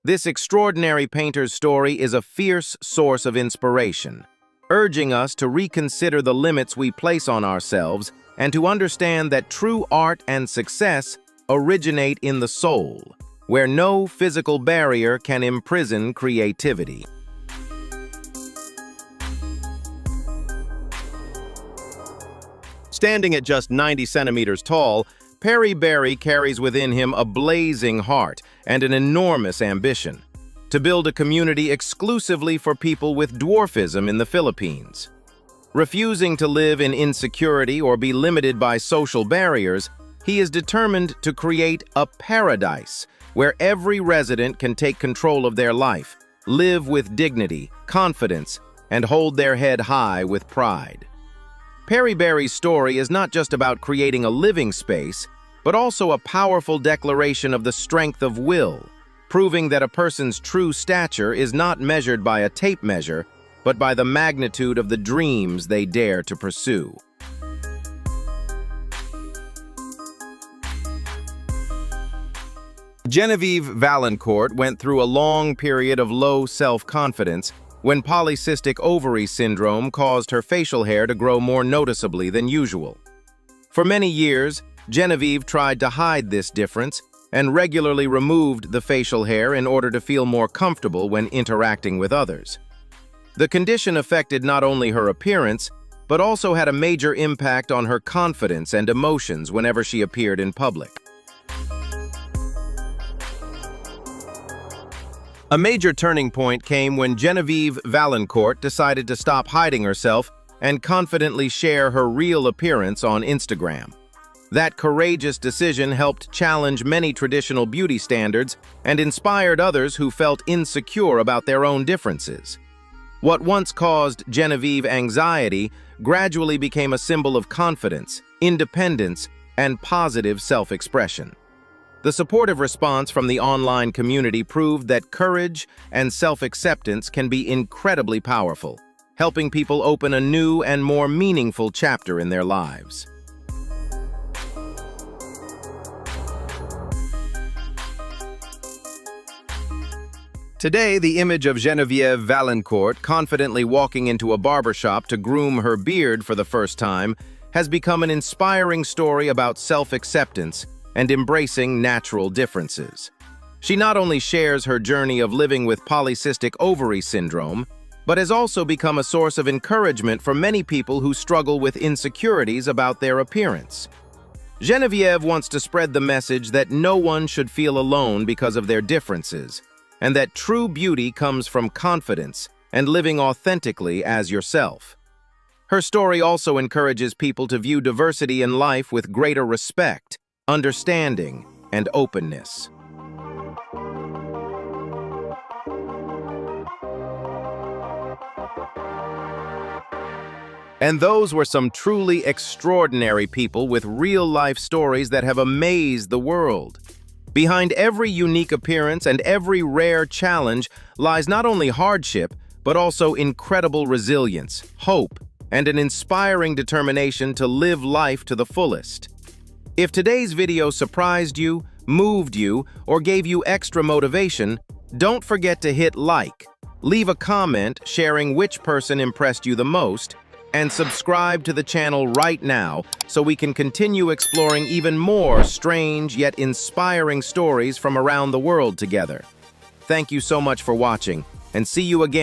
This extraordinary painter's story is a fierce source of inspiration, urging us to reconsider the limits we place on ourselves and to understand that true art and success originate in the soul, where no physical barrier can imprison creativity. Standing at just 90 centimeters tall, Perry Barry carries within him a blazing heart and an enormous ambition to build a community exclusively for people with dwarfism in the Philippines. Refusing to live in insecurity or be limited by social barriers, he is determined to create a paradise where every resident can take control of their life, live with dignity, confidence, and hold their head high with pride. Perry Barry's story is not just about creating a living space, but also a powerful declaration of the strength of will, proving that a person's true stature is not measured by a tape measure, but by the magnitude of the dreams they dare to pursue. Genevieve Valancourt went through a long period of low self-confidence when polycystic ovary syndrome caused her facial hair to grow more noticeably than usual. For many years, Genevieve tried to hide this difference and regularly removed the facial hair in order to feel more comfortable when interacting with others. The condition affected not only her appearance, but also had a major impact on her confidence and emotions whenever she appeared in public. A major turning point came when Genevieve Valancourt decided to stop hiding herself and confidently share her real appearance on Instagram. That courageous decision helped challenge many traditional beauty standards and inspired others who felt insecure about their own differences. What once caused Genevieve anxiety gradually became a symbol of confidence, independence, and positive self-expression. The supportive response from the online community proved that courage and self-acceptance can be incredibly powerful, helping people open a new and more meaningful chapter in their lives. Today, the image of Genevieve Valancourt confidently walking into a barbershop to groom her beard for the first time has become an inspiring story about self-acceptance and embracing natural differences. She not only shares her journey of living with polycystic ovary syndrome, but has also become a source of encouragement for many people who struggle with insecurities about their appearance. Genevieve wants to spread the message that no one should feel alone because of their differences, and that true beauty comes from confidence and living authentically as yourself. Her story also encourages people to view diversity in life with greater respect, understanding, and openness. And those were some truly extraordinary people with real-life stories that have amazed the world. Behind every unique appearance and every rare challenge lies not only hardship, but also incredible resilience, hope, and an inspiring determination to live life to the fullest. If today's video surprised you, moved you, or gave you extra motivation, don't forget to hit like, leave a comment sharing which person impressed you the most, and subscribe to the channel right now so we can continue exploring even more strange yet inspiring stories from around the world together. Thank you so much for watching, and see you again.